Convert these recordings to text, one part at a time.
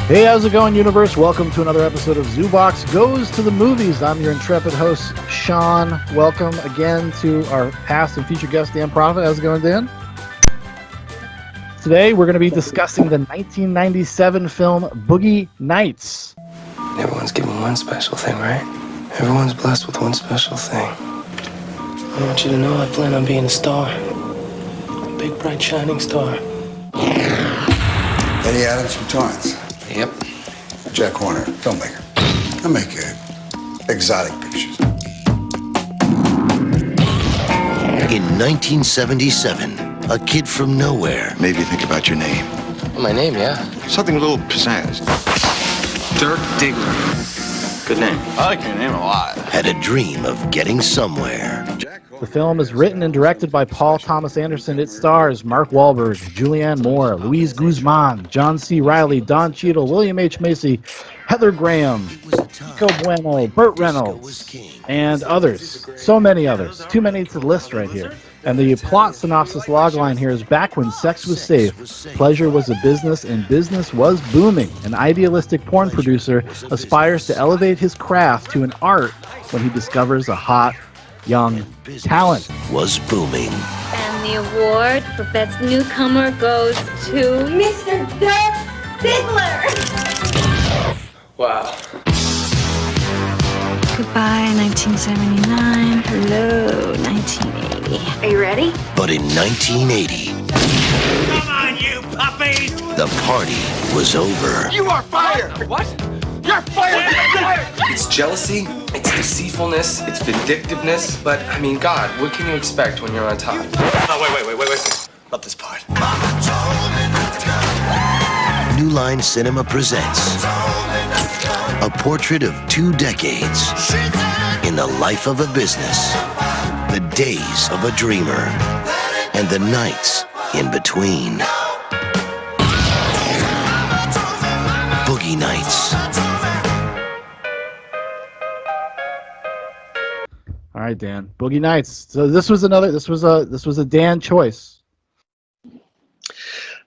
Hey, how's it going, universe? Welcome to another episode of Zoobox Goes to the Movies. I'm your intrepid host, Shaun. Welcome again to our past and future guest, Dan Profitt. How's it going, Dan? Today, we're going to be discussing the 1997 film Boogie Nights. Everyone's given one special thing, right? Everyone's blessed with one special thing. I want you to know I plan on being a star. A big, bright, shining star. Eddie Adams from Torrance. Yep. Jack Horner, filmmaker. I make exotic pictures. In 1977, a kid from nowhere Maybe you think about your name. My name, yeah. Something a little pizzazz. Dirk Diggler. Good name. I like your name a lot. had a dream of getting somewhere. The film is written and directed by Paul Thomas Anderson. It stars Mark Wahlberg, Julianne Moore, Luis Guzman, John C. Reilly, Don Cheadle, William H. Macy, Heather Graham, Nico Bueno, Burt Reynolds, and others. So many others. Too many to list right here. And the plot synopsis logline here is: back when sex was safe, pleasure was a business, and business was booming. An idealistic porn producer aspires to elevate his craft to an art when he discovers a hot, young talent. Was booming. And the award for Best Newcomer goes to Mr. Dirk Diggler. Wow. Goodbye, 1979. Hello, 1980. Are you ready? But in 1980, Come on, you puppies! the party was over. You are fired! What? You're fired! It's jealousy, it's deceitfulness, it's vindictiveness, but, I mean, God, what can you expect when you're on top? Oh, wait. Love this part. New Line Cinema presents a portrait of 2 decades in the life of a business, the days of a dreamer, and the nights in between. Boogie Nights. All right, Dan. Boogie Nights. So this was a Dan choice.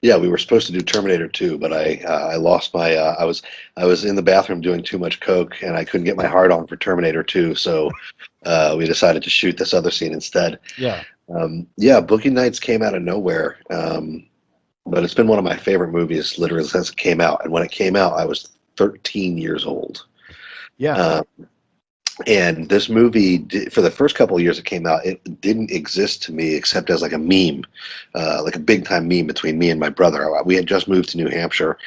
Yeah, we were supposed to do Terminator 2, but I lost my I was in the bathroom doing too much coke and I couldn't get my heart on for Terminator 2, so we decided to shoot this other scene instead. Yeah. Yeah, Boogie Nights came out of nowhere, but it's been one of my favorite movies literally since it came out. And when it came out, I was 13 years old. Yeah. And this movie, for the first couple of years it came out, it didn't exist to me except as like a meme, like a big time meme between me and my brother. We had just moved to New Hampshire,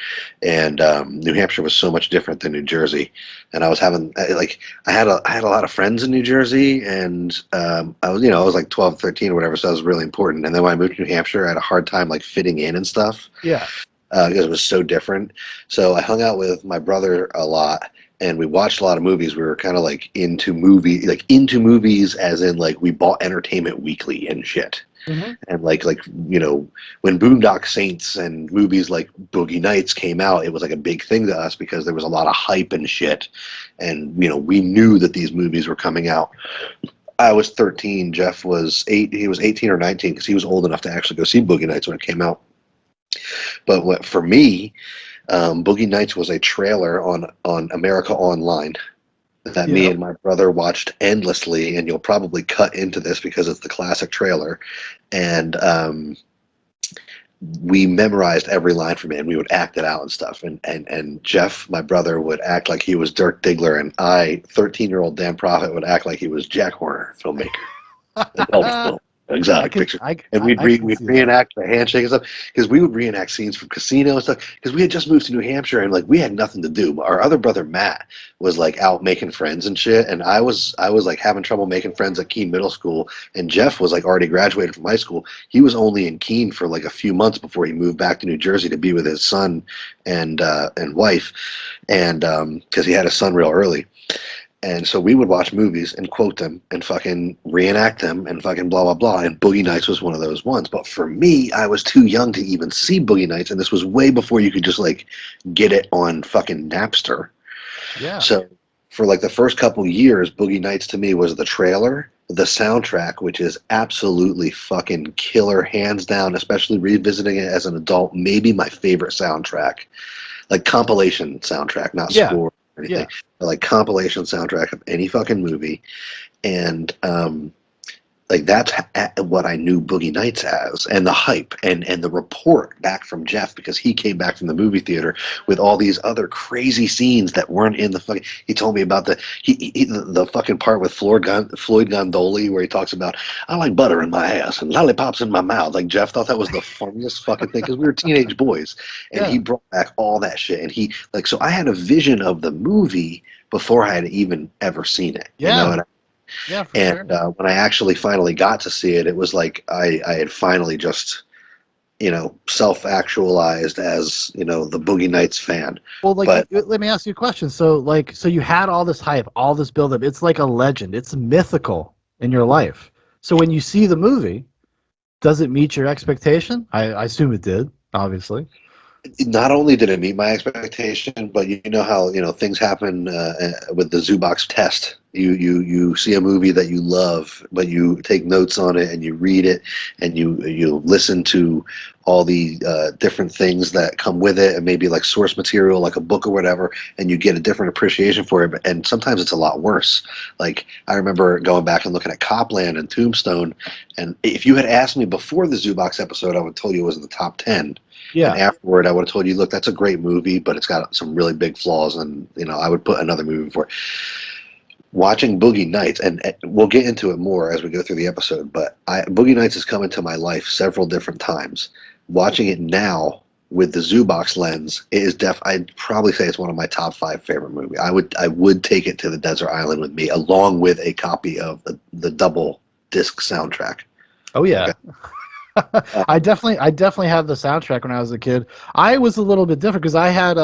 and New Hampshire was so much different than New Jersey. And I was having I had a lot of friends in New Jersey, and I was like 12, 13 or whatever, so that was really important. And then when I moved to New Hampshire, I had a hard time like fitting in and stuff. Yeah. Because it was so different. So I hung out with my brother a lot, and we watched a lot of movies. We were kind of like into movies as in like we bought Entertainment Weekly and shit. Mm-hmm. And like when Boondock Saints and movies like Boogie Nights came out, it was like a big thing to us because there was a lot of hype and shit. And we knew that these movies were coming out. I was 13. Jeff was 8. He was 18 or 19 because he was old enough to actually go see Boogie Nights when it came out. But for me, Boogie Nights was a trailer on America Online that me and my brother watched endlessly, and you'll probably cut into this because it's the classic trailer. And we memorized every line from it, and we would act it out and stuff. And Jeff, my brother, would act like he was Dirk Diggler, and I, 13-year-old Dan Profitt, would act like he was Jack Horner, filmmaker. Adult film. Exotic picture. And we'd reenact the handshake and stuff, because we would reenact scenes from Casino and stuff, because we had just moved to New Hampshire and like we had nothing to do. Our other brother Matt was like out making friends and shit, and I was like having trouble making friends at Keene Middle School, and Jeff was like already graduated from high school. He was only in Keene for like a few months before he moved back to New Jersey to be with his son and wife, and because he had a son real early. And so we would watch movies and quote them and fucking reenact them and fucking blah, blah, blah. And Boogie Nights was one of those ones. But for me, I was too young to even see Boogie Nights. And this was way before you could just like get it on fucking Napster. Yeah. So for like the first couple years, Boogie Nights to me was the trailer, the soundtrack, which is absolutely fucking killer, hands down, especially revisiting it as an adult, maybe my favorite soundtrack. like compilation soundtrack, not Yeah. score or anything, Yeah. but like compilation soundtrack of any fucking movie. And like that's what I knew Boogie Nights as, and the hype and the report back from Jeff, because he came back from the movie theater with all these other crazy scenes that weren't in the fucking. He told me about the fucking part with Floyd Gondoli where he talks about, I like butter in my ass and lollipops in my mouth. Like Jeff thought that was the funniest fucking thing because we were teenage boys, and he brought back all that shit. And he like, so I had a vision of the movie before I had even ever seen it. Yeah. You know, and Yeah, for and sure. when I actually finally got to see it, it was like I had finally just, self-actualized as, the Boogie Nights fan. Well, like, But let me ask you a question. So you had all this hype, all this buildup. It's like a legend. It's mythical in your life. So when you see the movie, does it meet your expectation? I assume it did, obviously. not only did it meet my expectation, but you know how things happen with the Zoobox test. You see a movie that you love, but you take notes on it and you read it and you listen to all the different things that come with it, and maybe like source material, like a book or whatever, and you get a different appreciation for it. And sometimes it's a lot worse. Like I remember going back and looking at Copland and Tombstone, and if you had asked me before the Zoobox episode, I would have told you it was in the top 10. Yeah. And afterward, I would have told you, look, that's a great movie, but it's got some really big flaws, and I would put another movie for it. Watching Boogie Nights, and we'll get into it more as we go through the episode, but Boogie Nights has come into my life several different times. Watching it now with the Zoobox lens, it is I'd probably say it's one of my top 5 favorite movies. I would take it to the desert island with me, along with a copy of the double disc soundtrack. Oh yeah. Okay. I definitely had the soundtrack when I was a kid. I was a little bit different because I had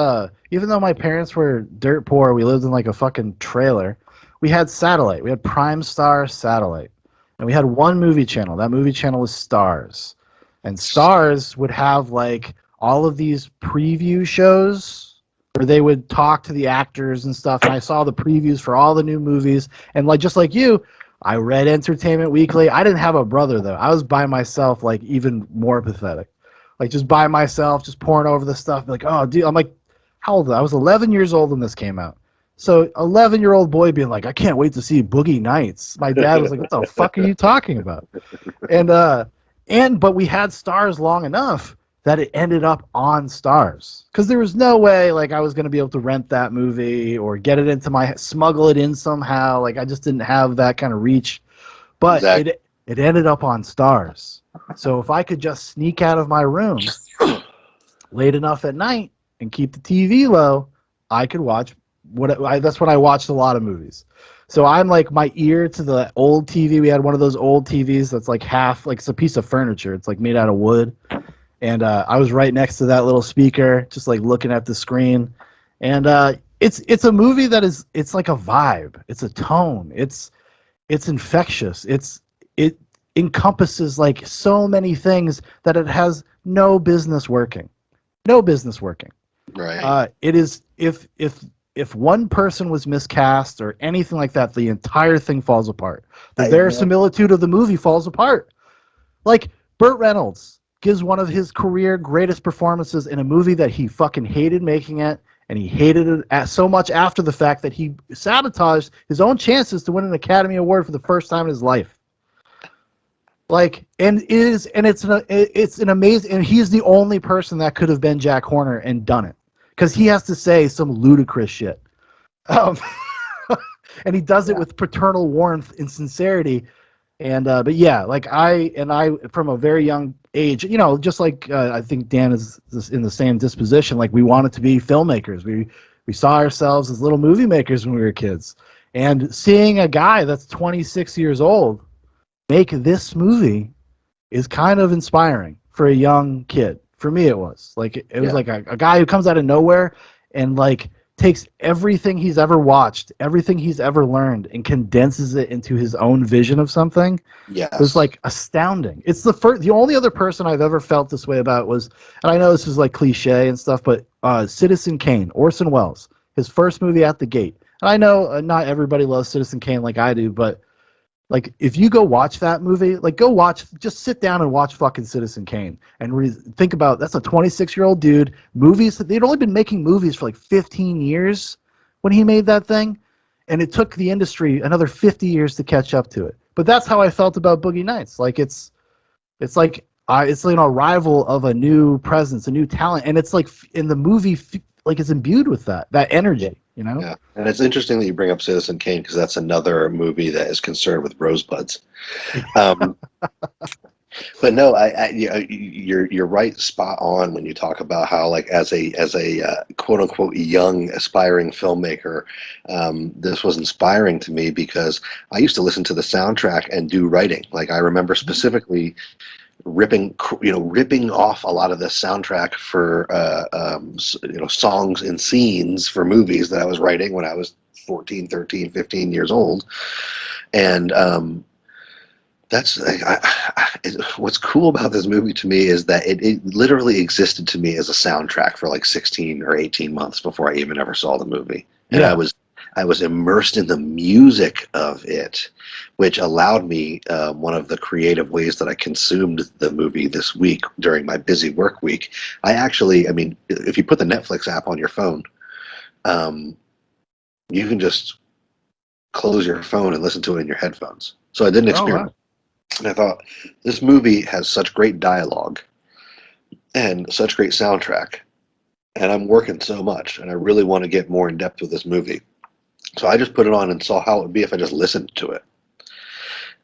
even though my parents were dirt poor, we lived in like a fucking trailer. We had satellite. We had Prime Star satellite, and we had one movie channel. That movie channel was Stars, and Stars would have like all of these preview shows where they would talk to the actors and stuff. And I saw the previews for all the new movies, and like just like you, I read Entertainment Weekly. I didn't have a brother, though. I was by myself, like, even more pathetic. Like, just by myself, just pouring over the stuff. Like, oh, dude. I'm like, how old? I was 11 years old when this came out. So, 11-year-old boy being like, I can't wait to see Boogie Nights. My dad was like, what the fuck are you talking about? But we had Stars long enough that it ended up on Stars, because there was no way like I was going to be able to rent that movie or get it into smuggle it in somehow. Like I just didn't have that kind of reach, but exactly. it ended up on Stars. So if I could just sneak out of my room late enough at night and keep the TV low, I could watch that's when I watched a lot of movies. So I'm like my ear to the old TV. We had one of those old TVs that's like half, like it's a piece of furniture. It's like made out of wood. And I was right next to that little speaker, just like looking at the screen. And it's a movie that it's like a vibe. It's a tone. It's infectious. It encompasses like so many things that it has no business working. No business working. Right. It is if one person was miscast or anything like that, the entire thing falls apart. The verisimilitude of the movie falls apart. Like Burt Reynolds gives one of his career greatest performances in a movie that he fucking hated making it, and he hated it so much after the fact that he sabotaged his own chances to win an Academy Award for the first time in his life. Like, it's an amazing, and he's the only person that could have been Jack Horner and done it, because he has to say some ludicrous shit, and he does it with paternal warmth and sincerity. And but yeah, like I from a very young age, just like I think Dan is in the same disposition. Like we wanted to be filmmakers. We saw ourselves as little movie makers when we were kids. And seeing a guy that's 26 years old make this movie is kind of inspiring for a young kid. For me, it was like it was like a guy who comes out of nowhere and like takes everything he's ever watched, everything he's ever learned, and condenses it into his own vision of something. Yes. It was like astounding. It's the only other person I've ever felt this way about was, and I know this is like cliche and stuff, but Citizen Kane, Orson Welles, his first movie out the gate. And I know not everybody loves Citizen Kane like I do, but Like, if you go watch that movie, like, just sit down and watch fucking Citizen Kane and think about that's a 26-year-old dude. Movies, they'd only been making movies for like 15 years when he made that thing, and it took the industry another 50 years to catch up to it. But that's how I felt about Boogie Nights. Like, it's like an arrival of a new presence, a new talent, and it's like in the movie, like it's imbued with that energy. Yeah, and it's interesting that you bring up Citizen Kane because that's another movie that is concerned with rosebuds. But no, you're right, spot on when you talk about how, like, as a quote unquote young aspiring filmmaker, this was inspiring to me because I used to listen to the soundtrack and do writing. Like, I remember specifically ripping off a lot of the soundtrack for songs and scenes for movies that I was writing when I was 14, 13, 15 years old. And that's what's cool about this movie to me is that it literally existed to me as a soundtrack for like 16 or 18 months before I even ever saw the movie. And I was immersed in the music of it, which allowed me, one of the creative ways that I consumed the movie this week during my busy work week. If you put the Netflix app on your phone, you can just close your phone and listen to it in your headphones. So I did an experiment. And I thought, this movie has such great dialogue and such great soundtrack, and I'm working so much, and I really want to get more in depth with this movie. So I just put it on and saw how it would be if I just listened to it.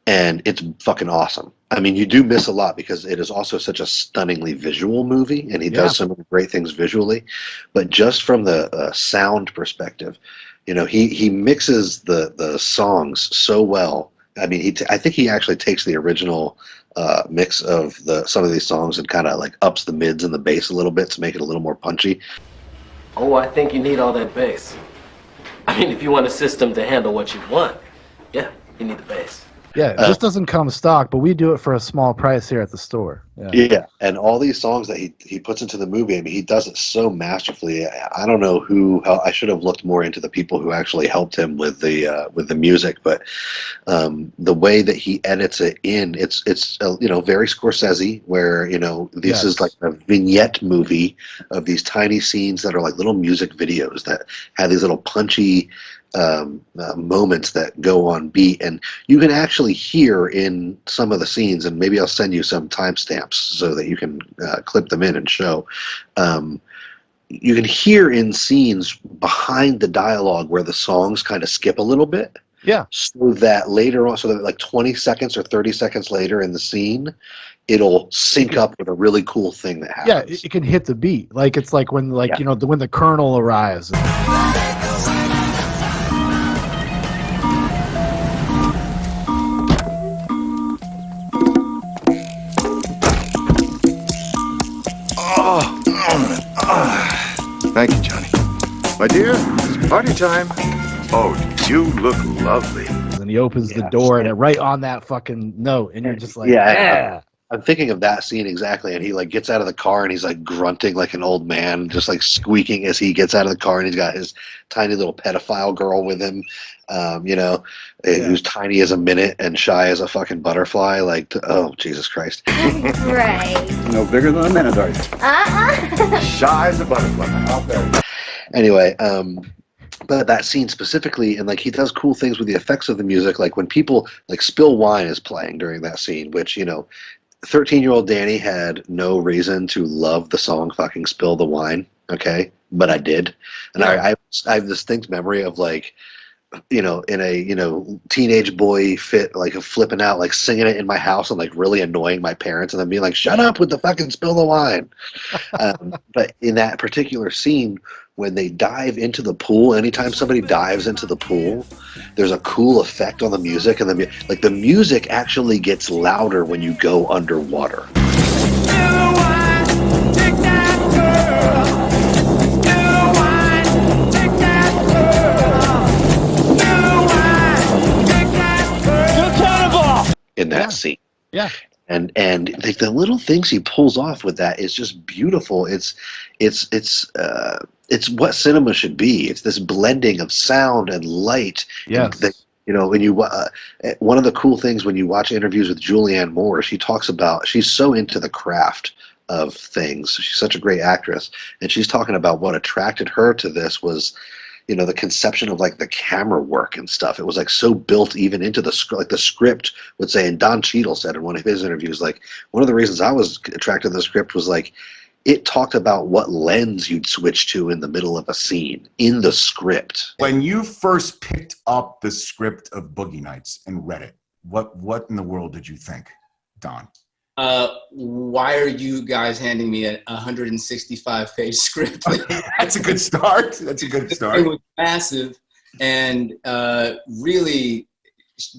And it's fucking awesome. I mean, you do miss a lot because it is also such a stunningly visual movie, and he does some great things visually. But just from the sound perspective, he mixes the songs so well. I mean, I think he actually takes the original mix of some of these songs and kind of like ups the mids and the bass a little bit to make it a little more punchy. Oh, I think you need all that bass. I mean, if you want a system to handle what you want, yeah, you need the bass. Yeah, it just doesn't come stock, but we do it for a small price here at the store. Yeah, and all these songs that he puts into the movie, I mean, he does it so masterfully. I don't know I should have looked more into the people who actually helped him with the music, but the way that he edits it in, it's very Scorsese, where this is like a vignette movie of these tiny scenes that are like little music videos that have these little punchy moments that go on beat, and you can actually hear in some of the scenes, and maybe I'll send you some timestamps so that you can clip them in and show. You can hear in scenes behind the dialogue where the songs kind of skip a little bit. Yeah. So that later on, so that like 20 seconds or 30 seconds later in the scene, it'll sync up with a really cool thing that happens. Yeah, it can hit the beat. Like, it's like when when the Colonel arrives. Thank you, Johnny. My dear, it's party time. Oh, you look lovely. And he opens the door, and right on that fucking note, and you're just like, I'm thinking of that scene exactly, and he like gets out of the car and he's like grunting like an old man, just like squeaking as he gets out of the car, and he's got his tiny little pedophile girl with him, who's tiny as a minute and shy as a fucking butterfly. Like, oh Jesus Christ! Right. No bigger than a minute, are you? Shy as a butterfly. Out there. Anyway, but that scene specifically, and like he does cool things with the effects of the music, like when people like Spill Wine is playing during that scene, which 13-year-old Danny had no reason to love the song fucking Spill the Wine, okay? But I did. And I have this distinct memory of like, in a, teenage boy fit, like flipping out, like singing it in my house and like really annoying my parents and then being like, shut up with the fucking Spill the Wine. But in that particular scene, when they dive into the pool, anytime somebody dives into the pool, there's a cool effect on the music, and the music actually gets louder when you go underwater. In that scene. Yeah. And like the little things he pulls off with that is just beautiful. It's what cinema should be. It's this blending of sound and light, and You know, when you one of the cool things when you watch interviews with Julianne Moore, she talks about she's so into the craft of things. She's such a great actress, and she's talking about what attracted her to this was, you know, the conception of like the camera work and stuff. It was like so built even into the script. Like the script would say, and Don Cheadle said in one of his interviews, like one of the reasons I was attracted to the script was like it talked about what lens you'd switch to in the middle of a scene in the script. When you first picked up the script of Boogie Nights and read it, what in the world did you think, Don? Why are you guys handing me a 165-page script? That's a good start. That's a good start. It was massive and really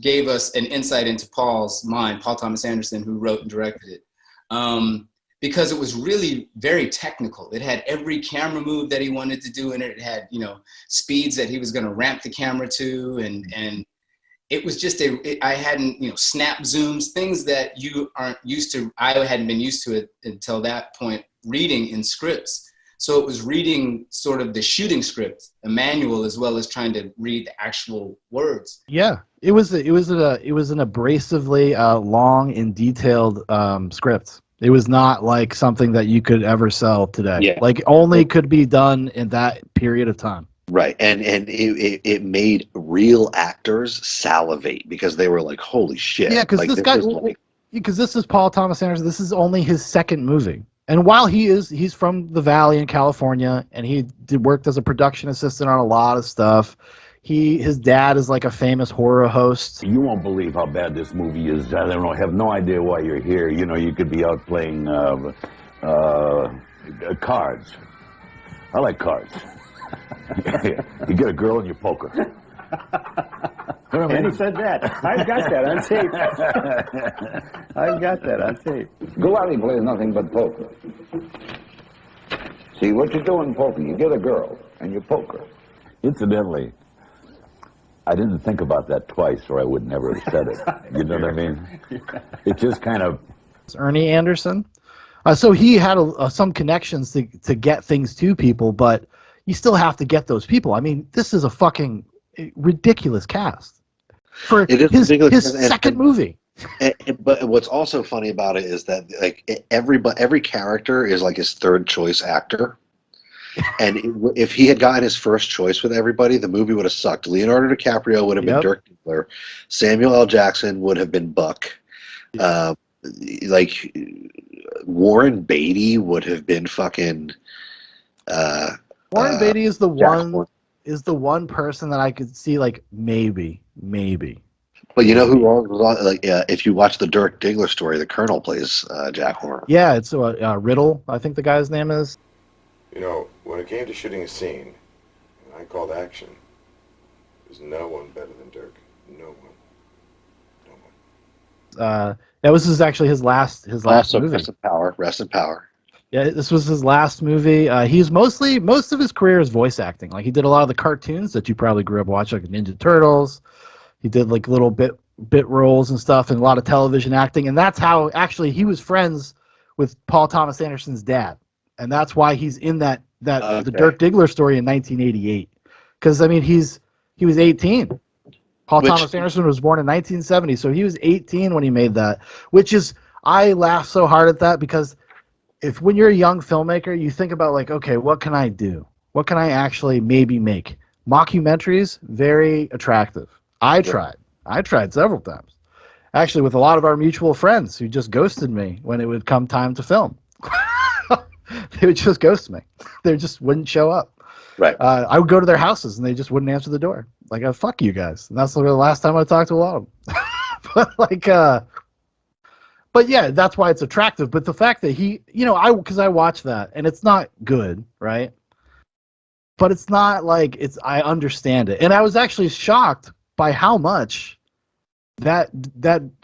gave us an insight into Paul's mind, Paul Thomas Anderson, who wrote and directed it. Because it was really very technical. It had every camera move that he wanted to do in it. It had, you know, speeds that he was going to ramp the camera to, and it was just I hadn't, you know, snap zooms, things that you aren't used to. I hadn't been used to it until that point, reading in scripts. So it was reading sort of the shooting script, a manual, as well as trying to read the actual words. Yeah, it was an abrasively long and detailed script. It was not like something that you could ever sell today. Yeah. Like only could be done in that period of time. Right, and it made real actors salivate because they were like, "Holy shit!" Yeah, because like, this guy, because this is Paul Thomas Anderson. This is only his second movie, and while he's from the Valley in California, and he worked as a production assistant on a lot of stuff. His dad is like a famous horror host. You won't believe how bad this movie is. I don't know. Have no idea why you're here. You know, you could be out playing cards. I like cards. You get a girl and you poker. You know what I mean? And he said that. I've got that on tape. I've got that on tape. Galati plays nothing but poker. See, what you do in poker, you get a girl and you poker. Incidentally, I didn't think about that twice or I would never have said it. You know what I mean? It just kind of... It's Ernie Anderson. So he had some connections to get things to people, but you still have to get those people. I mean, this is a fucking ridiculous cast for his second movie. But what's also funny about it is that like every character is like his third choice actor. And if he had gotten his first choice with everybody, the movie would have sucked. Leonardo DiCaprio would have been Dirk Diggler. Samuel L. Jackson would have been Buck. Like Warren Beatty would have been fucking. Warren Beatty is the one person that I could see like maybe. But you know who was like if you watch the Dirk Diggler story, the Colonel plays Jack Horner. Yeah, it's Riddle. I think the guy's name is. You know, when it came to shooting a scene, and I called action, there's no one better than Dirk. No one. That was actually his last movie. Rest in power. Yeah, this was his last movie. He's most of his career is voice acting. Like he did a lot of the cartoons that you probably grew up watching, like Ninja Turtles. He did like little bit roles and stuff, and a lot of television acting. And that's how actually he was friends with Paul Thomas Anderson's dad. And that's why he's in the Dirk Diggler story in 1988. Because I mean, he was 18. Paul Thomas Anderson was born in 1970, so he was 18 when he made that. Which is, I laugh so hard at that because when you're a young filmmaker, you think about like, okay, what can I do? What can I actually maybe make? Mockumentaries, very attractive. I tried several times, actually, with a lot of our mutual friends who just ghosted me when it would come time to film. They would just ghost me. They just wouldn't show up. Right. I would go to their houses and they just wouldn't answer the door. Like, fuck you guys. And that's the last time I talked to a lot of them. But yeah, that's why it's attractive. But the fact that because I watched that and it's not good, right? But it's not like I understand it. And I was actually shocked by how much that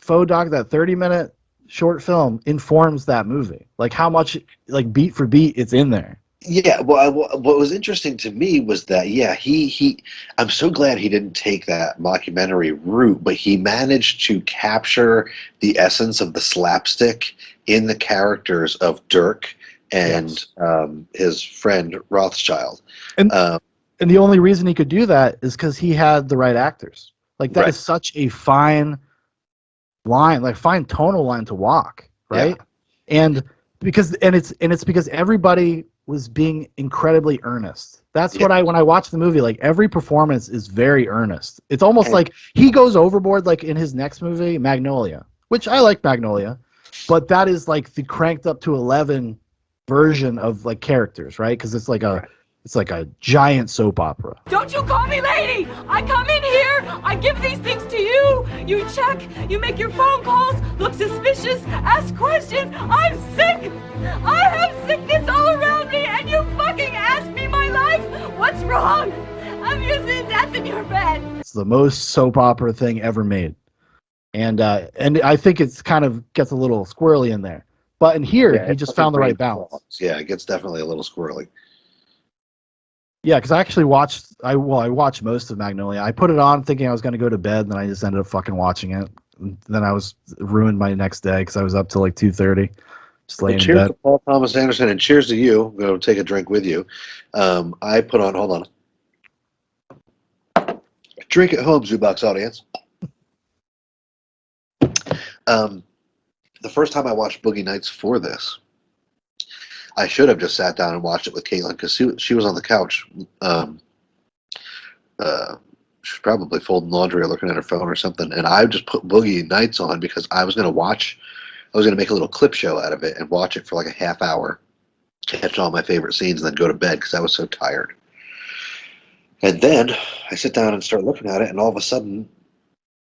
faux doc, that 30-minute short film informs that movie. Like how much, like beat for beat, it's in there. Yeah, well, what was interesting to me was that, I'm so glad he didn't take that mockumentary route, but he managed to capture the essence of the slapstick in the characters of Dirk and his friend Rothschild. And the only reason he could do that is because he had the right actors. Like that is such a fine line, like fine tonal line to walk, right? And it's because everybody was being incredibly earnest. That's what when I watch the movie, like every performance is very earnest. It's almost like he goes overboard, like in his next movie, Magnolia, which I like Magnolia, but that is like the cranked up to 11 version of like characters, right? Because it's like a giant soap opera. Don't you call me lady! I come in here, I give these things to you, you check, you make your phone calls, look suspicious, ask questions. I'm sick! I have sickness all around me, and you fucking ask me my life? What's wrong? I'm using death in your bed. It's the most soap opera thing ever made. And I think it's kind of gets a little squirrely in there. But in here, he just found the right balance. Yeah, it gets definitely a little squirrely. Yeah, because I actually watched most of Magnolia. I put it on thinking I was going to go to bed, and then I just ended up fucking watching it. And then I was ruined my next day because I was up till like 2:30, just laying in bed. Cheers to Paul Thomas Anderson, and cheers to you. I'm going to take a drink with you. I put on, hold on. Drink at home, Zoobox audience. The first time I watched Boogie Nights for this, I should have just sat down and watched it with Caitlin because she was on the couch. She was probably folding laundry or looking at her phone or something, and I just put Boogie Nights on because I was going to make a little clip show out of it and watch it for like a half hour, catch all my favorite scenes, and then go to bed because I was so tired. And then I sit down and start looking at it, and all of a sudden,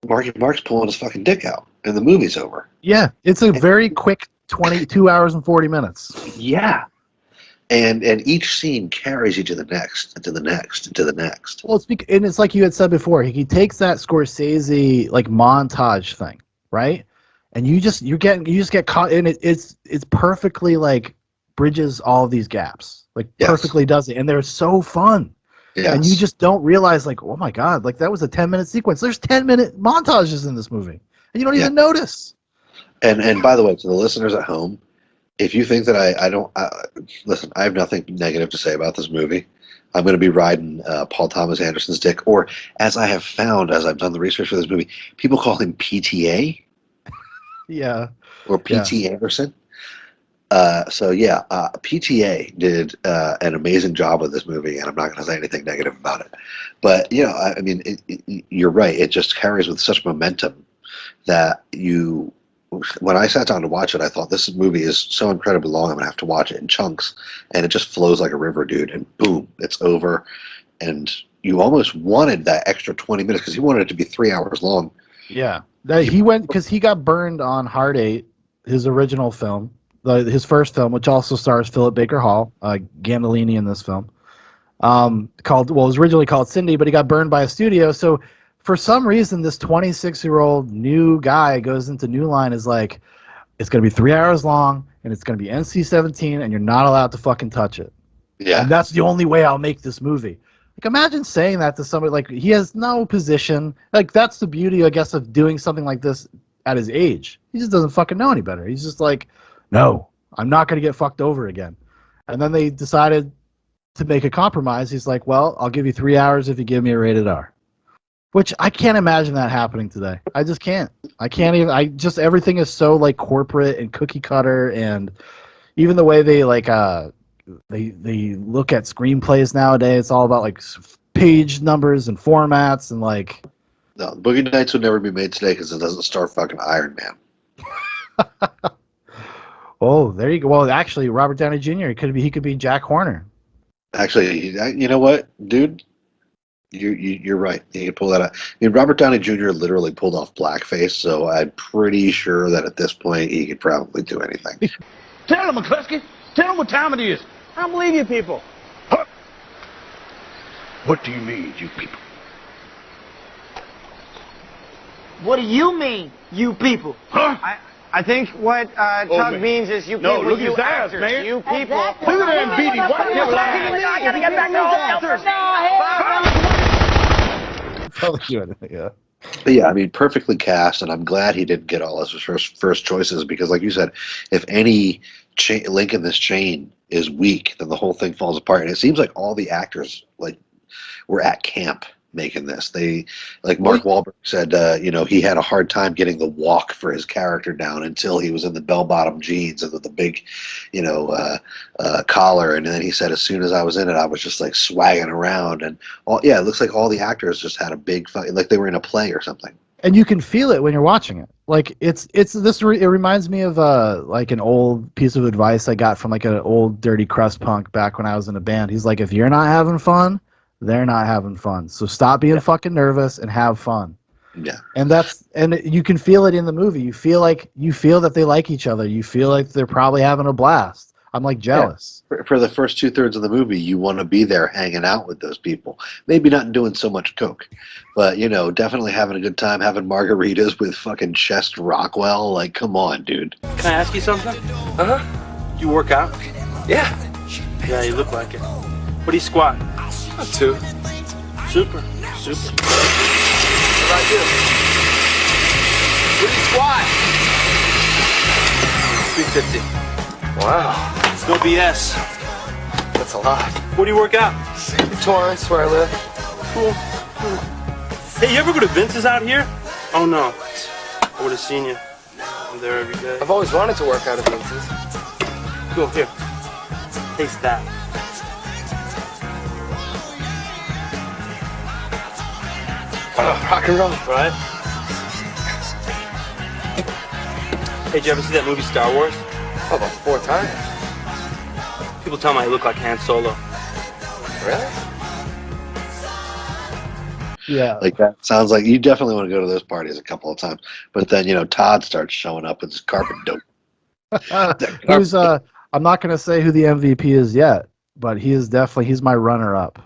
Mark's pulling his fucking dick out, and the movie's over. Yeah, it's a very quick 22 hours and 40 minutes. Yeah. And each scene carries you to the next, and to the next, and to the next. Well, it's like you had said before. He takes that Scorsese like montage thing, right? And you just get caught in it. It's perfectly like bridges all of these gaps, like perfectly does it, and they're so fun. Yes. And you just don't realize, like, oh my god, like that was a 10-minute sequence. There's 10-minute montages in this movie, and you don't even notice. And by the way, to the listeners at home, if you think that I don't listen, I have nothing negative to say about this movie. I'm going to be riding Paul Thomas Anderson's dick, or as I have found as I've done the research for this movie, people call him PTA. Yeah. Or PT Anderson. PTA did an amazing job with this movie, and I'm not going to say anything negative about it. But I mean, you're right. It just carries with such momentum that when I sat down to watch it, I thought this movie is so incredibly long, I'm going to have to watch it in chunks. And it just flows like a river, dude. And boom, it's over. And you almost wanted that extra 20 minutes because he wanted it to be 3 hours long. Yeah. He went because he got burned on Hard 8, his original film, his first film, which also stars Philip Baker Hall, Gandolini in this film. It was originally called Cindy, but he got burned by a studio. So for some reason, this 26-year-old new guy goes into New Line is like, it's going to be 3 hours long, and it's going to be NC-17, and you're not allowed to fucking touch it. Yeah. And that's the only way I'll make this movie. Like, imagine saying that to somebody. Like, he has no position. Like, that's the beauty, I guess, of doing something like this at his age. He just doesn't fucking know any better. He's just like, no, I'm not going to get fucked over again. And then they decided to make a compromise. He's like, well, I'll give you 3 hours if you give me a rated R. Which I can't imagine that happening today. I just can't. I can't even. Everything is so like corporate and cookie cutter, and even the way they like they look at screenplays nowadays, it's all about like page numbers and formats and like. No, Boogie Nights would never be made today because it doesn't star fucking Iron Man. Oh, there you go. Well, actually, Robert Downey Jr. He could be Jack Horner. Actually, you know what, dude? You're right. You can pull that out. I mean, Robert Downey Jr. literally pulled off blackface, so I'm pretty sure that at this point he could probably do anything. Tell him, McCluskey. Tell him what time it is. I don't believe you people. Huh? What do you mean, you people? What do you mean, you people? Huh? I think what Tug means is you people, look at you his eyes, actors, man. you people. Exactly. Look at that beady. Why you lying? I gotta get back to the Yeah. But yeah, I mean, perfectly cast, and I'm glad he didn't get all his first choices because, like you said, if any link in this chain is weak, then the whole thing falls apart. And it seems like all the actors like were at camp making this. They, like Mark Wahlberg said, he had a hard time getting the walk for his character down until he was in the bell-bottom jeans and with the big, collar. And then he said, as soon as I was in it, I was just like swagging around. And it looks like all the actors just had a big, like they were in a play or something. And you can feel it when you're watching it. Like it reminds me of like an old piece of advice I got from like an old dirty crust punk back when I was in a band. He's like, if you're not having fun, they're not having fun. So stop being fucking nervous and have fun. Yeah. And you can feel it in the movie. You feel that they like each other. You feel like they're probably having a blast. I'm like jealous. Yeah. For the first 2/3 of the movie, you want to be there hanging out with those people. Maybe not doing so much coke, but definitely having a good time, having margaritas with fucking Chest Rockwell. Like, come on, dude. Can I ask you something? Uh-huh. Do you work out? Yeah. Yeah, you look like it. What do you squat? About 2. Super. What about you? What do you squat? 350. Wow. No BS. That's a lot. Where do you work out? Torrance, where I live. Cool. Hey, you ever go to Vince's out here? Oh no. I would have seen you. I'm there every day. I've always wanted to work out at Vince's. Cool, here. Taste that. Rock and roll. Right? Hey, did you ever see that movie Star Wars? Oh, about 4 times. People tell me I look like Han Solo. Really? Yeah. Like that sounds like you definitely want to go to those parties a couple of times. But then, Todd starts showing up with his carpet dope. I'm not going to say who the MVP is yet, but he's my runner-up.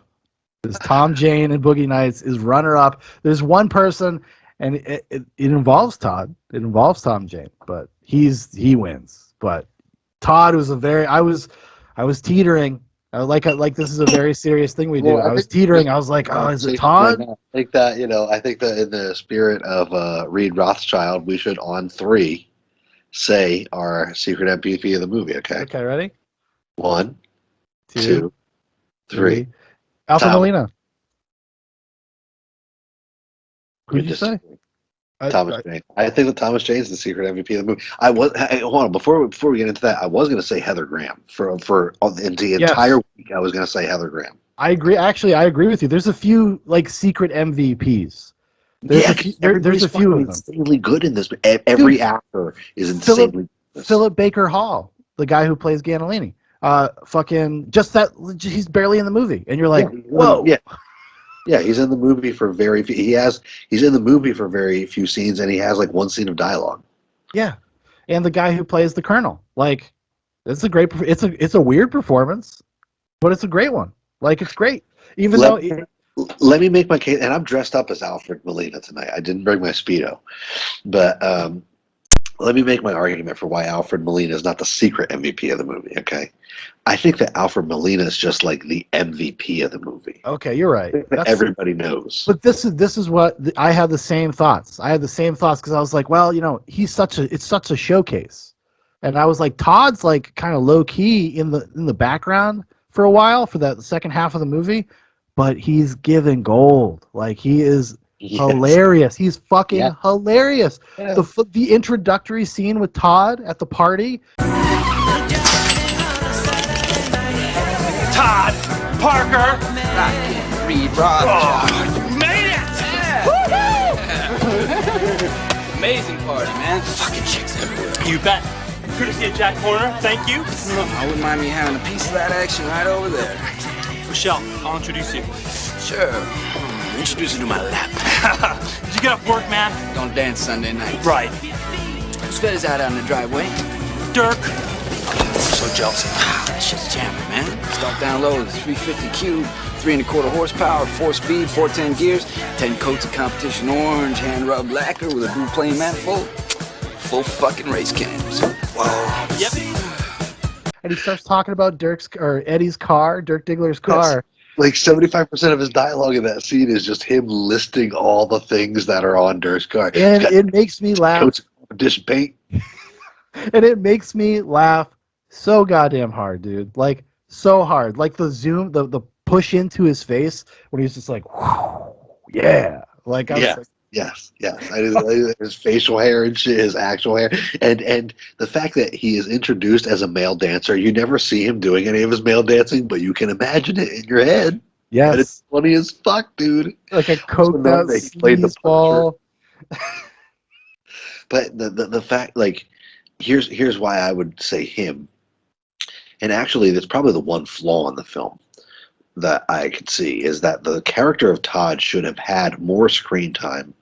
This Tom Jane and Boogie Nights is runner-up. There's one person, and it involves Todd. It involves Tom Jane, but he wins. But Todd was I was teetering. Like this is a very serious thing we do. I was teetering. I was like, oh, is it Todd? I think that in the spirit of Reed Rothschild, we should on 3 say our secret MVP of the movie. Okay. Okay. Ready? 1, 2, 3. Alfred Tom. Molina. Who did you say? Thomas Jane. I think that Thomas Jane is the secret MVP of the movie. Hold on, before we get into that, I was going to say Heather Graham for the entire week. I was going to say Heather Graham. I agree. Actually, I agree with you. There's a few like secret MVPs. There's a few of them. Insanely good in this. Every actor is insanely. Philip Baker Hall, the guy who plays Ganolini. Fucking just that he's barely in the movie, and you're like, whoa. Yeah, he's in the movie for very few. He's in the movie for very few scenes, and he has like 1 scene of dialogue. Yeah, and the guy who plays the Colonel, like, it's a great. It's a weird performance, but it's a great one. Like, it's great, even though. Let me make my case, and I'm dressed up as Alfred Molina tonight. I didn't bring my Speedo, but let me make my argument for why Alfred Molina is not the secret MVP of the movie. Okay, I think that Alfred Molina is just like the MVP of the movie. Okay, you're right. Everybody knows. But this is what I had the same thoughts. I had the same thoughts because I was like, well, it's such a showcase, and I was like, Todd's like kind of low key in the background for a while for that second half of the movie, but he's given gold. Like, he is. Yes. Hilarious. He's fucking hilarious. Yeah. The introductory scene with Todd at the party. Todd Parker. Reed Rothschild. Oh, you made it! Yeah. Amazing party, man. Fucking chicks everywhere. You bet. Courtesy of Jack Horner. Thank you. I wouldn't mind me having a piece of that action right over there. Michelle, I'll introduce you. Sure. Introduce you to my lap. Did you get off work, man? Don't dance Sunday night. Right. Whose fed is out on the driveway? Dirk. So jealous. That shit's jamming, man. Start down low. 350 cube, 3 1/4 horsepower, 4 speed, 410 gears, 10 coats of competition orange, hand rubbed lacquer with a blue plain manifold. Full fucking race cams. Whoa. Yep. And he starts talking about Eddie's car, Dirk Diggler's car. Yes. Like 75% of his dialogue in that scene is just him listing all the things that are on Dirk's car. And it makes me laugh. Dish paint. And it makes me laugh so goddamn hard, dude. Like, so hard. Like the zoom, the push into his face when he's just like, whew, yeah. Like I was Yeah. like, Yes. His facial hair and shit, his actual hair, and the fact that he is introduced as a male dancer, you never see him doing any of his male dancing, but you can imagine it in your head. And it's yes, funny as fuck, dude. like a Also coked knowing out that he played the Punisher. sleazeball. But the fact, like, here's why I would say him. And actually, that's probably the one flaw in the film that I could see is that the character of Todd should have had more screen time.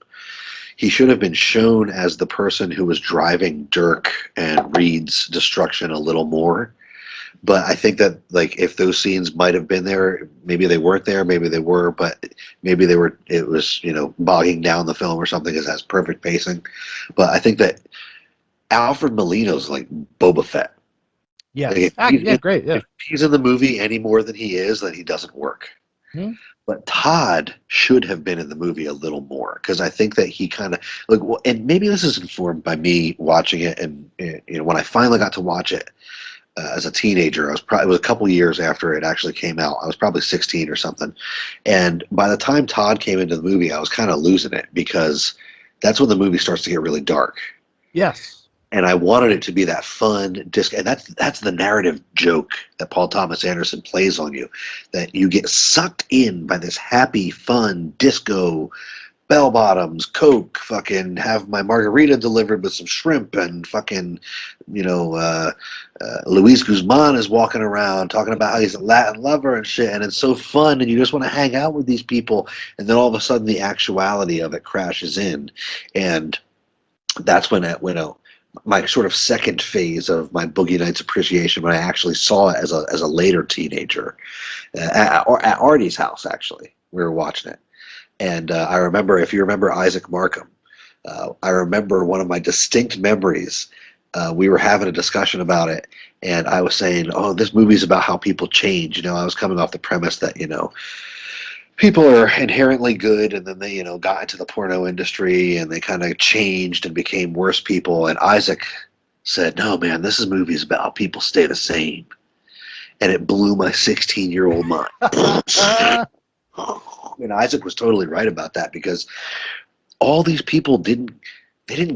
He should have been shown as the person who was driving Dirk and Reed's destruction a little more. But I think that, like, if those scenes might have been there, maybe they weren't there, maybe they were, but maybe they were. It was, bogging down the film or something. It has perfect pacing. But I think that Alfred Molina's like Boba Fett. Yes. Like, Yeah, great. Yeah. if he's in the movie any more than he is, then he doesn't work. Hmm? But Todd should have been in the movie a little more because I think that he kind of and maybe this is informed by me watching it, and when I finally got to watch it as a teenager, it was a couple years after it actually came out. I was probably 16 or something, and by the time Todd came into the movie, I was kind of losing it because that's when the movie starts to get really dark. Yes. And I wanted it to be that fun disc, and that's the narrative joke that Paul Thomas Anderson plays on you, that you get sucked in by this happy, fun disco, bell bottoms, Coke, fucking have my margarita delivered with some shrimp, and fucking, Luis Guzman is walking around talking about how he's a Latin lover and shit, and it's so fun, and you just want to hang out with these people, and then all of a sudden the actuality of it crashes in, and that's when my sort of second phase of my Boogie Nights appreciation, when I actually saw it as a later teenager at Artie's house. Actually, we were watching it, and I remember, if you remember Isaac Markham, I remember one of my distinct memories. We were having a discussion about it, and I was saying, "Oh, this movie's about how people change." I was coming off the premise that people are inherently good, and then they got into the porno industry and they kind of changed and became worse people. And Isaac said, "No, man, this movie's about how people stay the same." And it blew my 16-year-old mind. And Isaac was totally right about that, because all these people didn't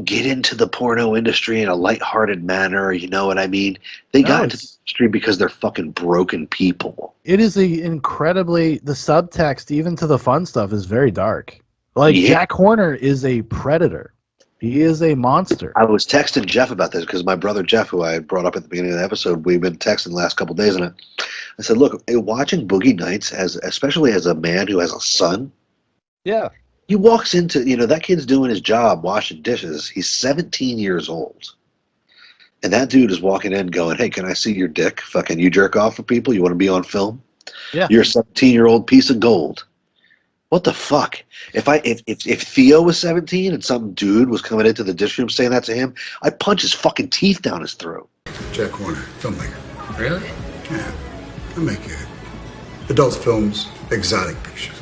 get into the porno industry in a lighthearted manner. You know what I mean? They got into the industry because they're fucking broken people. It is the subtext, even to the fun stuff, is very dark. Like, Jack Horner is a predator. He is a monster. I was texting Jeff about this because my brother Jeff, who I brought up at the beginning of the episode, we've been texting the last couple of days, and I said, look, watching Boogie Nights, especially as a man who has a son, yeah, he walks into, that kid's doing his job, washing dishes. He's 17 years old. And that dude is walking in going, "Hey, can I see your dick? Fucking you jerk off for people? You want to be on film? Yeah. You're a 17-year-old piece of gold." What the fuck? If Theo was 17 and some dude was coming into the dish room saying that to him, I'd punch his fucking teeth down his throat. Jack Horner, filmmaker. Really? Yeah, I make adult films, exotic pictures.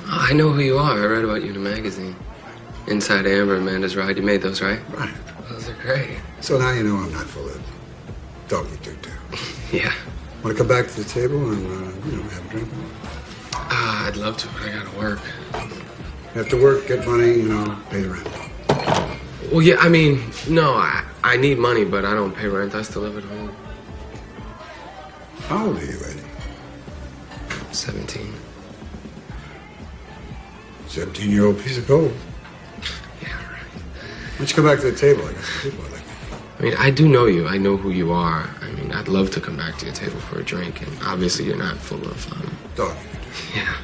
Oh, I know who you are. I read about you in a magazine. Inside Amber, Amanda's Ride. You made those, right? Right. Those are great. So now you know I'm not full of doggy doo-doo. Yeah. Want to come back to the table and, have a drink? I'd love to, but I gotta work. You have to work, get money, pay the rent. Well, yeah, I mean, no, I need money, but I don't pay rent. I still live at home. How old are you, Eddie? 17. 17-year-old piece of gold. Yeah, right. Why don't you come back to the table? I got some people I like. I mean, I do know you. I know who you are. I mean, I'd love to come back to your table for a drink, and obviously you're not full of, Dog. Yeah,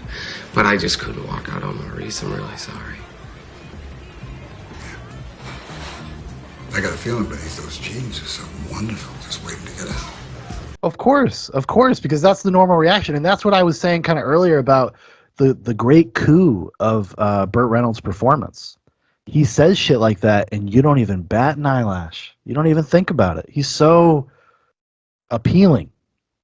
but I just couldn't walk out on Maurice. I'm really sorry. I got a feeling beneath those jeans is something wonderful just waiting to get out. Of course, because that's the normal reaction, and that's what I was saying kind of earlier about the great coup of Burt Reynolds' performance. He says shit like that, and you don't even bat an eyelash. You don't even think about it. He's so appealing.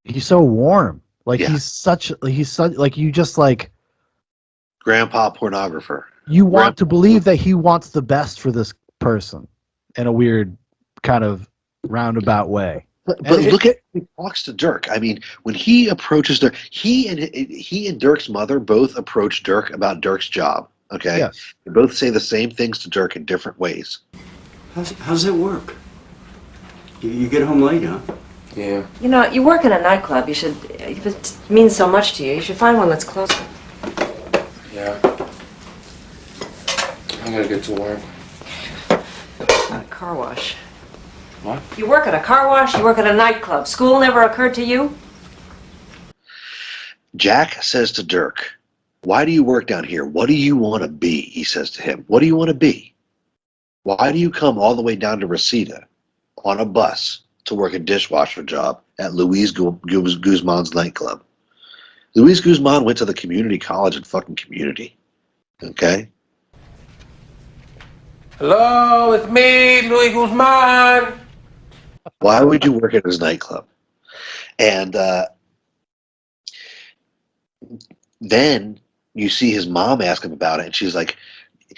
He's so warm. Like, he's such like, you just like grandpa pornographer. You want to believe that he wants the best for this person in a weird kind of roundabout way. But look at how he talks to Dirk. I mean, when he approaches Dirk, he and Dirk's mother both approach Dirk about Dirk's job. Okay, Yes. They both say the same things to Dirk in different ways. How's it work? You get home late, huh? Yeah. You know, you work in a nightclub. You should, if it means so much to you, you should find one that's closer. Yeah. I gotta get to work. Not a car wash. What? You work at a car wash, you work at a nightclub. School never occurred to you? Jack says to Dirk, "Why do you work down here? What do you want to be?" He says to him, "What do you want to be? Why do you come all the way down to Reseda on a bus to work a dishwasher job at Luis Guzman's nightclub?" Luis Guzman went to the community college in fucking Community. Okay? Hello, it's me, Luis Guzman. Why would you work at his nightclub? And then you see his mom ask him about it, and she's like,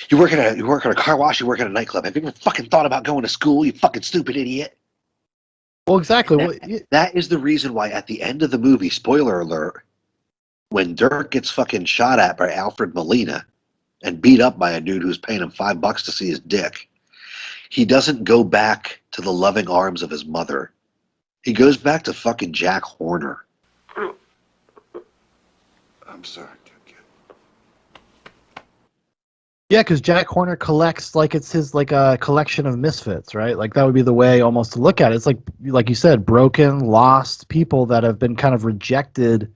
you work at a car wash, you work at a nightclub. Have you ever fucking thought about going to school, you fucking stupid idiot? Well, exactly. That is the reason why at the end of the movie, spoiler alert, when Dirk gets fucking shot at by Alfred Molina and beat up by a dude who's paying him $5 to see his dick, he doesn't go back to the loving arms of his mother. He goes back to fucking Jack Horner. I'm sorry. Yeah, because Jack Horner collects like it's his like a collection of misfits, right? Like that would be the way almost to look at it. It's like you said, broken, lost people that have been kind of rejected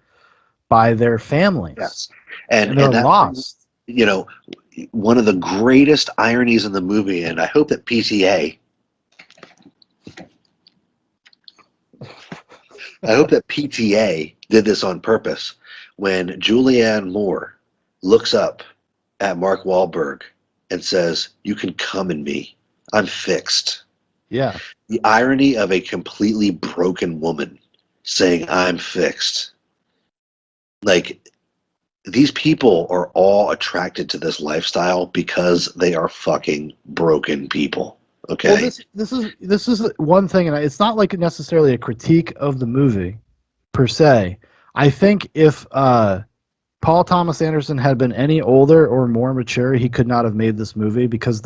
by their families. Yes, and they're lost. You know, one of the greatest ironies in the movie, and I hope that PTA did this on purpose. When Julianne Moore looks up at Mark Wahlberg and says, "You can come in me. I'm fixed." Yeah. The irony of a completely broken woman saying, "I'm fixed." Like, these people are all attracted to this lifestyle because they are fucking broken people. Okay. Well, this is one thing, and it's not like necessarily a critique of the movie per se. I think if Paul Thomas Anderson had been any older or more mature, he could not have made this movie because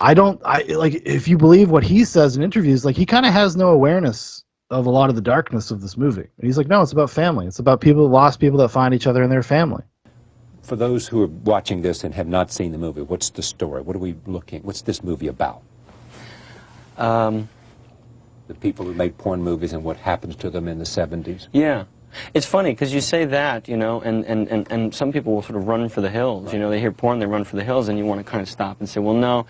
if you believe what he says in interviews, like he kind of has no awareness of a lot of the darkness of this movie. And he's like, no, it's about family. It's about lost people that find each other in their family. For those who are watching this and have not seen the movie, what's the story? What's this movie about? The people who make porn movies and what happens to them in the 70s. Yeah. It's funny because you say that, you know, and some people will sort of run for the hills. You know, they hear porn, they run for the hills, and you want to kind of stop and say, well, no,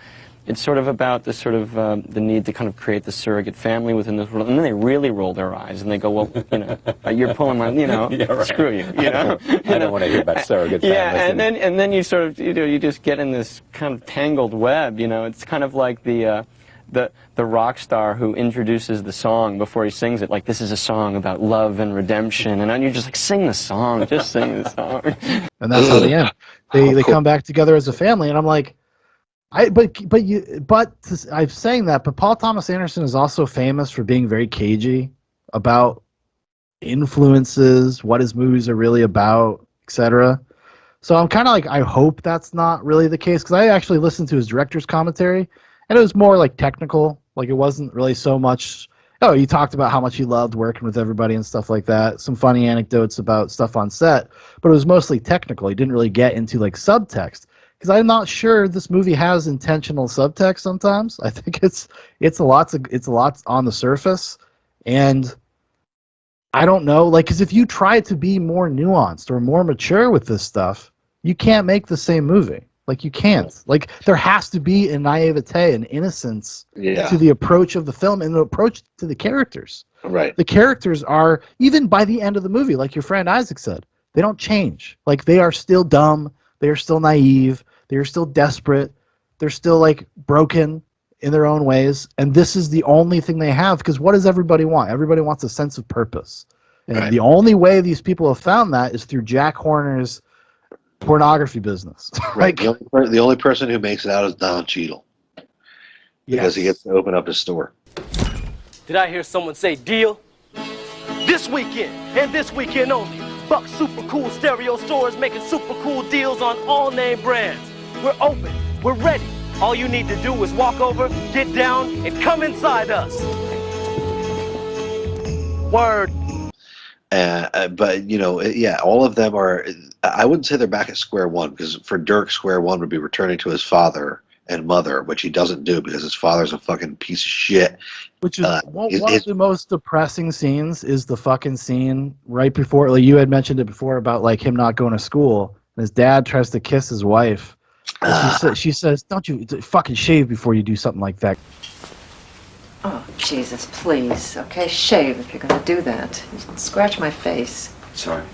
it's sort of about the sort of the need to kind of create the surrogate family within this world. And then they really roll their eyes and they go, well, you know, you're pulling my, you know, Yeah, right. screw you. You know? I don't want to hear about surrogate families. Yeah, and then you sort of, you know, you just get in this kind of tangled web. You know, it's kind of like the rock star who introduces the song before he sings it, like this is a song about love and redemption, and you're just like, sing the song, just sing the song. And that's how they end. They come back together as a family, and I'm like, I'm saying that, but Paul Thomas Anderson is also famous for being very cagey about influences, what his movies are really about, etc. So I'm kind of like, I hope that's not really the case, because I actually listened to his director's commentary, and it was more like technical. Like it wasn't really so much, oh, he talked about how much he loved working with everybody and stuff like that. Some funny anecdotes about stuff on set, but it was mostly technical. He didn't really get into like subtext, because I'm not sure this movie has intentional subtext sometimes. I think it's a lot on the surface, and I don't know, like, because if you try to be more nuanced or more mature with this stuff, you can't make the same movie. Like, you can't. Like, there has to be a naivete, an innocence to the approach of the film and the approach to the characters. Right. The characters are, even by the end of the movie, like your friend Isaac said, they don't change. Like, they are still dumb. They are still naive. They are still desperate. They're still, like, broken in their own ways. And this is the only thing they have, because what does everybody want? Everybody wants a sense of purpose. And the only way these people have found that is through Jack Horner's pornography business. Right. The only person who makes it out is Don Cheadle. Because he gets to open up his store. Did I hear someone say deal? This weekend, and this weekend only, Buck Super Cool Stereo Stores making super cool deals on all name brands. We're open, we're ready. All you need to do is walk over, get down, and come inside us. Word. But you know, yeah, all of them are. I wouldn't say they're back at square one, because for Dirk, square one would be returning to his father and mother, which he doesn't do because his father's a fucking piece of shit. Which is one of the most depressing scenes is the fucking scene right before, like you had mentioned it before about like him not going to school. And his dad tries to kiss his wife. And she says, "Don't you fucking shave before you do something like that." Oh, Jesus, please. Okay, shave if you're going to do that. You scratch my face. Sorry.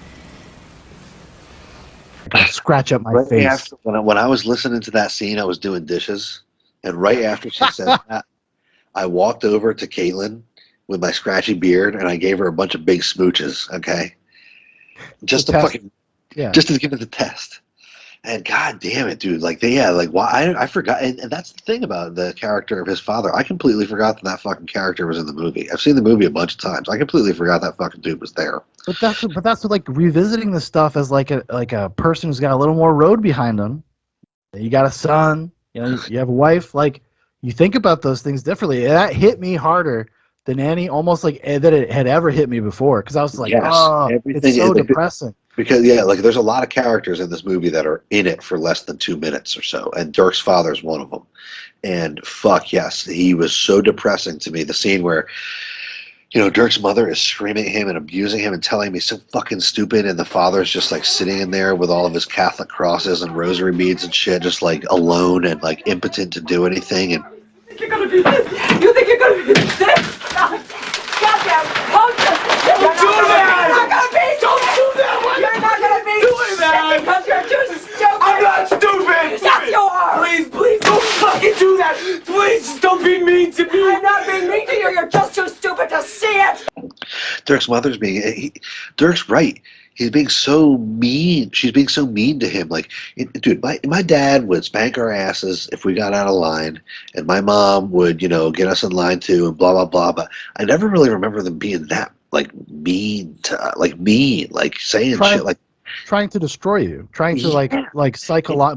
Scratch up my Right face. after, when I was listening to that scene, I was doing dishes, and right after she said that, I walked over to Caitlin with my scratchy beard, and I gave her a bunch of big smooches. Okay, just to fucking, just to give it the test. And god damn it, dude! Like why I forgot, and that's the thing about the character of his father. I completely forgot that fucking character was in the movie. I've seen the movie a bunch of times. I completely forgot that fucking dude was there. But that's what, like revisiting the stuff as like a person who's got a little more road behind them. You got a son, you know, you have a wife. Like you think about those things differently. And that hit me harder than almost like that it had ever hit me before. Because I was like, oh, it's so depressing. Because like there's a lot of characters in this movie that are in it for less than 2 minutes or so, and Dirk's father's one of them. And fuck yes, he was so depressing to me. The scene where, you know, Dirk's mother is screaming at him and abusing him and telling me so fucking stupid, and the father's just like sitting in there with all of his Catholic crosses and rosary beads and shit, just like alone and like impotent to do anything. And You're gonna be this. You think you're gonna be this? Goddamn pumpkin! Don't do that! You're not gonna be. Don't do that! You're not gonna be doing that because you're too stupid. I'm not stupid! Yes, you are! Please, don't fucking do that! Please, just don't be mean to me! I'm not being mean to you. You're just too stupid to see it. Dirk's mother's Dirk's right. He's being so mean. She's being so mean to him. Like, dude, my dad would spank our asses if we got out of line, and my mom would, you know, get us in line too, and blah blah blah. But I never really remember them being that like mean, like saying shit like trying to destroy you, trying to like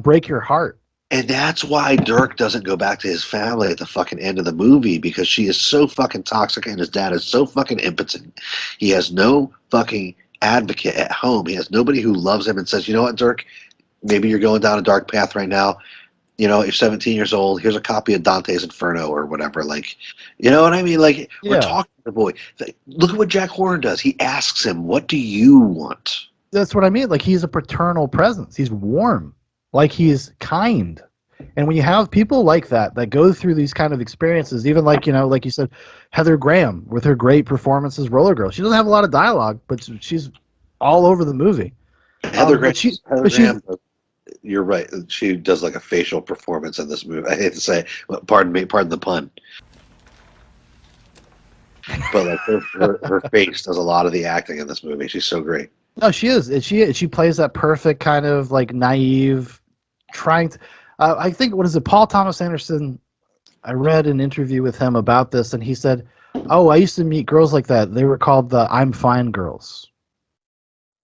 break your heart. And that's why Dirk doesn't go back to his family at the fucking end of the movie, because she is so fucking toxic and his dad is so fucking impotent. He has no fucking advocate at home. He has nobody who loves him and says, you know what, Dirk, maybe you're going down a dark path right now. You know, you're 17 years old. Here's a copy of Dante's Inferno or whatever. Like, you know what I mean? Like, we're talking to the boy. Look at what Jack Horner does. He asks him, what do you want? That's what I mean. Like, he's a paternal presence. He's warm. Like, he's kind. And when you have people like that go through these kind of experiences, even like, you know, like you said, Heather Graham with her great performance as Roller Girl. She doesn't have a lot of dialogue, but she's all over the movie. Heather Graham, you're right. She does like a facial performance in this movie. I hate to say, pardon the pun. But like her face does a lot of the acting in this movie. She's so great. No, she is. She plays that perfect kind of like naive, trying to. I think, what is it? Paul Thomas Anderson. I read an interview with him about this, and he said, "Oh, I used to meet girls like that. They were called the I'm fine girls.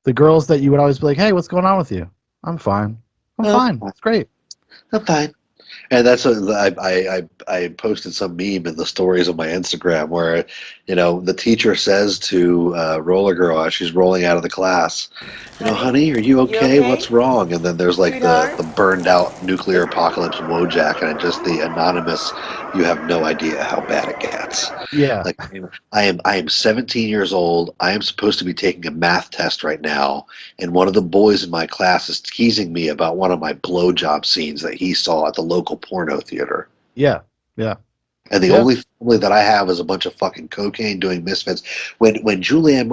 The girls that you would always be like, hey, what's going on with you? I'm fine. I'm fine. It's great. I'm fine." And that's I posted some meme in the stories of my Instagram where, you know, the teacher says to Roller Girl as she's rolling out of the class, you know, honey, are you okay? What's wrong? And then there's like the burned out nuclear apocalypse Wojak, and just the anonymous, you have no idea how bad it gets. Yeah. Like, I am 17 years old. I am supposed to be taking a math test right now, and one of the boys in my class is teasing me about one of my blowjob scenes that he saw at the local porno theater. Yeah, yeah. And the only family that I have is a bunch of fucking cocaine doing misfits. When Julianne,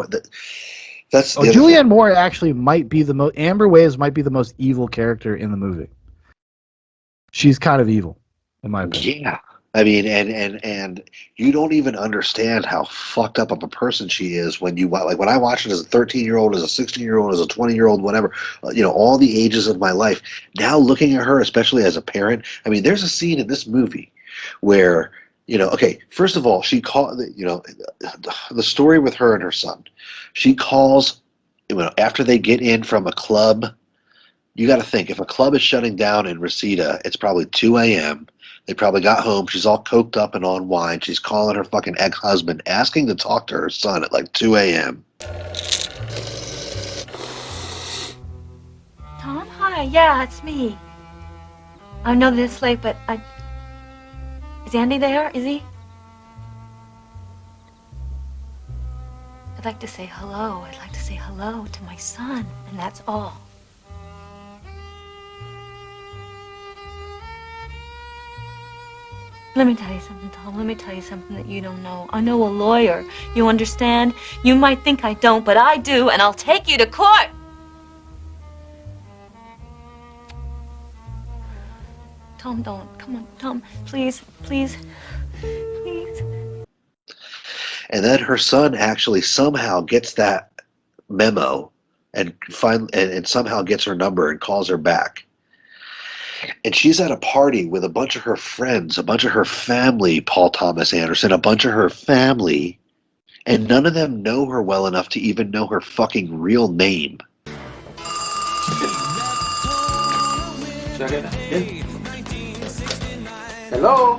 that's Julianne Moore actually might be the most. Amber Waves might be the most evil character in the movie. She's kind of evil, in my opinion. Yeah. I mean, and you don't even understand how fucked up of a person she is when you like. When I watched it as a 13-year-old, as a 16-year-old, as a 20-year-old, whatever, you know, all the ages of my life. Now looking at her, especially as a parent, I mean, there's a scene in this movie where You know, okay, first of all, she called, you know, the story with her and her son. She calls, you know, after they get in from a club. You got to think, if a club is shutting down in Reseda, it's probably 2 a.m. They probably got home. She's all coked up and on wine. She's calling her fucking ex-husband, asking to talk to her son at like 2 a.m. Tom, hi. Yeah, it's me. I know that it's late, but is Andy there? Is he? I'd like to say hello. I'd like to say hello to my son, and that's all. Let me tell you something, Tom. Let me tell you something that you don't know. I know a lawyer. You understand? You might think I don't, but I do, and I'll take you to court. Tom, don't. Come on, Tom. Please, please, please. And then her son actually somehow gets that memo and somehow gets her number and calls her back. And she's at a party with a bunch of her friends, a bunch of her family, Paul Thomas Anderson, a bunch of her family, and none of them know her well enough to even know her fucking real name. Hello?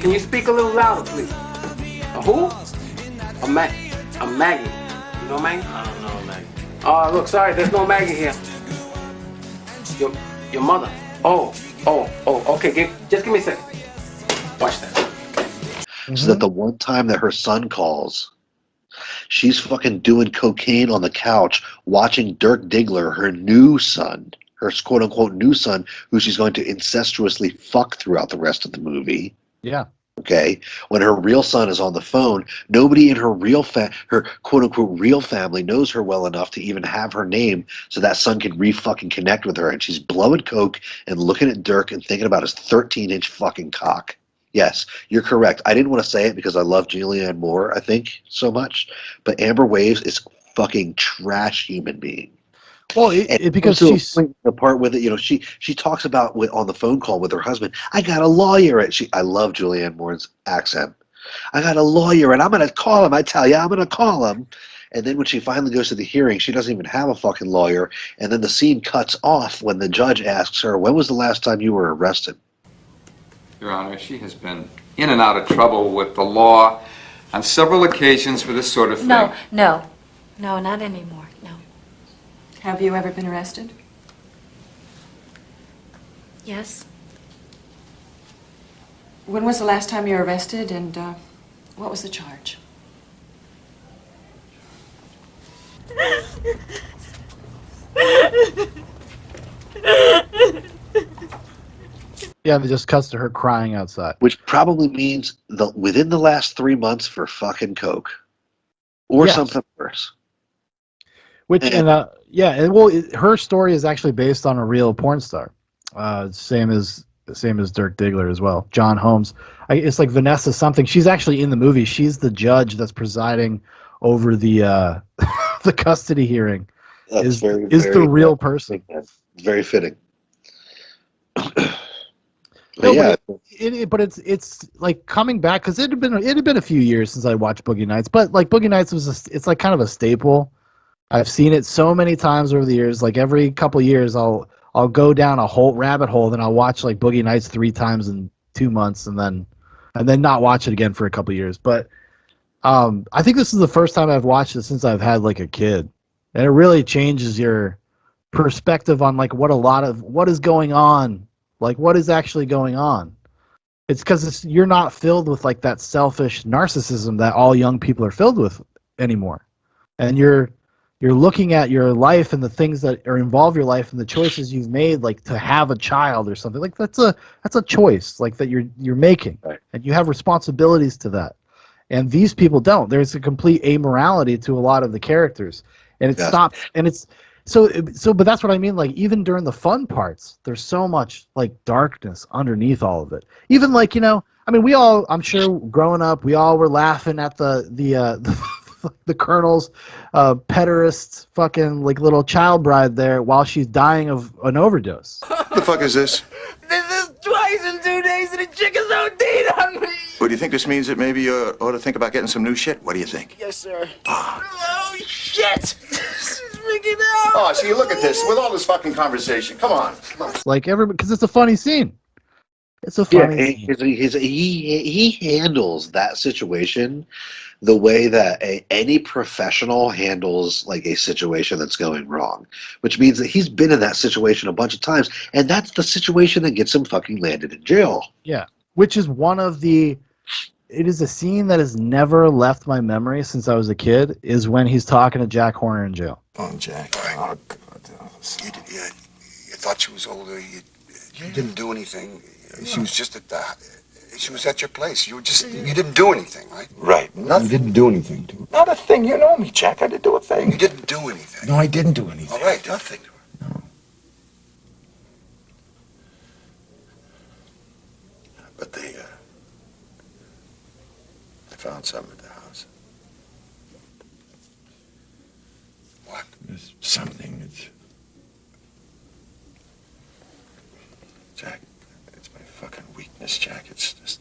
Can you speak a little louder, please? Who? A Maggie. You know Maggie? I don't know Maggie. Look, sorry, there's no Maggie here. Your mother. Oh, okay. Just give me a second. Watch that. So that the one time that her son calls, she's fucking doing cocaine on the couch, watching Dirk Diggler, her new son, her quote-unquote new son, who she's going to incestuously fuck throughout the rest of the movie. Yeah. Okay, when her real son is on the phone, nobody in her her quote-unquote real family knows her well enough to even have her name, so that son can re-fucking connect with her, and she's blowing coke and looking at Dirk and thinking about his 13-inch fucking cock. Yes, you're correct. I didn't want to say it because I love Julianne Moore, I think, so much, but Amber Waves is a fucking trash human being. Well, because she's the part with it, you know, she talks about on the phone call with her husband. I got a lawyer, I love Julianne Moore's accent. I got a lawyer, and I'm gonna call him. I tell you, I'm gonna call him. And then when she finally goes to the hearing, she doesn't even have a fucking lawyer. And then the scene cuts off when the judge asks her, "When was the last time you were arrested?" Your Honor, she has been in and out of trouble with the law on several occasions for this sort of thing. No, not anymore. No. Have you ever been arrested? Yes. When was the last time you were arrested, and what was the charge? Yeah, it just cuts to her crying outside. Which probably means within the last 3 months for fucking coke. Or something worse. Which, her story is actually based on a real porn star. Same as Dirk Diggler as well. John Holmes. It's like Vanessa something. She's actually in the movie. She's the judge that's presiding over the the custody hearing. That's very the real person. Very fitting. No, yeah, but it's like coming back because it had been a few years since I watched Boogie Nights. But like Boogie Nights it's like kind of a staple. I've seen it so many times over the years. Like every couple years, I'll go down a whole rabbit hole, then I'll watch like Boogie Nights 3 times in 2 months, and then not watch it again for a couple years. But I think this is the first time I've watched it since I've had like a kid, and it really changes your perspective on like what is going on, like what is actually going on. It's because you're not filled with like that selfish narcissism that all young people are filled with anymore, and you're looking at your life and the things that involve your life and the choices you've made, like to have a child or something. Like that's a choice, like that you're making, right. And you have responsibilities to that. And these people don't. There's a complete amorality to a lot of the characters, and it stops. And it's so. But that's what I mean. Like even during the fun parts, there's so much like darkness underneath all of it. Even like I mean, we all, I'm sure, growing up, we all were laughing at the Colonel's pederast fucking like little child bride there while she's dying of an overdose. What the fuck is this? This is Dwight! twice in 2 days and the chick is OD'd on me. Well, do you think this means that maybe you ought to think about getting some new shit? What do you think? Yes, sir. Oh, shit. She's freaking out. Oh, see, look at this. With all this fucking conversation. Come on. It's like everybody, because it's a funny scene. It's a funny scene. He handles that situation the way that any professional handles like a situation that's going wrong, which means that he's been in that situation a bunch of times, and that's the situation that gets him fucking landed in jail. Yeah, which is one of the. It is a scene that has never left my memory since I was a kid. Is when he's talking to Jack Horner in jail. Oh, Jack. Oh, God. You thought she was older. You didn't do anything. She was just at the. She was at your place. You didn't do anything, right? Right. Nothing. You didn't do anything, dude. Not a thing. You know me, Jack. I didn't do a thing. You didn't do anything. No, I didn't do anything. All right, nothing. No. But they found something at the house. What? There's something. It's Jack. It's my fucking weakness, Jack. It's just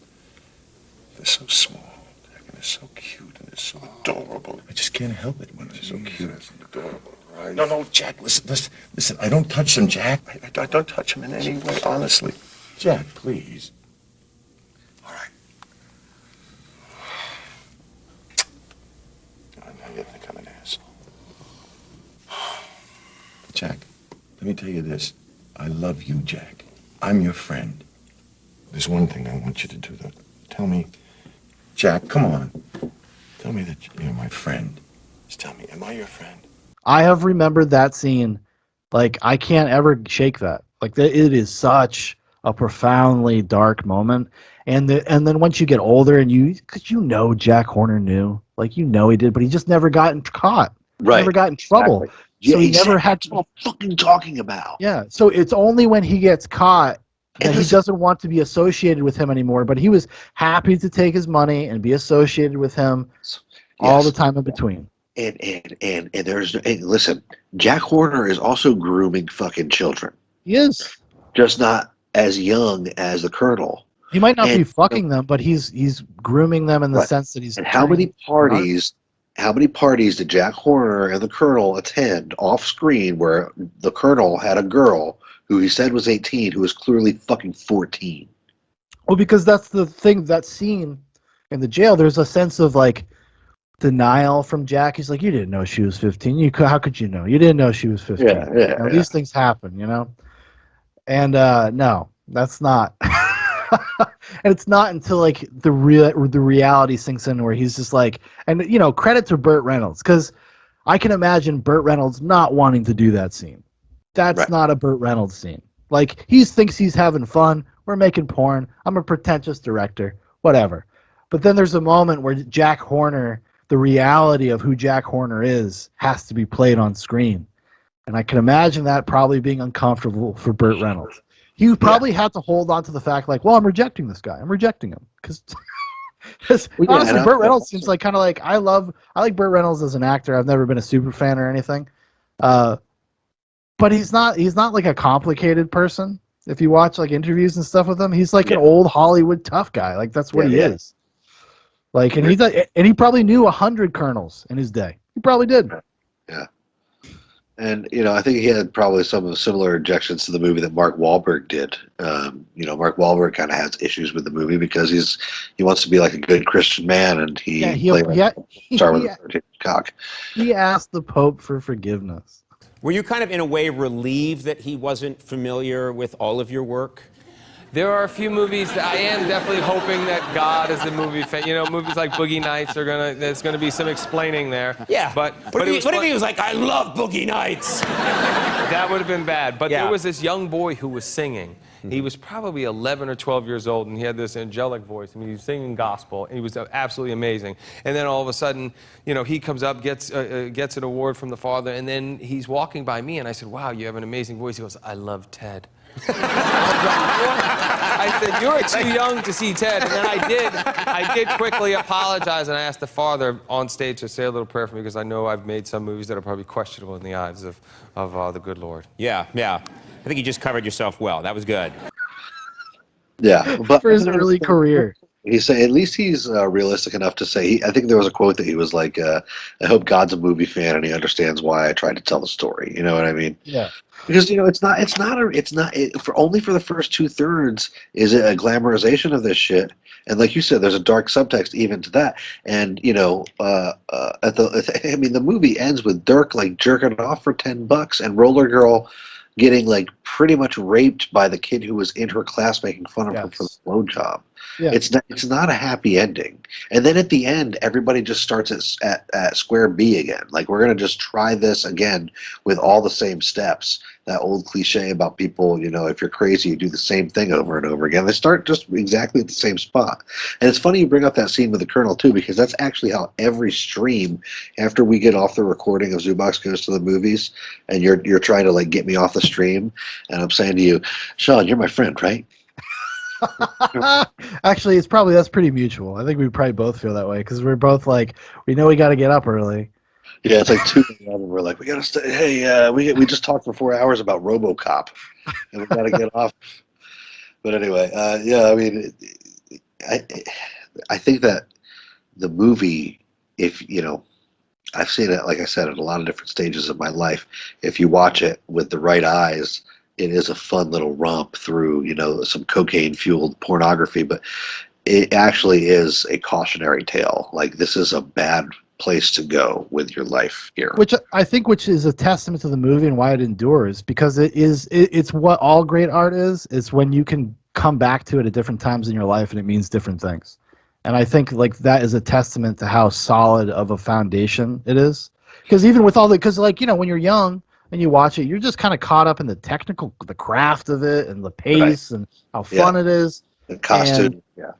they're so small, Jack, and they're so cute and they're so adorable. I just can't help it when they're so cute. That's adorable, right? No, Jack. Listen. I don't touch them, Jack. I don't touch them in any way, honestly. Jack, please. All right. Now you think I'm an asshole. Jack, let me tell you this. I love you, Jack. I'm your friend. There's one thing I want you to do, though. Tell me, Jack, come on. Tell me that you're my friend. Just tell me, am I your friend? I have remembered that scene. Like, I can't ever shake that. Like, it is such a profoundly dark moment. And then once you get older and because you know Jack Horner knew. Like, you know he did, but he just never got caught. Right. Never got in trouble. Exactly. So Yeah, he never had to. What I'm fucking talking about. Yeah, so it's only when he gets caught that he doesn't want to be associated with him anymore, but he was happy to take his money and be associated with him all the time in between. And there's listen, Jack Horner is also grooming fucking children. He is. Just not as young as the Colonel. He might not be fucking them, but he's grooming them in the sense that he's. And how many parties did Jack Horner and the Colonel attend off screen where the Colonel had a girl who he said was 18 who was clearly fucking 14? Well, because that's the thing, that scene in the jail, there's a sense of like denial from Jack. He's like, you didn't know she was 15. How could you know? You didn't know she was 15. Yeah. These things happen, you know? And no, that's not. And it's not until like the reality sinks in where he's just like, and you know, credit to Burt Reynolds, because I can imagine Burt Reynolds not wanting to do that scene. That's not a Burt Reynolds scene. Like, he thinks he's having fun. We're making porn. I'm a pretentious director. Whatever. But then there's a moment where Jack Horner, the reality of who Jack Horner is, has to be played on screen. And I can imagine that probably being uncomfortable for Burt Reynolds. He probably had to hold on to the fact, like, well, I'm rejecting this guy. I'm rejecting him. Because honestly, Burt Reynolds seems like kind of like, I like Burt Reynolds as an actor. I've never been a super fan or anything. But he's not like a complicated person. If you watch like interviews and stuff with him, he's like an old Hollywood tough guy. Like, that's what he is. Like, and he probably knew 100 colonels in his day. He probably did. Yeah. And, you know, I think he had probably some similar objections to the movie that Mark Wahlberg did. You know, Mark Wahlberg kind of has issues with the movie because he wants to be like a good Christian man, and he started with a 13 cock. He asked the Pope for forgiveness. Were you kind of, in a way, relieved that he wasn't familiar with all of your work? There are a few movies that I am definitely hoping that God is a movie fan. You know, movies like Boogie Nights there's gonna be some explaining there. Yeah. But what if he was like, I love Boogie Nights? That would have been bad. But there was this young boy who was singing. He was probably 11 or 12 years old, and he had this angelic voice. I mean, he was singing gospel, and he was absolutely amazing. And then all of a sudden, you know, he comes up, gets an award from the father, and then he's walking by me, and I said, wow, you have an amazing voice. He goes, I love Ted. I said, you're too young to see Ted. And then I did quickly apologize, and I asked the father on stage to say a little prayer for me, because I know I've made some movies that are probably questionable in the eyes of the good Lord. Yeah. I think you just covered yourself well. That was good. Yeah, but for his early career. He say at least he's realistic enough to say. I think there was a quote that he was like, "I hope God's a movie fan and he understands why I tried to tell the story." You know what I mean? Yeah. Because for only for the first 2/3 is it a glamorization of this shit. And like you said, there's a dark subtext even to that. And I mean, the movie ends with Dirk like jerking off for $10 and Roller Girl getting like pretty much raped by the kid who was in her class making fun of her for the blowjob. Yeah. It's not a happy ending. And then at the end, everybody just starts at square B again. Like we're gonna just try this again with all the same steps. That old cliche about people, if you're crazy, you do the same thing over and over again. They start just exactly at the same spot. And it's funny you bring up that scene with the Colonel too, because that's actually how every stream after we get off the recording of Zoobox Goes to the Movies, and you're trying to like get me off the stream, and I'm saying to you, Shaun, you're my friend, right? Actually, that's pretty mutual. I think we probably both feel that way because we're both like, we know we got to get up early. Yeah, it's like 2 a.m. and we're like, we gotta stay. Hey, we just talked for 4 hours about RoboCop, and we gotta get off. But anyway, yeah, I mean, I think that the movie, if I've seen it, like I said, at a lot of different stages of my life. If you watch it with the right eyes, it is a fun little romp through, some cocaine-fueled pornography, but it actually is a cautionary tale. Like, this is a bad place to go with your life here. Which is a testament to the movie and why it endures, because it's what all great art is. It's when you can come back to it at different times in your life and it means different things. And I think like that is a testament to how solid of a foundation it is. Because even with all when you're young and you watch it, you're just kind of caught up in the craft of it and the pace and how fun it is. The costume, yeah.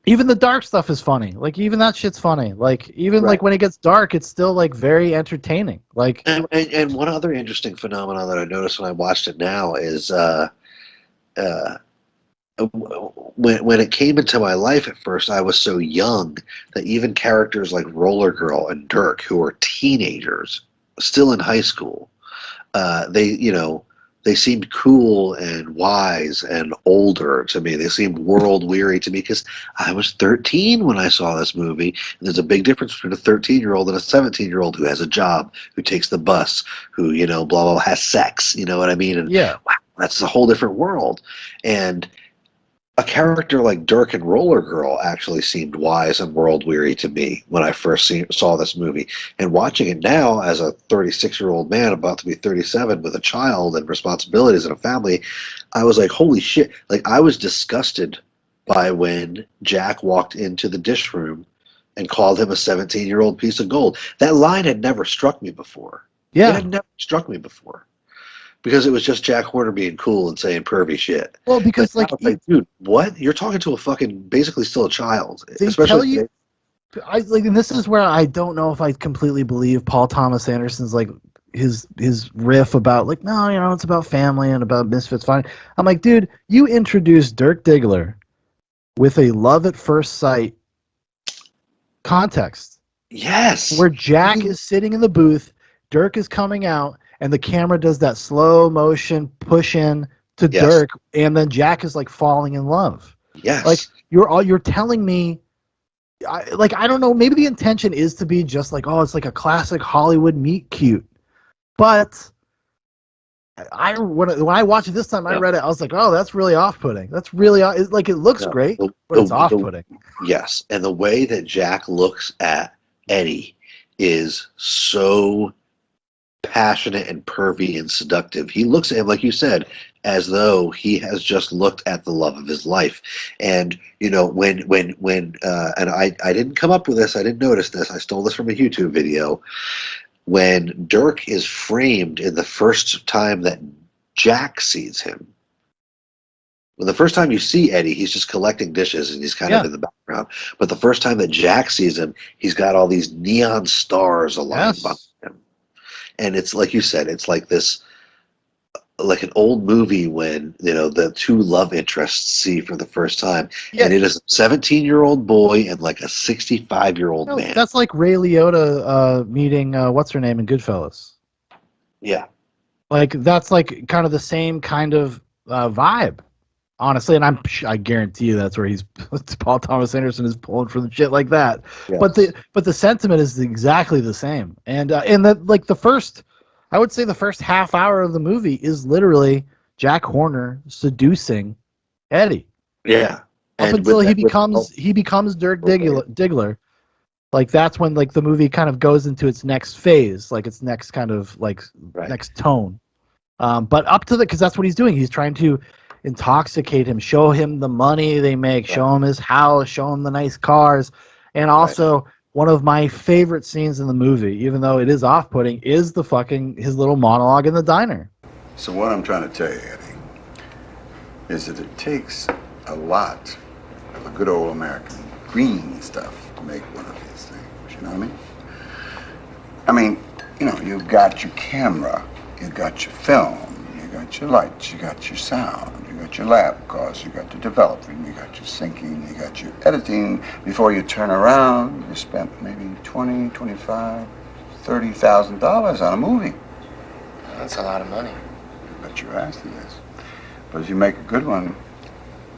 Even the dark stuff is funny. Like even that shit's funny. Like even like when it gets dark, it's still like very entertaining. Like and one other interesting phenomenon that I noticed when I watched it now is when it came into my life at first, I was so young that even characters like Roller Girl and Dirk, who are teenagers, still in high school, they seemed cool and wise and older to me. They seemed world weary to me because I was 13 when I saw this movie. And there's a big difference between a 13-year-old and a 17-year-old who has a job, who takes the bus, who blah blah has sex. You know what I mean? And yeah, wow, that's a whole different world. And a character like Dirk and Roller Girl actually seemed wise and world weary to me when I first saw this movie. And watching it now as a 36-year-old man about to be 37 with a child and responsibilities and a family, I was like, holy shit. Like, I was disgusted by when Jack walked into the dish room and called him a 17-year-old piece of gold. That line had never struck me before. Yeah. It had never struck me before. Because it was just Jack Horner being cool and saying pervy shit. Well, because dude, what? You're talking to a fucking basically still a child. They tell you, and this is where I don't know if I completely believe Paul Thomas Anderson's like his riff about like no, it's about family and about misfits. Fine, I'm like, dude, you introduced Dirk Diggler with a love at first sight context. Yes, where Jack is sitting in the booth, Dirk is coming out. And the camera does that slow motion push in to Dirk, and then Jack is like falling in love. Yes, like you're telling me, I don't know. Maybe the intention is to be just like, oh, it's like a classic Hollywood meet cute. But when I watched it this time, I read it. I was like, oh, that's really off-putting. That's really it looks great, but it's off-putting. Yes, and the way that Jack looks at Eddie is so passionate and pervy and seductive. He looks at him, like you said, as though he has just looked at the love of his life. And when and I didn't come up with this, I didn't notice this, I stole this from a YouTube video. When Dirk is framed in the first time that Jack sees him, when the first time you see Eddie, he's just collecting dishes and he's kind of in the background. But the first time that Jack sees him, he's got all these neon stars aligned behind him. And it's like you said, it's like this, like an old movie when the two love interests see for the first time, and it is a 17-year-old boy and like a 65-year-old man. That's like Ray Liotta meeting what's her name in Goodfellas. Yeah, like that's like kind of the same kind of vibe. honestly, and I guarantee you that's where Paul Thomas Anderson is pulling from shit like that. Yes. But the sentiment is exactly the same, and that like I would say the first half hour of the movie is literally Jack Horner seducing Eddie. Yeah. Up until he becomes Dirk Diggler. Like that's when like the movie kind of goes into its next phase, like its next kind of like next tone. But up to because that's what he's doing. He's trying to intoxicate him, show him the money they make, show him his house, show him the nice cars, and also one of my favorite scenes in the movie, even though it is off-putting, is his little monologue in the diner. So what I'm trying to tell you, Eddie, is that it takes a lot of the good old American green stuff to make one of these things, you know what I mean? You've got your camera, you've got your film, you got your lights, you got your sound, you got your lab costs, you got the developing, you got your syncing, you got your editing. Before you turn around, you spent maybe $20,000, $25,000, $30,000 on a movie. That's a lot of money. Bet your ass it is. But if you make a good one,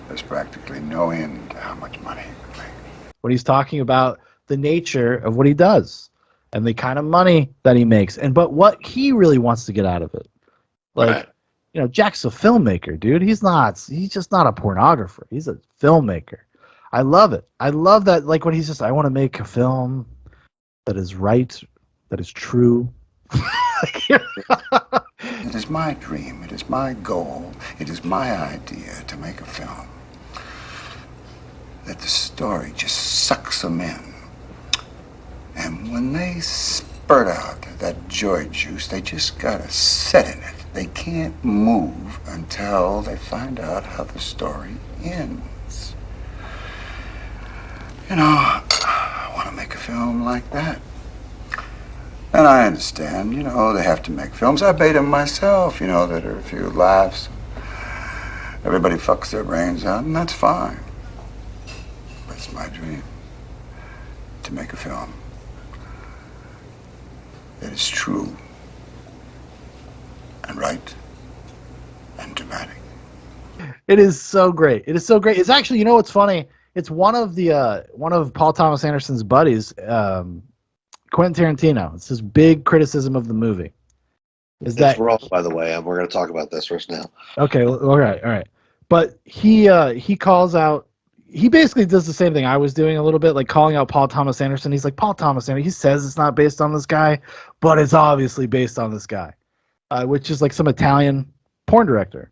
there's practically no end to how much money you can make. When he's talking about the nature of what he does and the kind of money that he makes, but what he really wants to get out of it. Like, Jack's a filmmaker, dude. He's just not a pornographer. He's a filmmaker. I love it. I love that, like, when he's just, I want to make a film that is right, that is true. It is my dream, it is my goal, it is my idea to make a film that the story just sucks them in. And when they spurt out that joy juice, they just gotta sit in it. They can't move until they find out how the story ends. I want to make a film like that. And I understand, they have to make films. I made them myself, that are a few laughs. Everybody fucks their brains out, and that's fine. But it's my dream to make a film that is true and right and dramatic. It is so great. It is so great. It's actually, what's funny? It's one of Paul Thomas Anderson's buddies, Quentin Tarantino. It's his big criticism of the movie. It's wrong, by the way. We're going to talk about this first now. Okay, all right. But he calls out. He basically does the same thing I was doing a little bit, like calling out Paul Thomas Anderson. He's like, Paul Thomas Anderson. He says it's not based on this guy, but it's obviously based on this guy, which is like some Italian porn director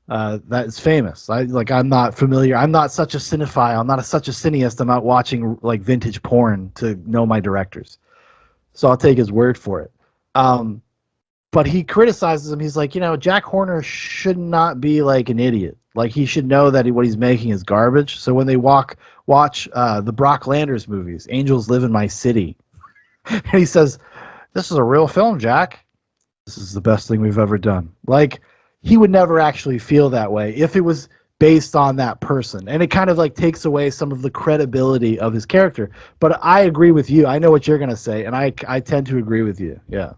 that is famous. I'm not familiar. I'm not such a cinephile. I'm not such a cineast. I'm not watching like vintage porn to know my directors. So I'll take his word for it. But he criticizes him. He's like, Jack Horner should not be like an idiot. Like, he should know that what he's making is garbage. So when they watch the Brock Landers movies, Angels Live in My City, and he says, this is a real film, Jack. This is the best thing we've ever done. Like, he would never actually feel that way if it was based on that person. And it kind of like takes away some of the credibility of his character. But I agree with you. I know what you're going to say, and I tend to agree with you. Yeah.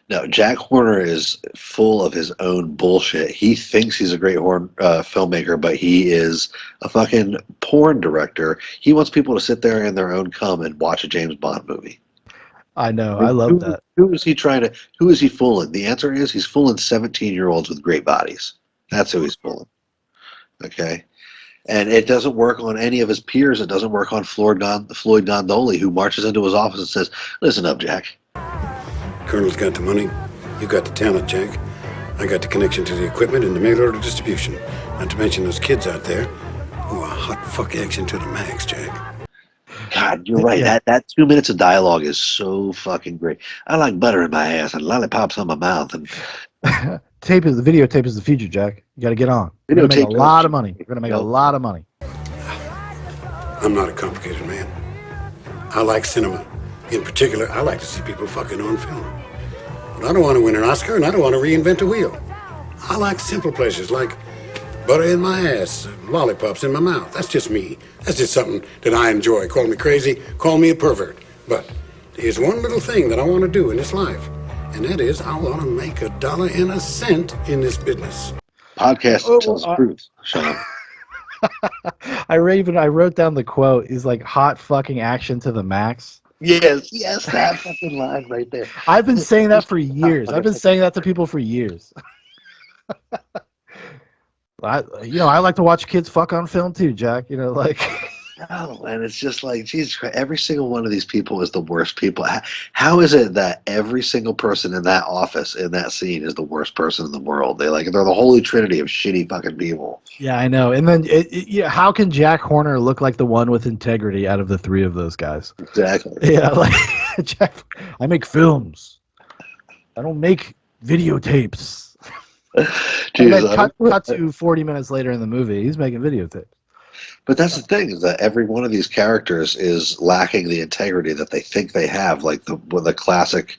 No, Jack Horner is full of his own bullshit. He thinks he's a great filmmaker, but he is a fucking porn director. He wants people to sit there in their own cum and watch a James Bond movie. I know. I love that. Who is he fooling? The answer is he's fooling 17-year-olds with great bodies. That's who he's fooling. Okay? And it doesn't work on any of his peers. It doesn't work on Floyd Gondoli, who marches into his office and says, listen up, Jack. Colonel's got the money. You got the talent, Jack. I got the connection to the equipment and the mail order distribution. Not to mention those kids out there who are hot fuck action to the max, Jack. God, you're right. Yeah. That 2 minutes of dialogue is so fucking great. I like butter in my ass and lollipops on my mouth. And the videotape is the future, Jack. You got to get on. You're going to make a lot of money. You're going to make a lot of money. I'm not a complicated man. I like cinema. In particular, I like to see people fucking on film. But I don't want to win an Oscar, and I don't want to reinvent the wheel. I like simple pleasures like butter in my ass, lollipops in my mouth. That's just me. That's just something that I enjoy. Call me crazy, call me a pervert. But here's one little thing that I want to do in this life, and that is I want to make $1.01 in this business. Podcast tells the truth, Shaun. I wrote down the quote is like hot fucking action to the max. Yes, that fucking line right there. I've been saying that for years. I've been saying that to people for years. I like to watch kids fuck on film too, Jack. No, and it's just like, Jesus Christ, every single one of these people is the worst people. How is it that every single person in that office, in that scene, is the worst person in the world? They're the holy trinity of shitty fucking people. Yeah, I know. And then, how can Jack Horner look like the one with integrity out of the three of those guys? Exactly. Yeah, Jack, I make films. I don't make videotapes. And then cut to 40 minutes later in the movie, he's making videotapes. But that's the thing, is that every one of these characters is lacking the integrity that they think they have. Like the classic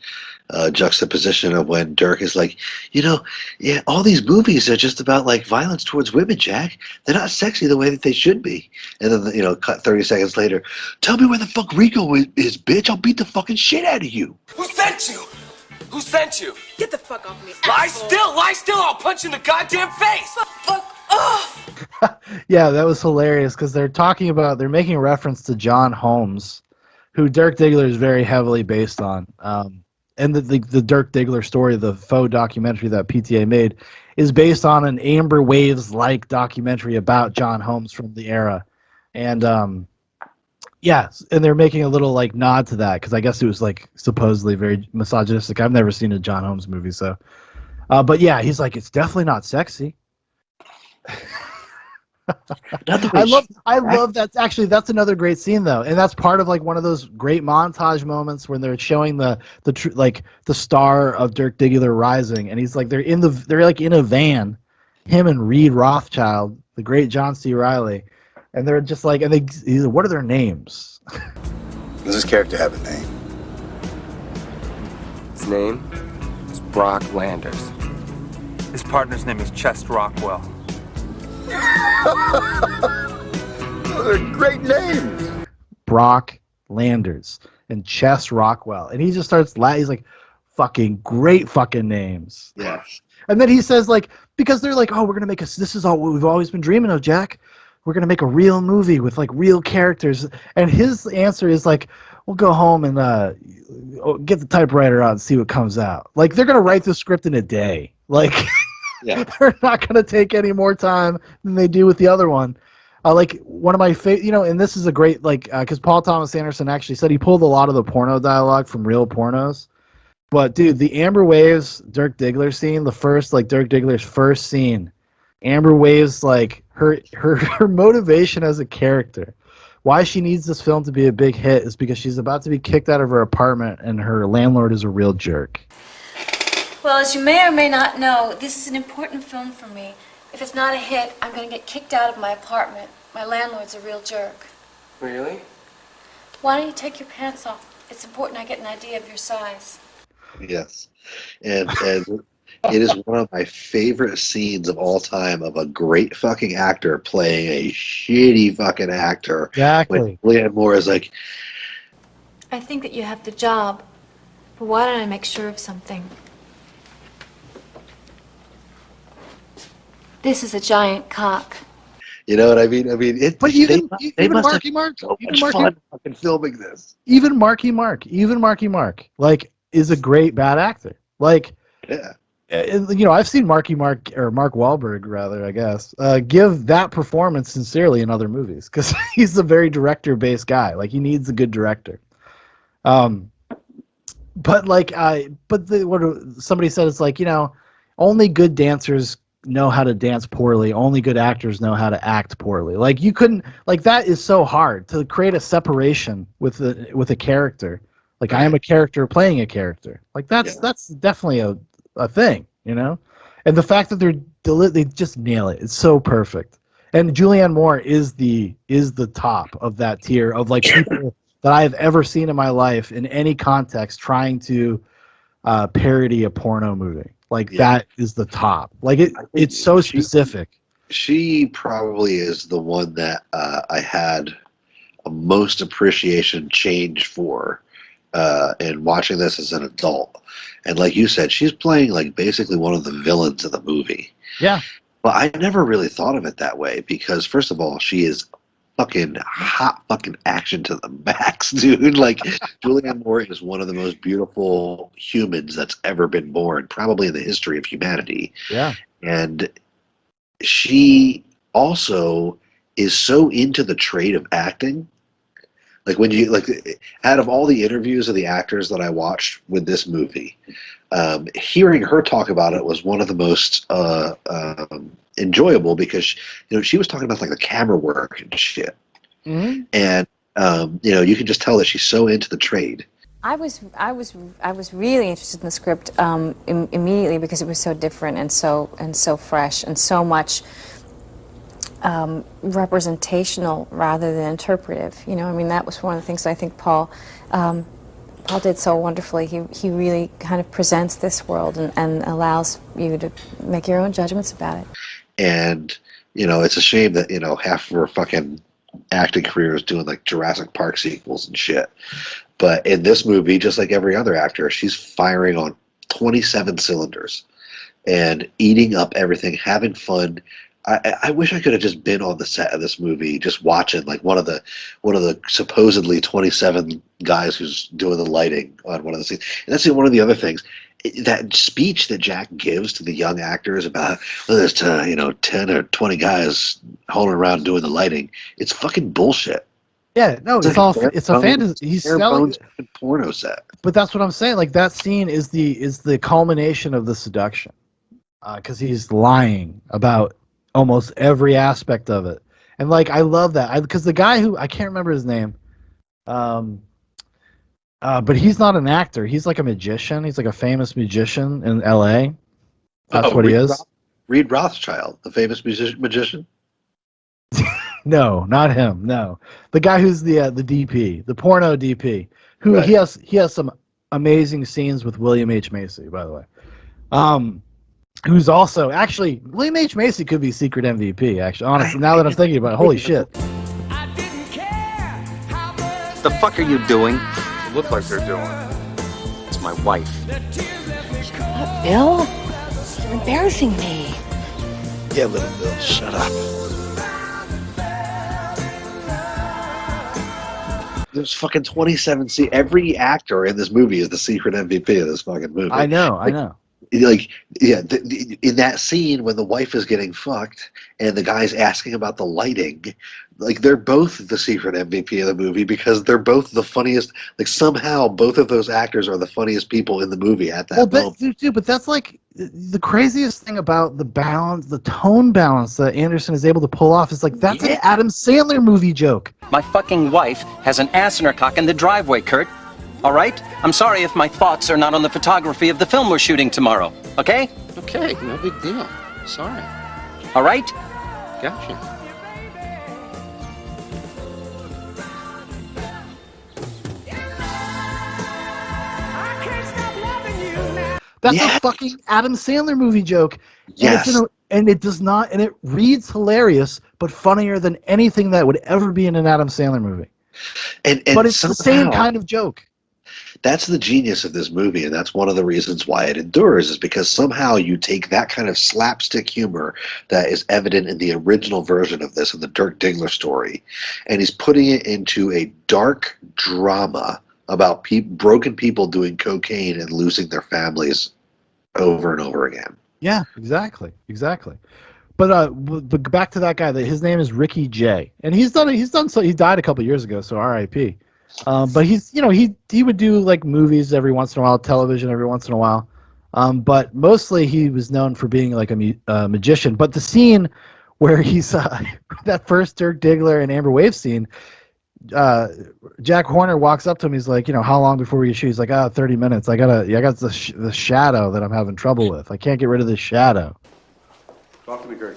juxtaposition of when Dirk is like, all these movies are just about like violence towards women, Jack. They're not sexy the way that they should be. And then, cut 30 seconds later, tell me where the fuck Rico is, bitch. I'll beat the fucking shit out of you. Who sent you? Who sent you? Get the fuck off me. Lie still, I'll punch you in the goddamn face! Fuck off! Yeah, that was hilarious because they're making a reference to John Holmes, who Dirk Diggler is very heavily based on. And the Dirk Diggler story, the faux documentary that PTA made, is based on an Amber Waves-like documentary about John Holmes from the era. And and they're making a little like nod to that because I guess it was like supposedly very misogynistic. I've never seen a John Holmes movie, so. But yeah, he's like, it's definitely not sexy. I love that. Actually, that's another great scene though, and that's part of like one of those great montage moments when they're showing the star of Dirk Diggler rising, and he's like they're in a van, him and Reed Rothschild, the great John C. Reilly, and they're just like, he's like, what are their names? Does this character have a name? His name is Brock Landers. His partner's name is Chest Rockwell. Those are great names. Brock Landers and Chess Rockwell, and he just starts laughing. He's like, "Fucking great fucking names." Yes. And then he says like, because they're like, "Oh, we're gonna make this is all what we've always been dreaming of, Jack. We're gonna make a real movie with like real characters." And his answer is like, "We'll go home and get the typewriter out and see what comes out." Like they're gonna write the script in a day. Like. Yeah. They're not going to take any more time than they do with the other one. Like one of my favorite, and this is a great because Paul Thomas Anderson actually said he pulled a lot of the porno dialogue from real pornos. But dude, the Amber Waves Dirk Diggler scene, the first Dirk Diggler's first scene, Amber Waves her motivation as a character, why she needs this film to be a big hit is because she's about to be kicked out of her apartment and her landlord is a real jerk. Well, as you may or may not know, this is an important film for me. If it's not a hit, I'm going to get kicked out of my apartment. My landlord's a real jerk. Really? Why don't you take your pants off? It's important I get an idea of your size. Yes. And it is one of my favorite scenes of all time of a great fucking actor playing a shitty fucking actor. Exactly. When Leanne Moore is like, I think that you have the job, but why don't I make sure of something? This is a giant cock. you know what I mean? But even must Marky have Mark, so much fun fucking filming this. Even Marky Mark, is a great bad actor. Yeah. I've seen Marky Mark, or Mark Wahlberg rather, I guess, give that performance sincerely in other movies because he's a very director-based guy. Like he needs a good director. But somebody said it's like only good dancers know how to dance poorly. Only good actors know how to act poorly. Like you couldn't that is so hard to create a separation with a character. Like I am a character playing a character. Like that's definitely a thing, And the fact that they just nail it. It's so perfect. And Julianne Moore is the top of that tier of people that I have ever seen in my life in any context trying to parody a porno movie. That is the top. It's so specific. She probably is the one that I had a most appreciation change for in watching this as an adult. And like you said, she's playing basically one of the villains of the movie. Yeah. Well, I never really thought of it that way because, first of all, she is fucking hot fucking action to the max, dude. Like, Julianne Moore is one of the most beautiful humans that's ever been born, probably in the history of humanity. Yeah. And she also is so into the trade of acting. Like, when you, like, out of all the interviews of the actors that I watched with this movie, hearing her talk about it was one of the most enjoyable because, you know, she was talking about like the camera work and shit. Mm-hmm. And you know, you can just tell that she's so into the trade. I was really interested in the script immediately because it was so different and so fresh and so much representational rather than interpretive. You know, I mean, that was one of the things that I think Paul did so wonderfully. He really kind of presents this world and allows you to make your own judgments about it. And, you know, it's a shame that, you know, half of her fucking acting career is doing like Jurassic Park sequels and shit. But in this movie, just like every other actor, she's firing on 27 cylinders and eating up everything, having fun. I wish I could have just been on the set of this movie, just watching like one of the supposedly 27 guys who's doing the lighting on one of the scenes. And that's one of the other things. That speech that Jack gives to the young actors about, well, there's 10 or 20 guys holding around doing the lighting. It's fucking bullshit. Yeah, no, it's a fantasy. He's selling porno set. But that's what I'm saying. Like, that scene is the culmination of the seduction, because he's lying about almost every aspect of it. And like, I love that because the guy who I can't remember his name, but he's not an actor. He's like a magician. He's like a famous magician in L.A. That's what he is. Reed Rothschild, the famous magician. No, not him. No, the guy who's the DP, the porno DP, who Right. he has some amazing scenes with William H. Macy, by the way. Who's also actually William H. Macy could be secret MVP. Actually, honestly, now that I'm thinking about it, holy shit. The fuck are you doing? You look like they're doing. It's my wife. What, Bill? You're embarrassing me. Yeah, little Bill, shut up. There's fucking 27. See, every actor in this movie is the secret MVP of this fucking movie. I know. Like, yeah, in that scene when the wife is getting fucked and the guy's asking about the lighting, like, they're both the secret MVP of the movie because they're both the funniest. Like, somehow both of those actors are the funniest people in the movie at that moment. Dude, but that's like the craziest thing about the balance, the tone balance that Anderson is able to pull off is like, that's an Adam Sandler movie joke. My fucking wife has an ass in her cock in the driveway, Kurt. All right? I'm sorry if my thoughts are not on the photography of the film we're shooting tomorrow. Okay? Okay, no big deal. Sorry. All right? Gotcha. That's a fucking Adam Sandler movie joke. Yes. And it does not, and it reads hilarious, but funnier than anything that would ever be in an Adam Sandler movie. But it's the same kind of joke. That's the genius of this movie, and that's one of the reasons why it endures, is because somehow you take that kind of slapstick humor that is evident in the original version of this, in the Dirk Diggler story, and he's putting it into a dark drama about broken people doing cocaine and losing their families over and over again. Yeah, exactly. But back to that guy. His name is Ricky Jay, and he died a couple years ago, so R.I.P. But he would do like movies every once in a while, television every once in a while. But mostly he was known for being like a magician. But the scene where he's that first Dirk Diggler and Amber Wave scene, Jack Horner walks up to him. He's like, how long before we shoot? He's like, 30 minutes. I got the shadow that I'm having trouble with. I can't get rid of this shadow. Talk to me, Greg.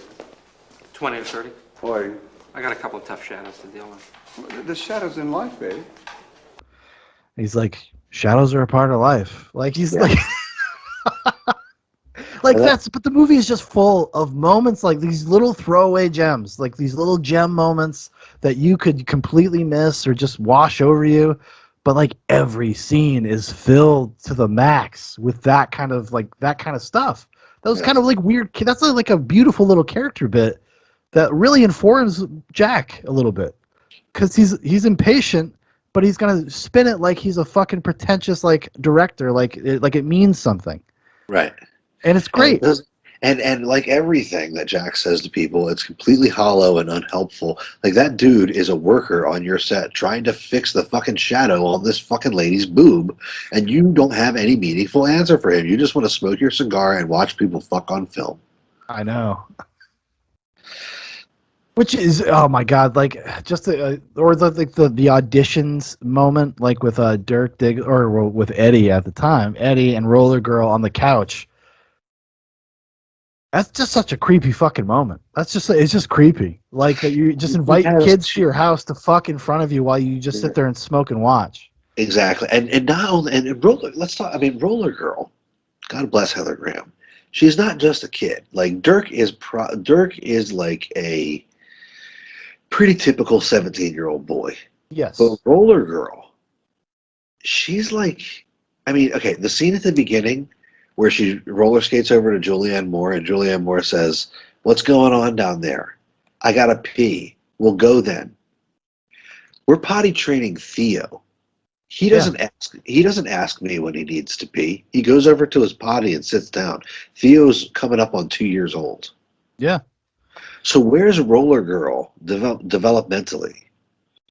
20 to 30. Boy, I got a couple of tough shadows to deal with. The shadows in life, baby. He's like, shadows are a part of life. Like, he's like, but the movie is just full of moments like these little throwaway gems, like these little gem moments that you could completely miss or just wash over you. But like every scene is filled to the max with that kind of stuff. That was kind of like weird. That's like a beautiful little character bit that really informs Jack a little bit, because he's impatient, but he's gonna spin it like he's a fucking pretentious like director, like it means something. Right. And it's great. And like everything that Jack says to people, it's completely hollow and unhelpful. Like, that dude is a worker on your set trying to fix the fucking shadow on this fucking lady's boob, and you don't have any meaningful answer for him. You just want to smoke your cigar and watch people fuck on film. I know. Which is, oh my god, like just or the auditions moment, like with Dirk Diggler, or with Eddie at the time, Eddie and Roller Girl on the couch. That's just such a creepy fucking moment. It's just creepy. Like that you just invite kids to your house to fuck in front of you while you just sit there and smoke and watch. Exactly. And not only, and Roller, let's talk, I mean, Roller Girl, God bless Heather Graham. She's not just a kid. Like, Dirk is like a pretty typical 17-year-old boy. Yes. But Roller Girl, she's like, I mean, okay, the scene at the beginning where she roller skates over to Julianne Moore, and Julianne Moore says, "What's going on down there? I gotta pee. We'll go then." We're potty training Theo. He doesn't ask me when he needs to pee. He goes over to his potty and sits down. Theo's coming up on 2 years old. Yeah. So where's Roller Girl developmentally?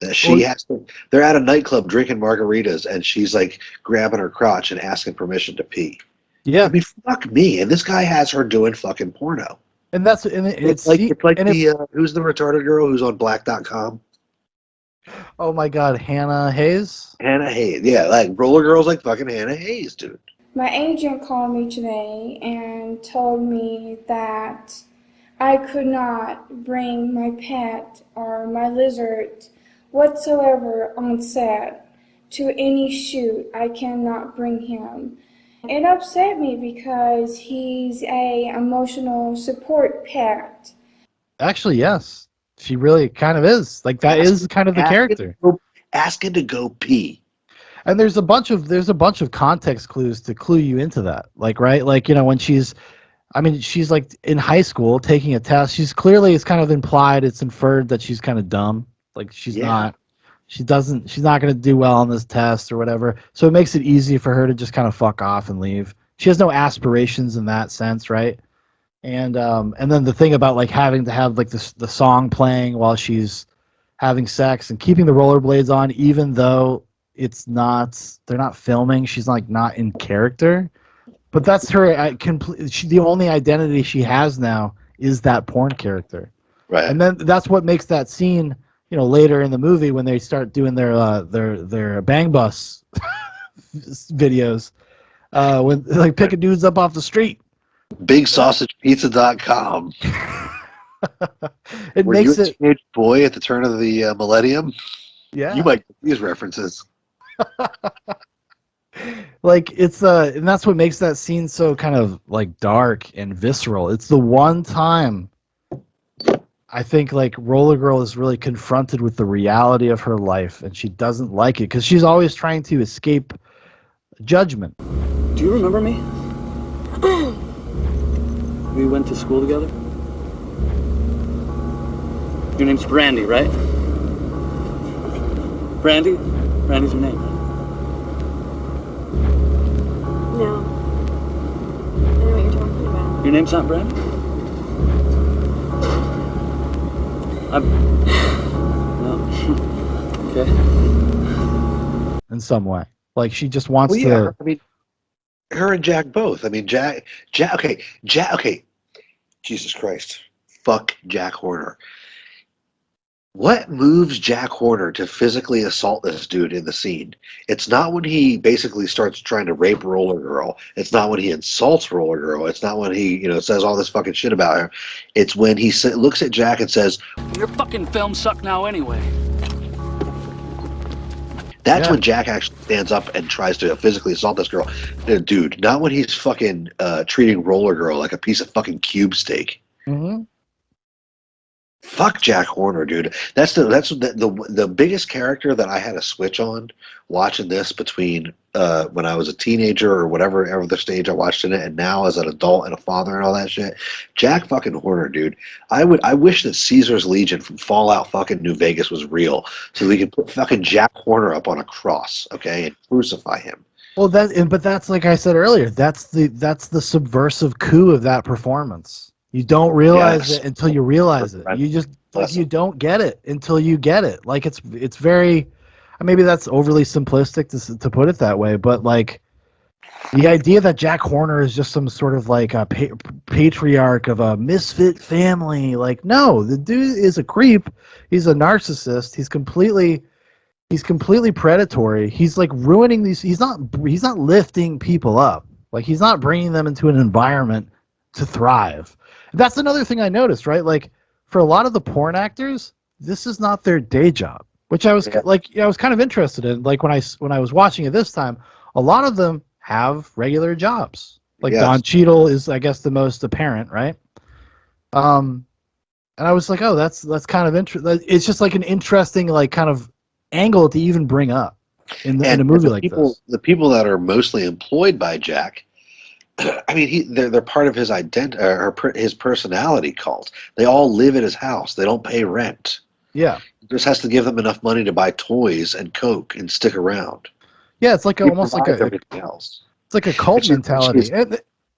That they're at a nightclub drinking margaritas, and she's like grabbing her crotch and asking permission to pee. Yeah. I mean, fuck me. And this guy has her doing fucking porno. And it's like who's the retarded girl who's on black.com? Oh my god, Hannah Hayes? Hannah Hayes. Yeah, like Roller Girl's like fucking Hannah Hayes, dude. My agent called me today and told me that I could not bring my pet or my lizard whatsoever on set to any shoot. I cannot bring him. It upset me because he's a emotional support pet. Actually, yes. She really kind of is. Like, that is kind of the character. Asking to go pee. And there's a bunch of context clues to clue you into that. Like, right? Like, you know, when she's like in high school taking a test, it's kind of implied, it's inferred that she's kind of dumb. Like, she's not going to do well on this test or whatever. So it makes it easy for her to just kind of fuck off and leave. She has no aspirations in that sense, right? And then the thing about like having to have like the song playing while she's having sex and keeping the rollerblades on, even though they're not filming, she's like not in character. But that's her the only identity she has now is that porn character. Right. And then that's what makes that scene, you know, later in the movie when they start doing their bang bus videos, when like picking dudes up off the street. BigSausagePizza.com. It Were makes you a teenage boy at the turn of the millennium? Yeah. You might get these references. Like, it's and that's what makes that scene so kind of like dark and visceral. It's the one time I think like Roller Girl is really confronted with the reality of her life, and she doesn't like it because she's always trying to escape judgment. Do you remember me? We went to school together? Your name's Brandy, right? Brandy? Brandy's your name, right? No. I know what you're talking about. Your name's not Brandy? No. Okay. In some way. Like, she just wants Well, yeah, to... I mean, her and Jack both. I mean, Jack, okay. Jesus Christ. Fuck Jack Horner. What moves Jack Horner to physically assault this dude in the scene? It's not when he basically starts trying to rape Roller Girl. It's not when he insults Roller Girl. It's not when he, says all this fucking shit about her. It's when he looks at Jack and says, "Your fucking film suck now anyway." That's when Jack actually stands up and tries to physically assault this girl. Dude, not when he's fucking treating Roller Girl like a piece of fucking cube steak. Mm-hmm. fuck Jack Horner, dude. That's the biggest character that I had a switch on watching this between when I was a teenager or whatever the stage I watched in it, and now as an adult and a father and all that shit. Jack fucking Horner, dude. I wish that Caesar's Legion from Fallout fucking New Vegas was real, so we could put fucking Jack Horner up on a cross, okay, and crucify him. Well, but that's like I said earlier. That's the subversive coup of that performance. You don't realize it until you realize it. You just you don't get it until you get it. Like it's very, maybe that's overly simplistic to put it that way, but like the idea that Jack Horner is just some sort of like a patriarch of a misfit family, like no, the dude is a creep. He's a narcissist. He's completely predatory. He's like ruining these. He's not lifting people up. Like he's not bringing them into an environment to thrive. That's another thing I noticed, right? Like for a lot of the porn actors, this is not their day job, which I was I was kind of interested in. Like when I was watching it this time, a lot of them have regular jobs. Like Don Cheadle is, I guess, the most apparent, right? And I was like, oh, that's kind of interesting. It's just like an interesting like kind of angle to even bring up in a movie like this. The people that are mostly employed by Jack, I mean, they're part of his identity or his personality cult. They all live at his house. They don't pay rent. Yeah, he just has to give them enough money to buy toys and Coke and stick around. Yeah, it's like almost like everything else. It's like a cult mentality.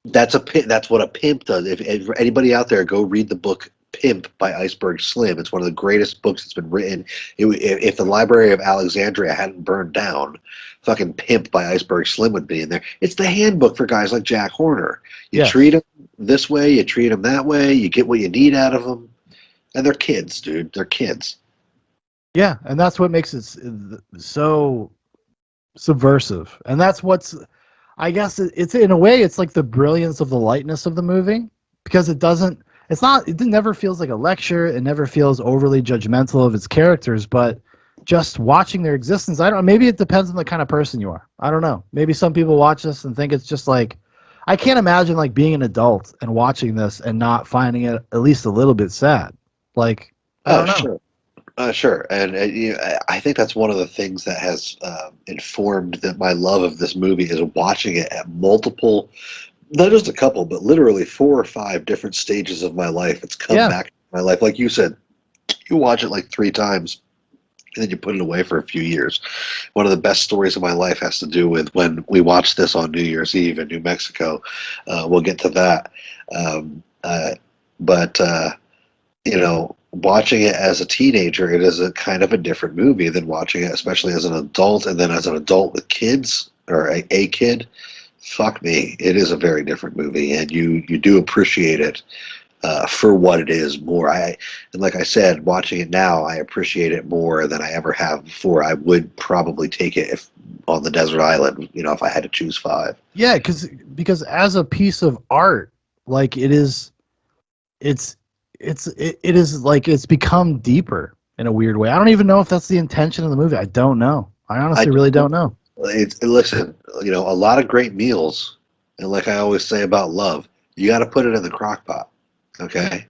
That's what a pimp does. If anybody out there, go read the book Pimp by Iceberg Slim. It's one of the greatest books that's been written. If the Library of Alexandria hadn't burned down, fucking Pimp by Iceberg Slim would be in there. It's the handbook for guys like Jack Horner. You treat them this way, you treat them that way, you get what you need out of them. And they're kids, dude. They're kids. Yeah, and that's what makes it so subversive. And that's what's, I guess, it's in a way, it's like the brilliance of the lightness of the movie, because it never feels like a lecture. It never feels overly judgmental of its characters, but just watching their existence, I don't know, maybe it depends on the kind of person you are. I don't know. Maybe some people watch this and think it's just like, I can't imagine like being an adult and watching this and not finding it at least a little bit sad. Like, I don't know. Sure. Sure. And I think that's one of the things that has informed my love of this movie is watching it at multiple, not just a couple, but literally 4 or 5 different stages of my life. It's come back to my life. Like you said, you watch it like 3 times and then you put it away for a few years. One of the best stories of my life has to do with when we watched this on New Year's Eve in New Mexico. We'll get to that. You know, watching it as a teenager, it is a kind of a different movie than watching it, especially as an adult, and then as an adult with kids, or a kid. Fuck me, it is a very different movie, and you do appreciate it for what it is more. And like I said, watching it now, I appreciate it more than I ever have before. I would probably take it if on the desert island, you know, if I had to choose 5. Yeah, because as a piece of art, like it is like it's become deeper in a weird way. I don't even know if that's the intention of the movie. I don't know. I honestly really don't know. Listen, you know, a lot of great meals, and like I always say about love, you got to put it in the crock pot. Okay,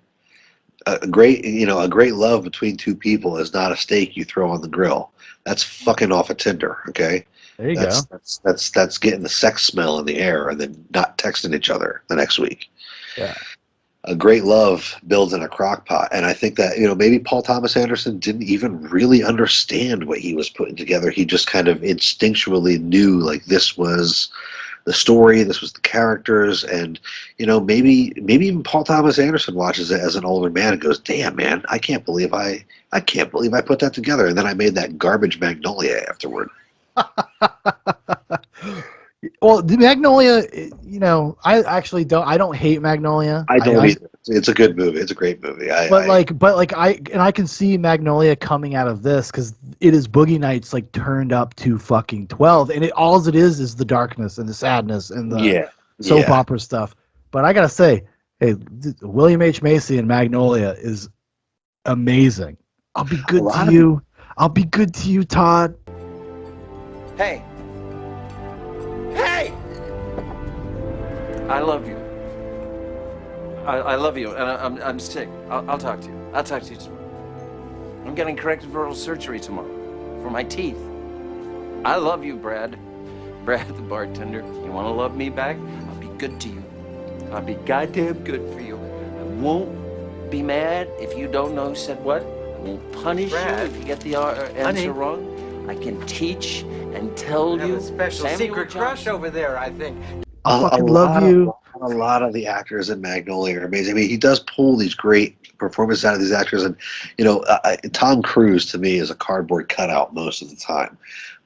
a great love between 2 people is not a steak you throw on the grill. That's fucking off a Tinder. Okay, there you go. That's getting the sex smell in the air and then not texting each other the next week. Yeah. A great love builds in a crock pot, and I think that, you know, maybe Paul Thomas Anderson didn't even really understand what he was putting together. He just kind of instinctually knew, like, this was the story, this was the characters, and, you know, maybe even Paul Thomas Anderson watches it as an older man and goes, "Damn, man, I can't believe I put that together." And then I made that garbage Magnolia afterward. Well, the Magnolia, you know, I don't hate Magnolia. I don't either. It's a good movie. It's a great movie. I can see Magnolia coming out of this because it is Boogie Nights like turned up to fucking 12, and all it is the darkness and the sadness and the soap opera stuff. But I gotta say, hey, William H. Macy in Magnolia is amazing. I'll be good to you. I'll be good to you, Todd. Hey. Hey! I love you. I love you, and I'm sick. I'll talk to you. I'll talk to you tomorrow. I'm getting corrective oral surgery tomorrow for my teeth. I love you, Brad. Brad, the bartender. You want to love me back? I'll be good to you. I'll be goddamn good for you. I won't be mad if you don't know who said what. I won't punish Brad, you if you get the honey. answer wrong. I can teach and tell I have you. a special Samuel secret crush over there, I think. I A fucking love you. lot of the actors in Magnolia are amazing. I mean, he does pull these great performances out of these actors, and Tom Cruise to me is a cardboard cutout most of the time.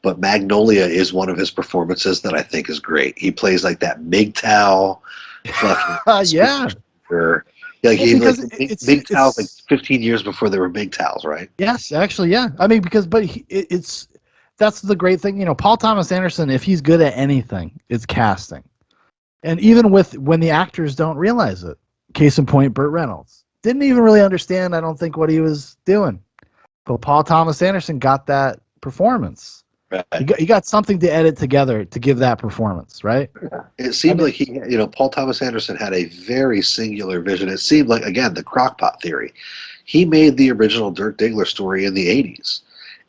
But Magnolia is one of his performances that I think is great. He plays like that MGTOW, fucking Yeah. like Well, he like because MGTOWs like 15 years before there were MGTOWs, right? Yes, actually, yeah. I mean, it's that's the great thing. Paul Thomas Anderson, if he's good at anything, it's casting. And even when the actors don't realize it. Case in point, Burt Reynolds. Didn't even really understand, I don't think, what he was doing. But Paul Thomas Anderson got that performance. Right. You got something to edit together to give that performance, right? It seemed like Paul Thomas Anderson had a very singular vision. It seemed like, again, the crockpot theory. He made the original Dirk Diggler story in the 80s,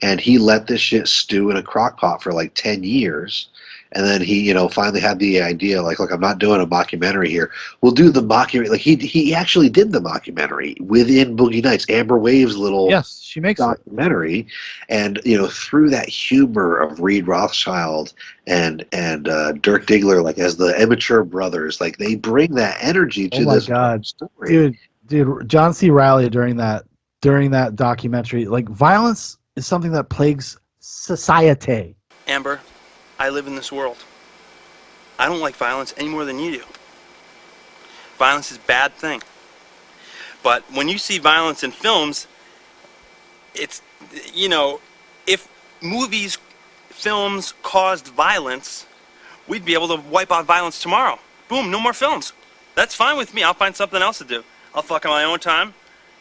and he let this shit stew in a crockpot for like 10 years. And then he, finally had the idea, like, look, I'm not doing a mockumentary here. We'll do the mockumentary. Like, he actually did the mockumentary within Boogie Nights. Amber Wave's little she makes documentary. And, through that humor of Reed Rothschild and Dirk Diggler, like, as the immature brothers, like, they bring that energy to this story. Dude, John C. Reilly during that documentary, like, violence is something that plagues society. Amber, I live in this world. I don't like violence any more than you do. Violence is a bad thing. But when you see violence in films, it's, if movies, films caused violence, we'd be able to wipe out violence tomorrow. Boom, no more films. That's fine with me. I'll find something else to do. I'll fuck on my own time.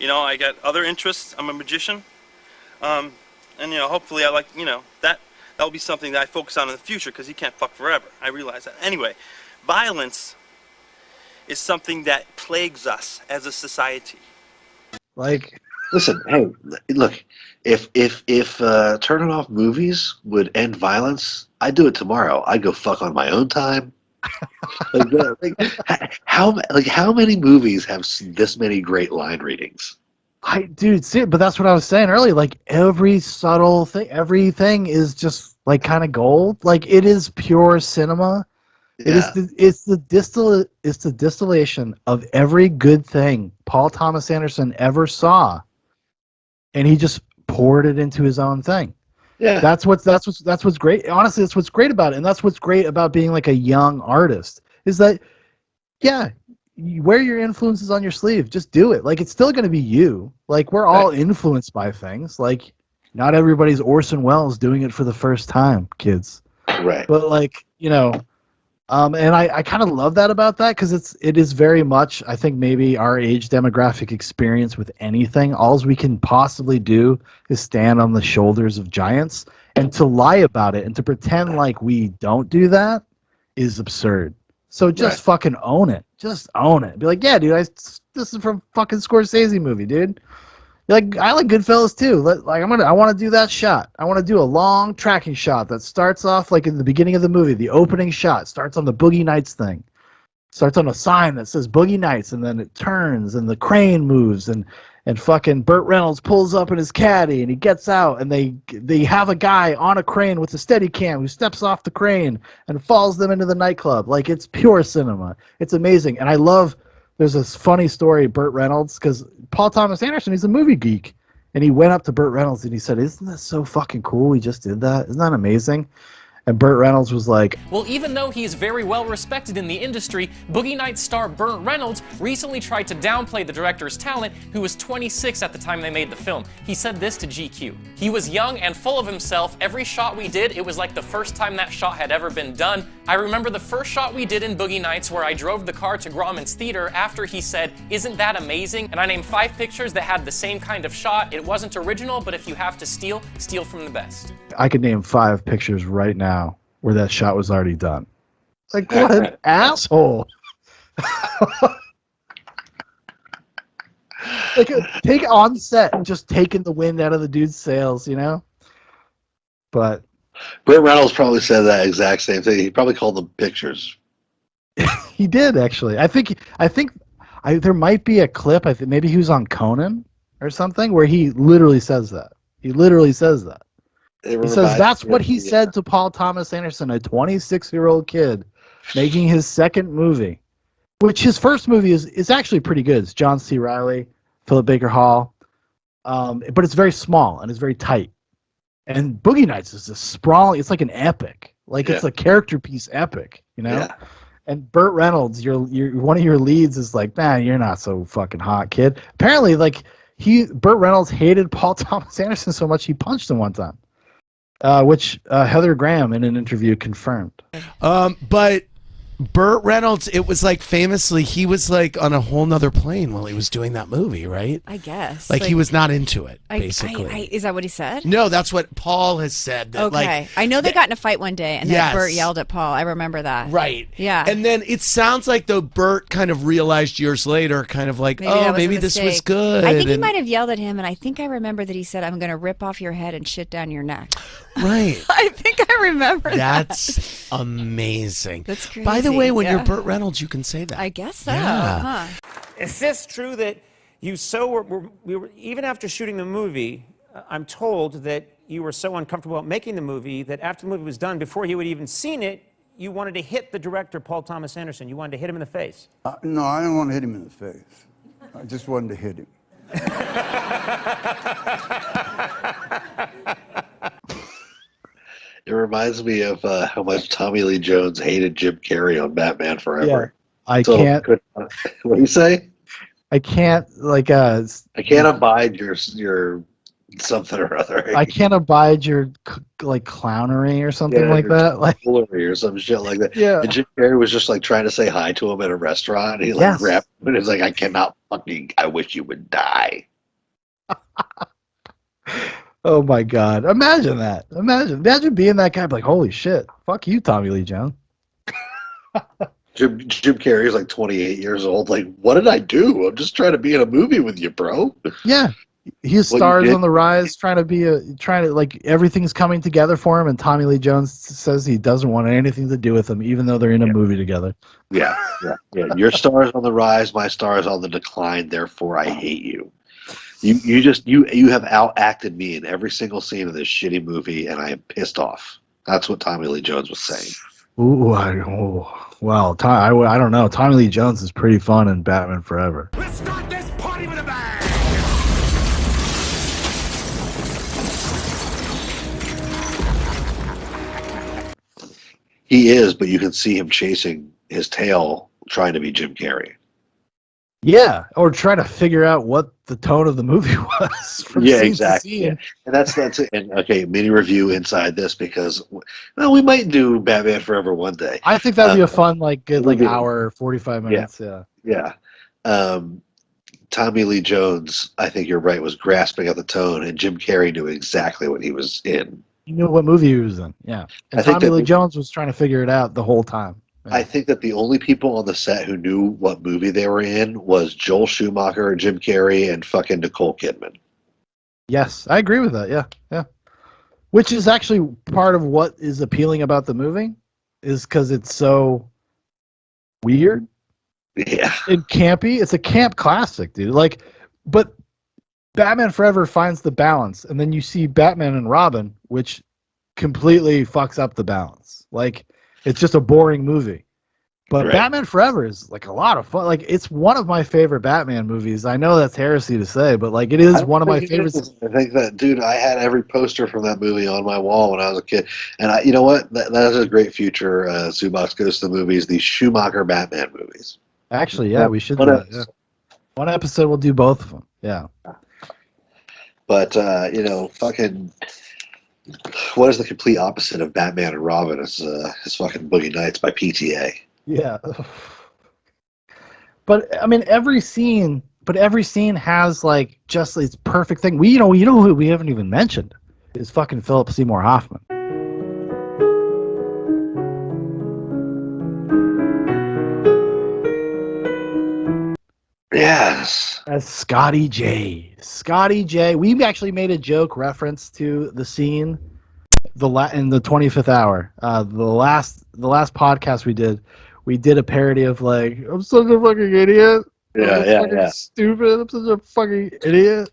I got other interests. I'm a magician. And, hopefully I like, that will be something that I focus on in the future because you can't fuck forever. I realize that. Anyway, violence is something that plagues us as a society. Like, listen, hey, look, if turning off movies would end violence, I'd do it tomorrow. I'd go fuck on my own time. How many movies have this many great line readings? But that's what I was saying earlier. Like, every subtle thing, everything is just like kind of gold. Like, it is pure cinema. Yeah. It's the distillation of every good thing Paul Thomas Anderson ever saw, and he just poured it into his own thing. Yeah. That's what's great. Honestly, that's what's great about it, and that's what's great about being like a young artist is that, yeah. You wear your influences on your sleeve. Just do it. Like, it's still going to be you. Like, we're all influenced by things. Like, not everybody's Orson Welles doing it for the first time, kids. Right. But, like, and I kind of love that about that because it is very much, I think, maybe our age demographic experience with anything. All we can possibly do is stand on the shoulders of giants, and to lie about it and to pretend like we don't do that is absurd. So just fucking own it. Just own it. Be like, yeah, dude, this is from fucking Scorsese movie, dude. Like, I like Goodfellas too. Like, I want to do that shot. I want to do a long tracking shot that starts off like in the beginning of the movie. The opening shot starts on the Boogie Nights thing. Starts on a sign that says Boogie Nights, and then it turns, and the crane moves, and fucking Burt Reynolds pulls up in his caddy, and he gets out, and they have a guy on a crane with a Steadicam who steps off the crane and follows them into the nightclub. Like, it's pure cinema. It's amazing. And I love, there's this funny story, Burt Reynolds, because Paul Thomas Anderson, he's a movie geek, and he went up to Burt Reynolds and he said, "Isn't that so fucking cool? We just did that. Isn't that amazing?" And Burt Reynolds was like, well, even though he is very well respected in the industry, Boogie Nights star Burt Reynolds recently tried to downplay the director's talent, who was 26 at the time they made the film. He said this to GQ. He was young and full of himself. Every shot we did, it was like the first time that shot had ever been done. I remember the first shot we did in Boogie Nights where I drove the car to Grauman's Theater after he said, "Isn't that amazing?" And I named 5 pictures that had the same kind of shot. It wasn't original, but if you have to steal, steal from the best. I could name 5 pictures right now where that shot was already done. Like, what an asshole. Like take on set and just taking the wind out of the dude's sails, you know. But Burt Reynolds probably said that exact same thing. He probably called them pictures. he did actually. I think there might be a clip. I think maybe he was on Conan or something where he literally says that. He literally says that. He says that's what he said to Paul Thomas Anderson, a 26-year-old kid making his second movie, which his first movie is actually pretty good. It's John C. Reilly, Philip Baker Hall, but it's very small and it's very tight. And Boogie Nights is a sprawling. It's like an epic, like it's a character piece epic, you know. Yeah. And Burt Reynolds, you're one of your leads is like, man, you're not so fucking hot, kid. Apparently, like Burt Reynolds hated Paul Thomas Anderson so much he punched him one time, which Heather Graham in an interview confirmed. But Burt Reynolds, it was like famously, he was like on a whole nother plane while he was doing that movie, right? I guess. Like he was not into it, basically. Is that what he said? No, that's what Paul has said. That, Okay. like, I know they got in a fight one day and Yes. then Burt yelled at Paul. I remember that. Right. Yeah. And then it sounds like though Burt kind of realized years later, kind of like, maybe this was good. I think he and- might have yelled at him, and I think I remember that he said, "I'm going to rip off your head and shit down your neck." Right. I think I remember That's amazing. That's crazy. By the way, when you're Yeah. Burt Reynolds, you can say that. I guess so. Yeah. Huh. Is this true that you we were even after shooting the movie, I'm told that you were so uncomfortable about making the movie that after the movie was done, before you had even seen it, you wanted to hit the director, Paul Thomas Anderson. You wanted to hit him in the face. No, I didn't want to hit him in the face. I just wanted to hit him. It reminds me of how much Tommy Lee Jones hated Jim Carrey on Batman Forever. I can't. What do you say? I can't like I can't abide your something or other. I can't abide your like clownery or something like your that. Like tomfoolery or some shit like that. Yeah. And Jim Carrey was just like trying to say hi to him at a restaurant. And he like Yes. grabbed him and he's like, I wish you would die. oh my god, imagine that. Imagine being that guy. Like holy shit, fuck you, Tommy Lee Jones. Jim Carrey's like 28 years old. Like, what did I do? I'm just trying to be in a movie with you, bro. Yeah. His What you stars did- on the rise, trying to like everything's coming together for him, and Tommy Lee Jones says he doesn't want anything to do with him, even though they're in a movie together. Yeah. Your star's on the rise, my star's on the decline. Therefore, I hate you. You have outacted me in every single scene of this shitty movie, and I am pissed off. That's what Tommy Lee Jones was saying. Ooh, well, I don't know. Tommy Lee Jones is pretty fun in Batman Forever. Let's start this party with a bang! He is, but you can see him chasing his tail, trying to be Jim Carrey. Yeah, or try to figure out what the tone of the movie was. From Yeah, scene to exactly. scene. Yeah. And that's it. And okay, mini review inside this because we might do Batman Forever one day. I think that'd be a fun, good movie. hour, 45 minutes. Yeah. Tommy Lee Jones, I think you're right, was grasping at the tone, and Jim Carrey knew exactly what he was in. You knew what movie he was in. Yeah. And I think Tommy that Lee the- Jones was trying to figure it out the whole time. I think that the only people on the set who knew what movie they were in was Joel Schumacher, Jim Carrey, and fucking Nicole Kidman. Yes, I agree with that. Yeah. Which is actually part of what is appealing about the movie, is because it's so weird. Yeah. And campy. It's a camp classic, dude. But Batman Forever finds the balance, and then you see Batman and Robin, which completely fucks up the balance. It's just a boring movie. But Right. Batman Forever is a lot of fun. It's one of my favorite Batman movies. I know that's heresy to say, but it is one of my favorites. I think that, dude, I had every poster from that movie on my wall when I was a kid. And you know what? That is a great future. Subox Goes to the Movies, the Schumacher Batman movies. Actually, yeah, we should do One that. Yeah. One episode, we'll do both of them. Yeah. But, fucking, what is the complete opposite of Batman and Robin is fucking Boogie Nights by PTA. Yeah. But I mean, every scene has just its perfect thing. You know who we haven't even mentioned is fucking Philip Seymour Hoffman. Yes. As Scotty J. Scotty J. We actually made a joke reference to the scene in the 25th hour. The last podcast we did a parody of like, I'm such a fucking idiot. I'm fucking stupid. I'm such a fucking idiot.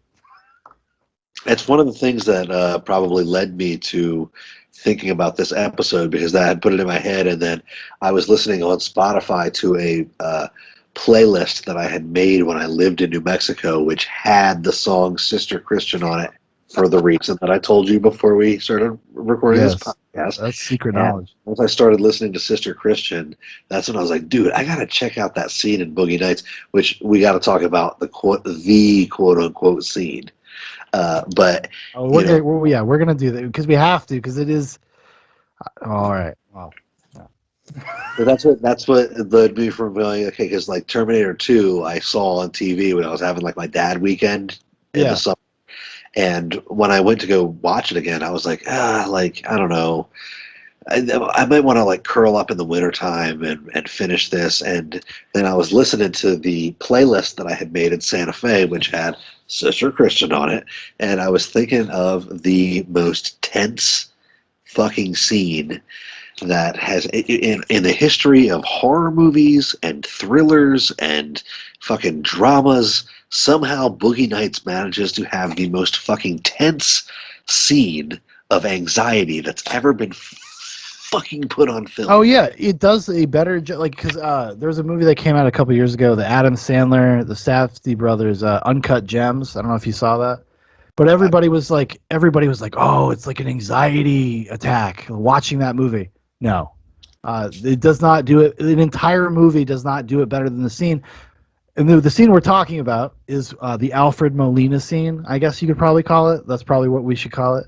It's one of the things that probably led me to thinking about this episode, because I had put it in my head, and then I was listening on Spotify to a playlist that I had made when I lived in New Mexico, which had the song Sister Christian on it for the reason that I told you before we started recording this podcast. That's secret And knowledge. once I started listening to Sister Christian, that's when I was like, dude, I got to check out that scene in Boogie Nights, which we got to talk about the quote unquote scene. But we're gonna do that because we have to, because it is all right. Well, so that's what led me from going, okay, because like Terminator 2 I saw on TV when I was having like my dad weekend in the summer, and when I went to go watch it again, I was like, like I don't know, I might want to like curl up in the wintertime and finish this. And then I was listening to the playlist that I had made in Santa Fe, which had Sister Christian on it, and I was thinking of the most tense fucking scene that has in the history of horror movies and thrillers and fucking dramas. Somehow Boogie Nights manages to have the most fucking tense scene of anxiety that's ever been fucking put on film. oh yeah, it does a better job. Like, because there was a movie that came out a couple years ago, the Adam Sandler, the Safdie brothers, Uncut Gems. I don't know if you saw that, but everybody was like, oh, it's like an anxiety attack watching that movie. No, it does not do it. An entire movie does not do it better than the scene. And the scene we're talking about is the Alfred Molina scene, I guess you could probably call it. That's probably what we should call it.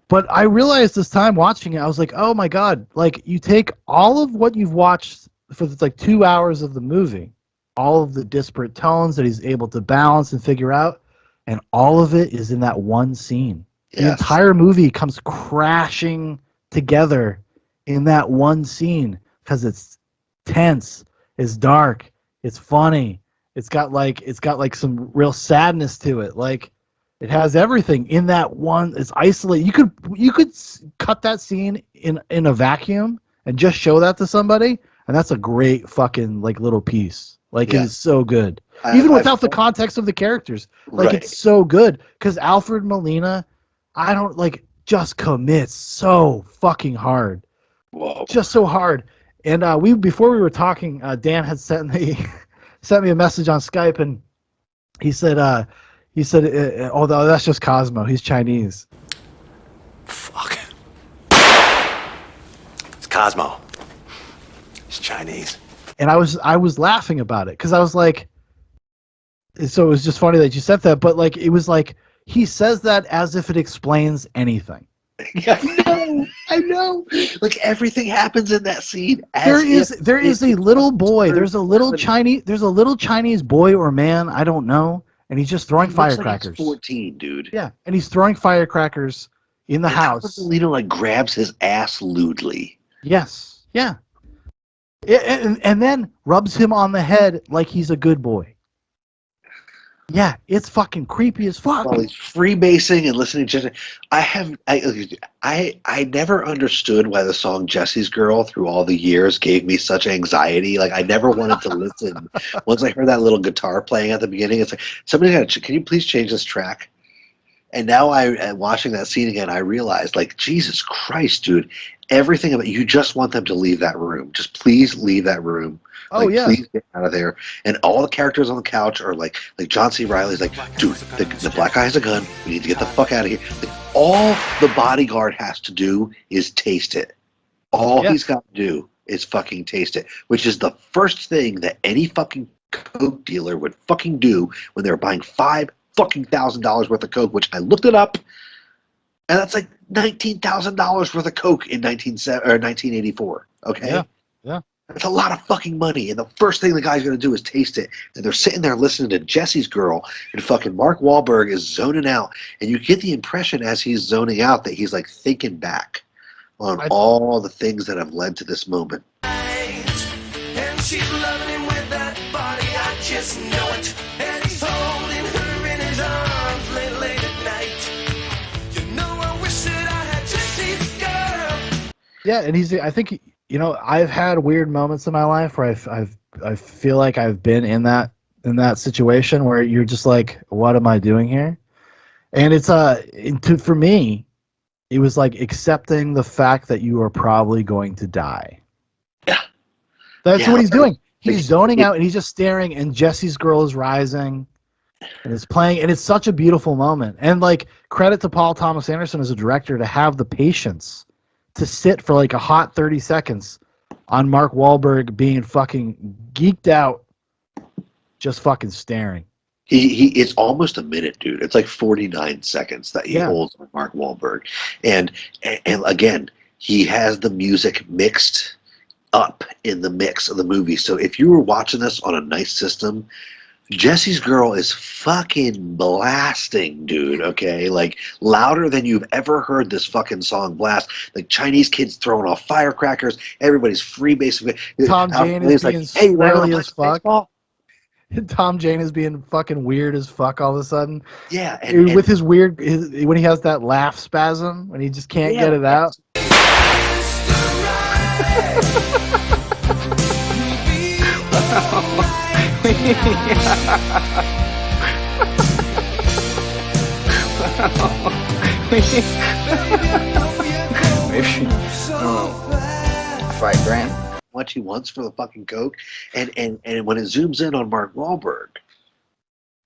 But I realized this time watching it, I was like, oh my God, like you take all of what you've watched for like 2 hours of the movie, all of the disparate tones that he's able to balance and figure out, and all of it is in that one scene. The entire movie comes crashing together in that one scene because it's tense, it's dark, it's funny, it's got like some real sadness to it. Like it has everything in that one. It's isolated. You could cut that scene in a vacuum and just show that to somebody, and that's a great fucking like little piece. Like it is so good, even without the context of the characters. Like it's so good because Alfred Molina, just commits so fucking hard. Whoa. Just so hard. And before we were talking, Dan had sent me a message on Skype, and he said, although that's just Cosmo, he's Chinese. Fuck. It's Cosmo. He's Chinese. And I was laughing about it because I was like, so it was just funny that you said that, but like it was like he says that as if it explains anything. Yeah, I know. Like everything happens in that scene. There is a little boy. There's a little Chinese boy or man, I don't know, and he's just throwing firecrackers. Like he's 14, dude. Yeah, and he's throwing firecrackers in the house. Lino like grabs his ass lewdly. Yes. Yeah. And then rubs him on the head like he's a good boy. Yeah, it's fucking creepy as fuck. While he's freebasing and listening to I never understood why the song Jesse's Girl through all the years gave me such anxiety. Like I never wanted to listen. Once I heard that little guitar playing at the beginning, it's like, can you please change this track? And now watching that scene again, I realized, like, Jesus Christ, dude, everything about you just want them to leave that room. Just please leave that room. Oh, yeah. Please get out of there. And all the characters on the couch are like John C. Reilly's like, dude, the black guy has a gun. We need to get the fuck out of here. Like, all the bodyguard has to do is taste it. All he's got to do is fucking taste it, which is the first thing that any fucking coke dealer would fucking do when they're buying $5,000 worth of coke, which I looked it up, and that's like $19,000 worth of coke in 1984. Okay, yeah, that's a lot of fucking money. And the first thing the guy's gonna do is taste it. And they're sitting there listening to Jesse's Girl, and fucking Mark Wahlberg is zoning out, and you get the impression as he's zoning out that he's like thinking back on all the things that have led to this moment. And she's loving him with that body. I just know it. And he's holding her in his arms late, late at night. You know, I wish that I had Jesse's girl. Yeah, and I think, I've had weird moments in my life where I feel like I've been in that situation where you're just like, what am I doing here? And for me, it was like accepting the fact that you are probably going to die. Yeah. That's Yeah. what he's doing. He's zoning out and he's just staring, and Jesse's girl is rising and it's playing, and it's such a beautiful moment. And like, credit to Paul Thomas Anderson as a director to have the patience to sit for like a hot 30 seconds on Mark Wahlberg being fucking geeked out, just fucking staring. It's almost a minute, dude. It's like 49 seconds that he Yeah. holds on Mark Wahlberg. And again, he has the music mixed up in the mix of the movie. So if you were watching this on a nice system, Jesse's girl is fucking blasting, dude, okay? Like, louder than you've ever heard this fucking song blast. Like, Chinese kids throwing off firecrackers. Everybody's freebasing. Tom Jane is being squirrely as fuck. Baseball? Tom Jane is being fucking weird as fuck all of a sudden. Yeah. With his weird, when he has that laugh spasm, when he just can't get it out. Maybe, I don't know, $5,000. How much he wants for the fucking coke, and when it zooms in on Mark Wahlberg,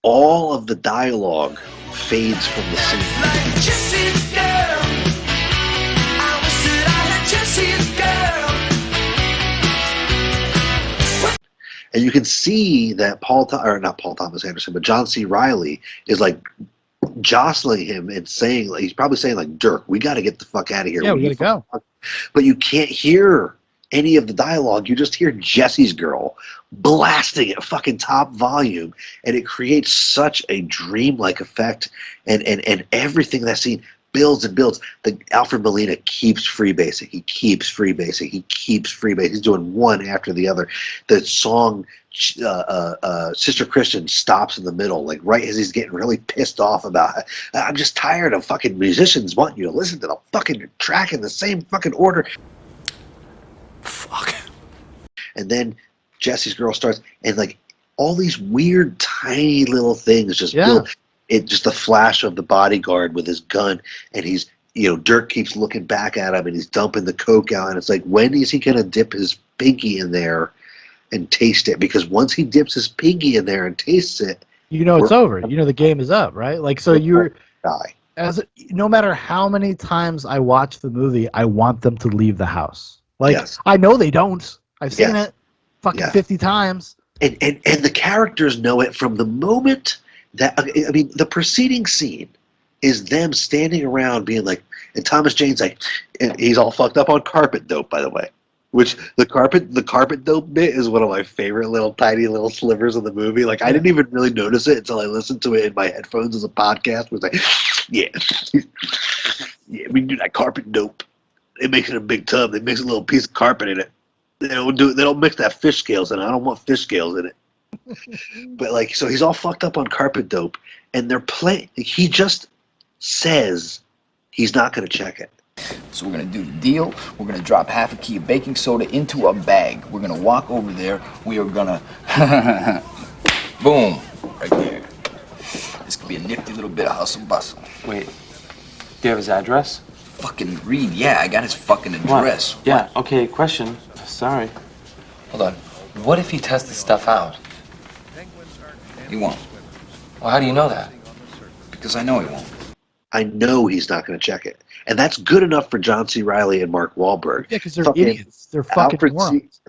all of the dialogue fades from the scene. Jesse's girl. I wish that I had Jesse's girl. And you can see that not Paul Thomas Anderson, but John C. Reilly is like jostling him and saying, like, he's probably saying like, Dirk, we got to get the fuck out of here. Yeah, we gotta go. But you can't hear any of the dialogue. You just hear Jesse's girl blasting at fucking top volume, and it creates such a dreamlike effect, and everything in that scene builds and builds. The Alfred Molina keeps freebasing. He keeps freebasing. He keeps freebasing. He's doing one after the other. The song Sister Christian stops in the middle, like right as he's getting really pissed off about it. I'm just tired of fucking musicians wanting you to listen to the fucking track in the same fucking order. Fuck. And then Jesse's girl starts, and like all these weird tiny little things just build. It just a flash of the bodyguard with his gun, and he's, Dirk keeps looking back at him, and he's dumping the coke out, and it's like, when is he gonna dip his pinky in there and taste it? Because once he dips his pinky in there and tastes it, it's over. The game is up, right? Like, so you're die. No matter how many times I watch the movie, I want them to leave the house. Like, Yes. I know they don't. I've seen Yes. it fucking Yeah. 50 times. And the characters know it from the moment that, I mean, the preceding scene is them standing around being like, and Thomas Jane's like, and he's all fucked up on carpet dope, by the way. Which the carpet dope bit is one of my favorite little tiny little slivers of the movie. Like, I didn't even really notice it until I listened to it in my headphones as a podcast. It was like, yeah, we can do that carpet dope. They make it in a big tub. They mix a little piece of carpet in it. They don't mix that fish scales in it. I don't want fish scales in it. But like, so he's all fucked up on carpet dope, and they're playing. He just says he's not going to check it. So we're gonna do the deal. We're gonna drop half a key of baking soda into a bag. We're gonna walk over there. We are gonna boom, right there. This could be a nifty little bit of hustle bustle. Wait, do you have his address? Fucking read, yeah, I got his fucking address. What? Yeah, okay, question. Sorry. Hold on. What if he tests this stuff out? He won't. Well, how do you know that? Because I know he won't. I know he's not going to check it. And that's good enough for John C. Reilly and Mark Wahlberg. Yeah, because they're idiots. They're fucking morons.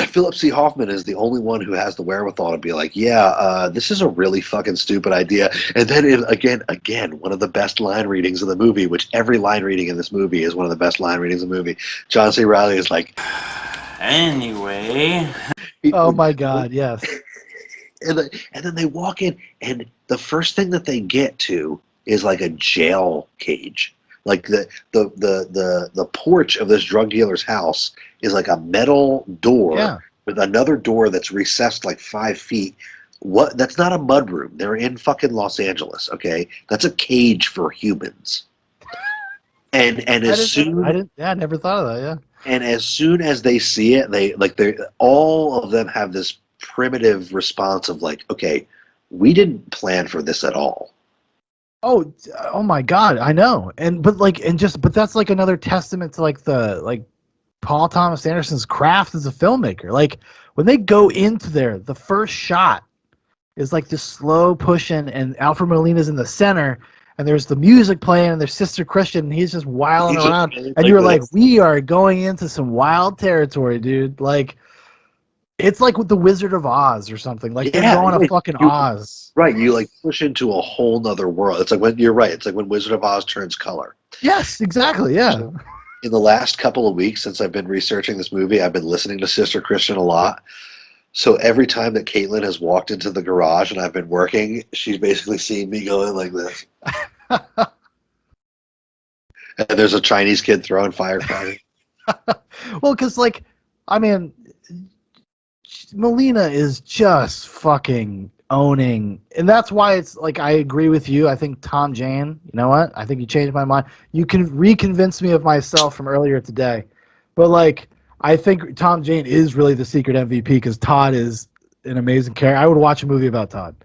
Philip C. Hoffman is the only one who has the wherewithal to be like, yeah, this is a really fucking stupid idea. And then again, one of the best line readings of the movie, which every line reading in this movie is one of the best line readings of the movie. John C. Reilly is like, anyway. Oh my God, yes. And then they walk in, and the first thing that they get to is like a jail cage. Like the porch of this drug dealer's house is like a metal door with another door that's recessed like 5 feet. What? That's not a mudroom. They're in fucking Los Angeles. Okay, that's a cage for humans. And I never thought of that. Yeah. and as soon as they see it, they all of them have this primitive response of like, okay, we didn't plan for this at all. Oh my God, I know. But that's like another testament to like Paul Thomas Anderson's craft as a filmmaker. Like when they go into there, the first shot is like this slow pushing, and Alfred Molina's in the center, and there's the music playing, and there's Sister Christian, and he's just wilding around, and you're like, we are going into some wild territory, dude. Like, it's like with the Wizard of Oz or something. Like they're going to fucking Oz. Right, you like push into a whole nother world. It's like when you're right. It's like when Wizard of Oz turns color. Yes, exactly. Yeah. In the last couple of weeks since I've been researching this movie, I've been listening to Sister Christian a lot. So every time that Caitlin has walked into the garage and I've been working, she's basically seen me going like this. And there's a Chinese kid throwing firecrackers. Well, because I mean, Molina is just fucking owning, and that's why it's like I agree with you. I think Tom Jane, you know what? I think you changed my mind. You can reconvince me of myself from earlier today, but like I think Tom Jane is really the secret MVP because Todd is an amazing character. I would watch a movie about Todd.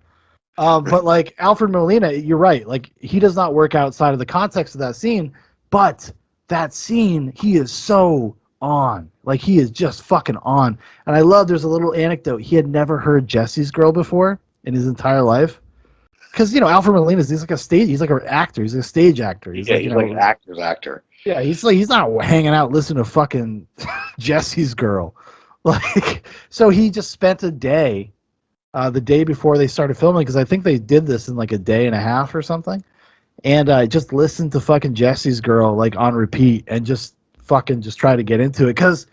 But like Alfred Molina, you're right. Like he does not work outside of the context of that scene, but that scene he is so on. Like he is just fucking on. And I love there's a little anecdote. He had never heard Jesse's Girl before in his entire life. Because Alfred Molina he's like an actor. He's like a stage actor. He's like an actor's actor. Yeah, he's not hanging out listening to fucking Jesse's Girl. Like so he just spent a day the day before they started filming, because I think they did this in like a day and a half or something, and just listened to fucking Jesse's Girl like on repeat and just try to get into it because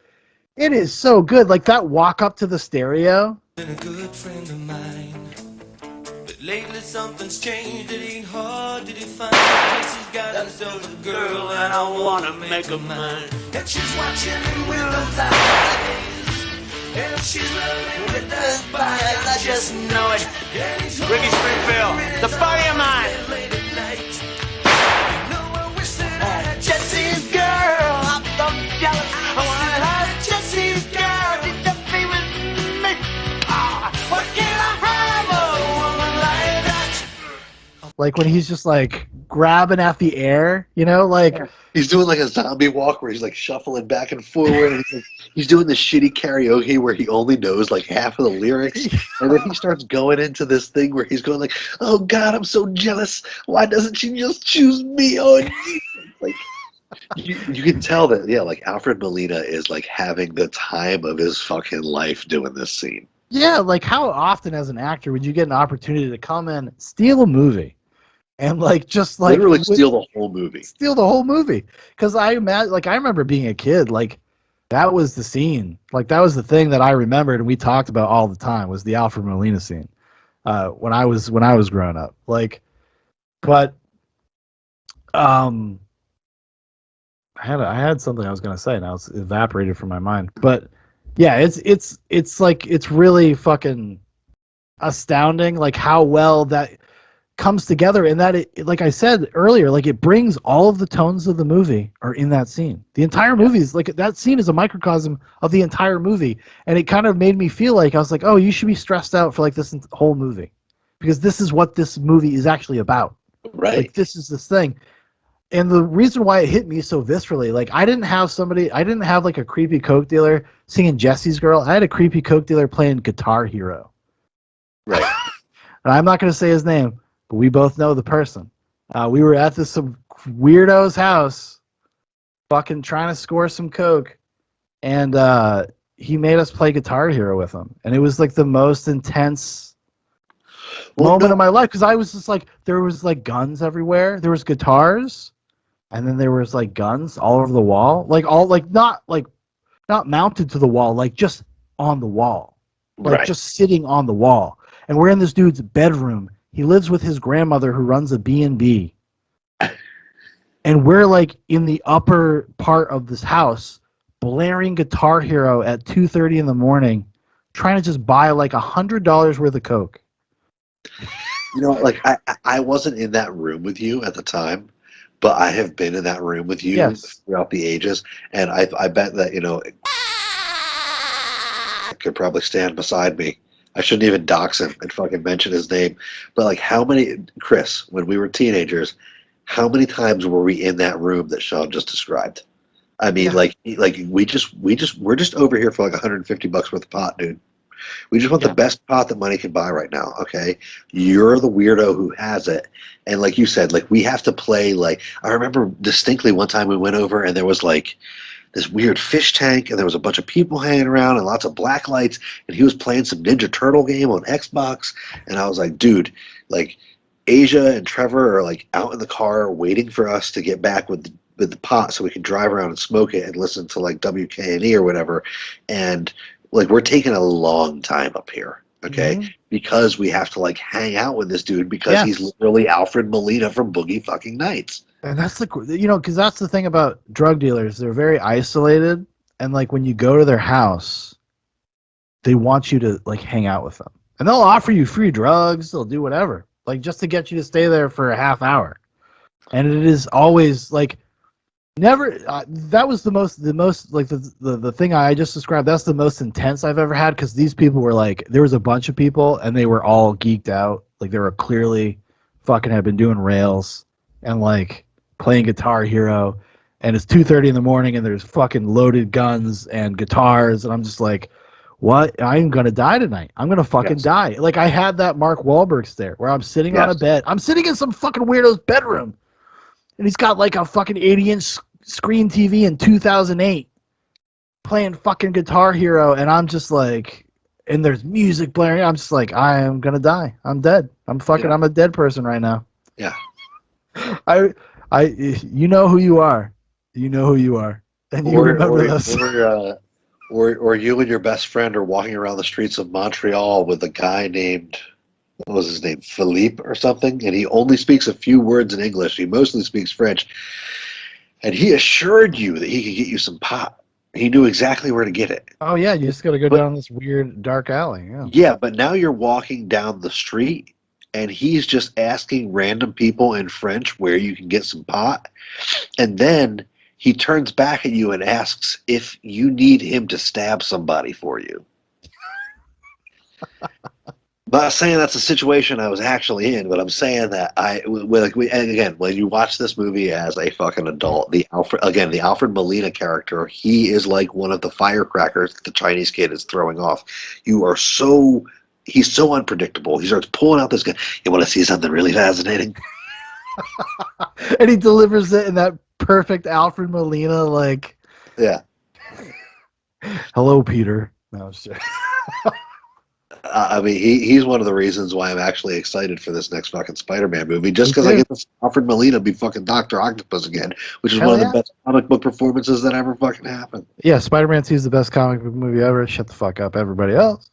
it is so good. Like that walk up to the stereo. Been a good friend of mine, but lately something's changed. It ain't hard to define. He's got himself a girl and I wanna make her mine. And she's watching Willow's eyes. And she's loving with us by, I just know it. Ricky Springfield, the buddy of mine. Jesse's girl, I'm so jealous. I wanna have Jesse's girl. Did you be with me? What can I have a woman like that? Like when he's just like grabbing at the air, like he's doing like a zombie walk where he's like shuffling back and forward. And he's doing this shitty karaoke where he only knows like half of the lyrics, and then he starts going into this thing where he's going like, "Oh God, I'm so jealous. Why doesn't she just choose me?" Oh, like you can tell that like Alfred Molina is like having the time of his fucking life doing this scene. Yeah, like how often as an actor would you get an opportunity to come in, steal a movie, and just literally steal the whole movie? Steal the whole movie. Because I remember being a kid, like that was the scene. Like that was the thing that I remembered and we talked about all the time was the Alfred Molina scene. When I was growing up. I had something I was gonna say, now it's evaporated from my mind. But yeah, it's really fucking astounding, like how well that comes together, and that it, like I said earlier, like it brings all of the tones of the movie are in that scene. The entire movie is like that scene is a microcosm of the entire movie, and it kind of made me feel like I was like, oh, you should be stressed out for like this whole movie, because this is what this movie is actually about. Right. Like this is this thing. And the reason why it hit me so viscerally, like I didn't have like a creepy coke dealer singing Jesse's Girl. I had a creepy coke dealer playing Guitar Hero. Right. And I'm not going to say his name, but we both know the person. We were at some weirdo's house, fucking trying to score some coke, and he made us play Guitar Hero with him, and it was like the most intense moment of my life, because I was just like, there was like guns everywhere, there was guitars, and then there was like guns all over the wall, not mounted to the wall, like just on the wall, like just sitting on the wall. And we're in this dude's bedroom. He lives with his grandmother who runs a B&B. And we're like in the upper part of this house, blaring Guitar Hero at 2:30 in the morning trying to just buy like $100 worth of Coke. You know, like I wasn't in that room with you at the time, but I have been in that room with you throughout the ages, and I bet that, you know, could probably stand beside me. I shouldn't even dox him and fucking mention his name, but like, how many, Chris, when we were teenagers, how many times were we in that room that Shaun just described? I mean, like we're just over here for like $150 worth of pot, dude. We just want the best pot that money can buy right now, okay? You're the weirdo who has it. And like you said, like, we have to play, like, I remember distinctly one time we went over and there was like this weird fish tank and there was a bunch of people hanging around and lots of black lights, and he was playing some Ninja Turtle game on Xbox, and I was like, dude, like, Asia and Trevor are like out in the car waiting for us to get back with the pot so we can drive around and smoke it and listen to like WKNE or whatever. And like, we're taking a long time up here, okay? Because we have to like hang out with this dude because he's literally Alfred Molina from Boogie fucking Nights. And that's because that's the thing about drug dealers. They're very isolated, and like when you go to their house, they want you to like hang out with them, and they'll offer you free drugs. They'll do whatever, like just to get you to stay there for a half hour. And it is always like never. That was the most like the thing I just described. That's the most intense I've ever had, because these people were like, there was a bunch of people and they were all geeked out. Like they were clearly fucking had been doing rails and like playing Guitar Hero, and it's 2:30 in the morning and there's fucking loaded guns and guitars, and I'm just like, what? I'm gonna die tonight. I'm gonna fucking die. Like, I had that Mark Wahlberg stare where I'm sitting on a bed. I'm sitting in some fucking weirdo's bedroom, and he's got like a fucking 80-inch screen TV in 2008 playing fucking Guitar Hero, and I'm just like, and there's music blaring. I'm just like, I am gonna die. I'm dead. I'm a dead person right now. Yeah. You know who you are. You know who you are. And you remember this. Or you and your best friend are walking around the streets of Montreal with a guy named, what was his name, Philippe or something, and he only speaks a few words in English. He mostly speaks French. And he assured you that he could get you some pot. He knew exactly where to get it. Oh, yeah, you just got to go down this weird dark alley. Yeah. Yeah, but now you're walking down the street, and he's just asking random people in French where you can get some pot. And then he turns back at you and asks if you need him to stab somebody for you. I'm not saying that's a situation I was actually in, but I'm saying that and again, when you watch this movie as a fucking adult, the Alfred Molina character, he is like one of the firecrackers that the Chinese kid is throwing off. He's so unpredictable. He starts pulling out this gun. You want to see something really fascinating? And he delivers it in that perfect Alfred Molina, like, yeah. Hello, Peter. No, sure. I mean, he's one of the reasons why I'm actually excited for this next fucking Spider-Man movie, just because I get to see Alfred Molina be fucking Dr. Octopus again, which is one of the best comic book performances that ever fucking happened. Yeah, Spider-Man 2 is the best comic book movie ever. Shut the fuck up, everybody else.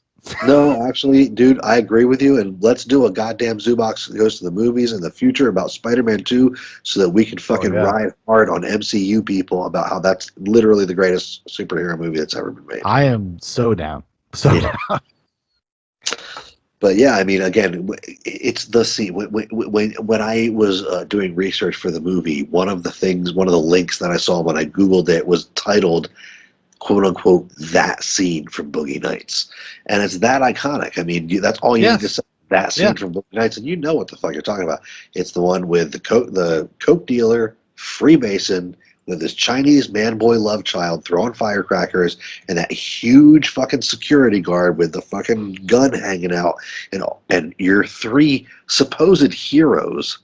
No, actually, dude, I agree with you, and let's do a goddamn Zoobox that goes to the movies in the future about Spider-Man 2 so that we can fucking ride hard on MCU people about how that's literally the greatest superhero movie that's ever been made. I am so down. So down. But yeah, I mean, again, it's the scene. When I was doing research for the movie, one of the links that I saw when I Googled it was titled, quote unquote, that scene from Boogie Nights. And it's that iconic. I mean, that's all you need to say. That scene from Boogie Nights, and you know what the fuck you're talking about. It's the one with the coke dealer, Freemason, with this Chinese man-boy love child throwing firecrackers, and that huge fucking security guard with the fucking gun hanging out, and your three supposed heroes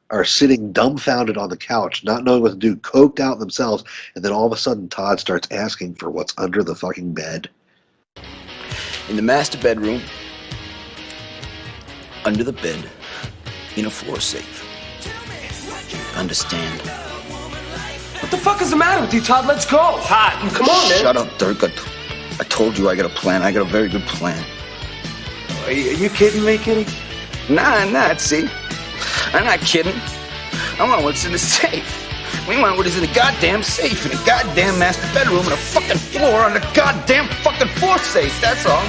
are sitting dumbfounded on the couch, not knowing what to do, coked out themselves, and then all of a sudden Todd starts asking for what's under the fucking bed. In the master bedroom, under the bed, in a floor safe. Understand? What the fuck is the matter with you, Todd? Let's go. Todd, come on, man. Shut up, Dirk. I told you I got a plan. I got a very good plan. Are you kidding me, Kitty? Nah, I'm not, see? I'm not kidding. I want what's in the safe. We want what is in the goddamn safe, in the goddamn master bedroom, and a fucking floor on the goddamn fucking floor safe, that's all.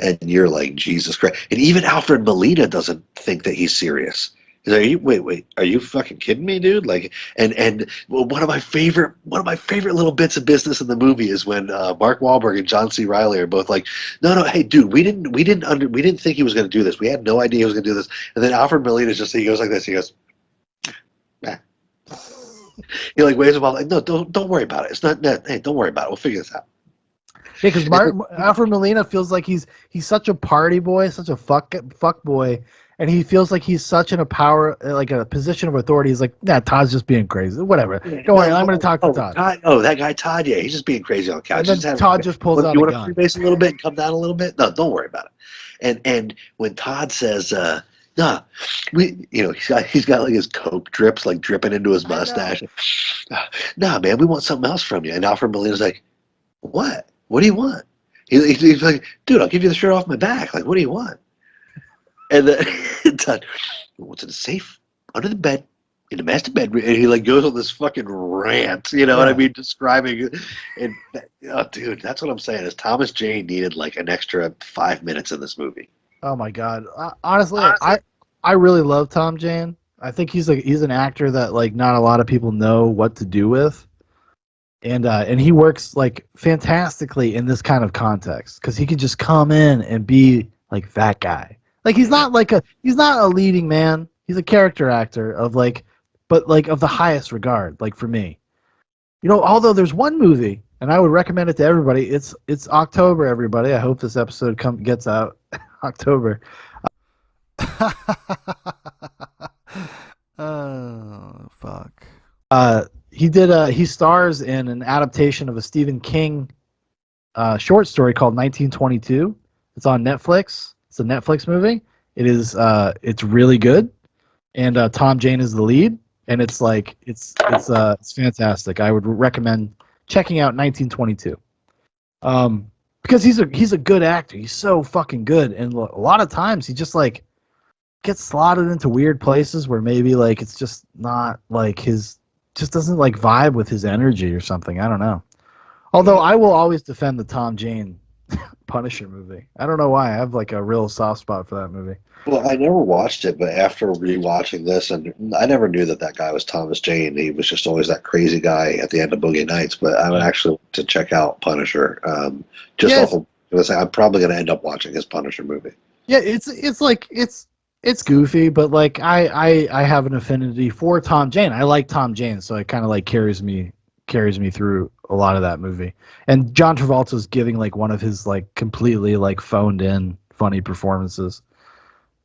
and you're like, Jesus Christ. And even Alfred Molina doesn't think that he's serious. He's like, wait, are you fucking kidding me, dude? Like, and well, one of my favorite little bits of business in the movie is when Mark Wahlberg and John C. Reilly are both like, no, hey, dude, we didn't think he was going to do this. We had no idea he was going to do this. And then Alfred Molina he goes like this. He goes, nah. He like waves him off like, no, don't worry about it. It's not that. Hey, don't worry about it. We'll figure this out. Yeah, because Alfred Molina feels like he's such a party boy, such a fuck boy, and he feels like he's such in a position of authority. He's like, nah, Todd's just being crazy. Whatever. Don't worry, I'm going to talk to Todd. That guy Todd, yeah, he's just being crazy on the couch. And then Todd just pulls out you a want gun. to freebase a little bit and come down a little bit? No, don't worry about it. And when Todd says, nah, he's got like his Coke drips like dripping into his mustache. Nah, man, we want something else from you. And Alfred Molina's like, what? What do you want? He's like, dude, I'll give you the shirt off my back. Like, what do you want? And then Todd, what's in the safe? Under the bed, in the master bedroom. And he like goes on this fucking rant, you know what I mean? Describing and dude, that's what I'm saying is Thomas Jane needed like an extra 5 minutes in this movie. Oh my God! Honestly, I really love Tom Jane. I think he's an actor that like not a lot of people know what to do with. And he works like fantastically in this kind of context because he can just come in and be like that guy. Like he's not a leading man. He's a character actor of the highest regard. Like for me, although there's one movie and I would recommend it to everybody. It's October, everybody. I hope this episode gets out October. Oh fuck. He stars in an adaptation of a Stephen King short story called 1922. It's on Netflix. It's a Netflix movie. It's really good, and Tom Jane is the lead, and it's fantastic. I would recommend checking out 1922. Because he's a good actor. He's so fucking good, and a lot of times he just like gets slotted into weird places where maybe like it's just not like just doesn't like vibe with his energy or something. I don't know. Although I will always defend the Tom Jane Punisher movie. I don't know why. I have like a real soft spot for that movie. Well, I never watched it, but after rewatching this, and I never knew that guy was Thomas Jane. He was just always that crazy guy at the end of Boogie Nights. But I would actually to check out Punisher. I'm probably going to end up watching his Punisher movie. Yeah, it's goofy, but like I have an affinity for Tom Jane. I like Tom Jane, so it kind of like carries me through a lot of that movie. And John Travolta's giving like one of his like completely like phoned in funny performances.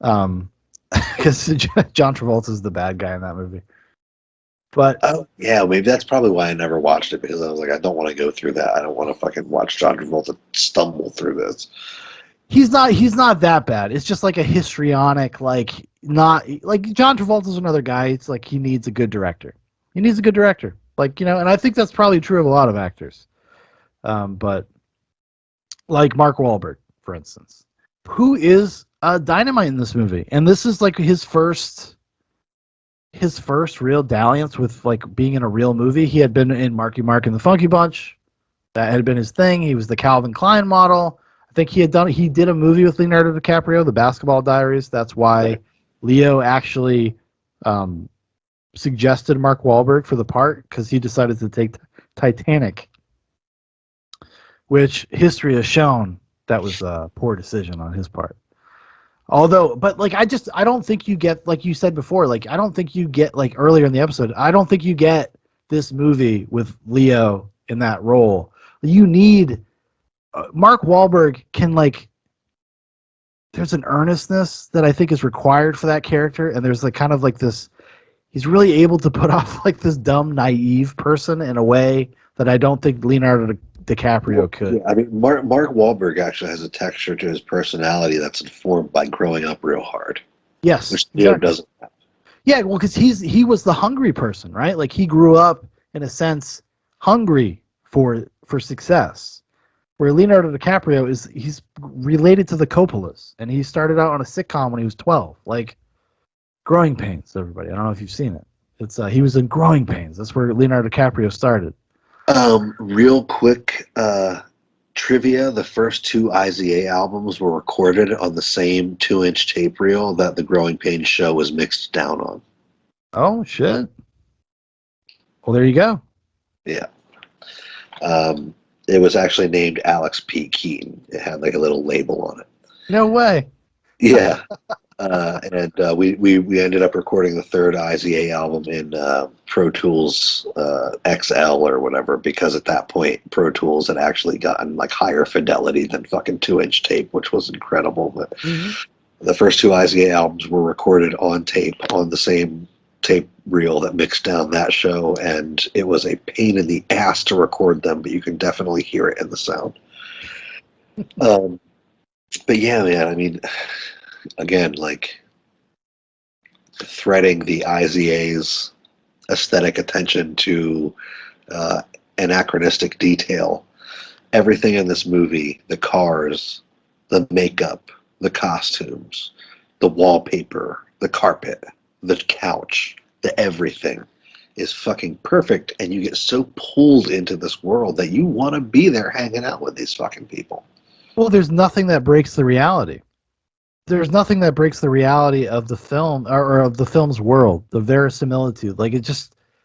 Because John Travolta's the bad guy in that movie. But yeah, maybe that's probably why I never watched it, because I was like, I don't want to go through that. I don't want to fucking watch John Travolta stumble through this. He's not that bad. It's just like a histrionic, like not like John Travolta's another guy. It's like he needs a good director. He needs a good director. Like, and I think that's probably true of a lot of actors. But like Mark Wahlberg, for instance, who is dynamite in this movie. And this is like his first real dalliance with like being in a real movie. He had been in Marky Mark and the Funky Bunch. That had been his thing. He was the Calvin Klein model. I think he did a movie with Leonardo DiCaprio, The Basketball Diaries. That's why Leo actually suggested Mark Wahlberg for the part, because he decided to take Titanic, which history has shown that was a poor decision on his part. Although, but like I don't think you get, like you said before, like I don't think you get, like earlier in the episode, I don't think you get this movie with Leo in that role. You need Mark Wahlberg can like. There's an earnestness that I think is required for that character, and there's like kind of like this. He's really able to put off like this dumb, naive person in a way that I don't think Leonardo DiCaprio could. Yeah, I mean, Mark Wahlberg actually has a texture to his personality that's informed by growing up real hard. Yes, which Leo doesn't have. Yeah, well, because he was the hungry person, right? Like he grew up in a sense hungry for success. Where Leonardo DiCaprio he's related to the Coppolas, and he started out on a sitcom when he was 12, like Growing Pains. Everybody, I don't know if you've seen it. It's he was in Growing Pains. That's where Leonardo DiCaprio started. Real quick trivia, the first two IZA albums were recorded on the same 2-inch tape reel that the Growing Pains show was mixed down on. Oh, shit. Well, there you go. Yeah. It was actually named Alex P. Keaton. It had like a little label on it. No way. Yeah. We ended up recording the third IZA album in Pro Tools XL or whatever, because at that point Pro Tools had actually gotten like higher fidelity than fucking 2-inch tape, which was incredible. But the first two IZA albums were recorded on tape on the same tape reel that mixed down that show, and it was a pain in the ass to record them, but you can definitely hear it in the sound. But yeah, man, I mean, again, like threading the IZA's aesthetic attention to anachronistic detail. Everything in this movie, the cars, the makeup, the costumes, the wallpaper, the carpet, the couch, the everything is fucking perfect, and you get so pulled into this world that you want to be there hanging out with these fucking people. Well, there's nothing that breaks the reality. There's nothing that breaks the reality of the film or of the film's world, the verisimilitude. Like it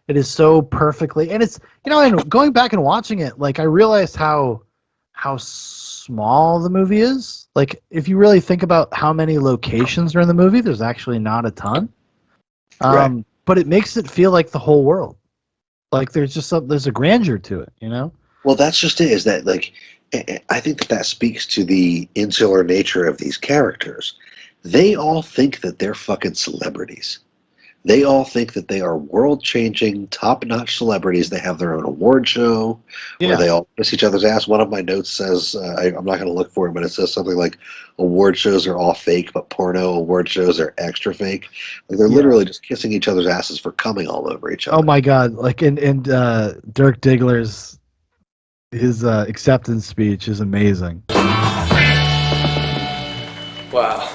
is so perfectly, and it's, you know, and going back and watching it, like I realized how small the movie is. Like if you really think about how many locations are in the movie, there's actually not a ton. Right. But it makes it feel like the whole world. Like there's a grandeur to it, you know? Well, that's just it, is that like, I think that speaks to the insular nature of these characters. They all think that they're fucking celebrities. They all think that they are world-changing, top-notch celebrities. They have their own award show where they all kiss each other's ass. One of my notes says, I'm not going to look for it, but it says something like, award shows are all fake, but porno award shows are extra fake. Like they're literally just kissing each other's asses for coming all over each other. Oh my God! Like in Dirk Diggler's his acceptance speech is amazing. Wow.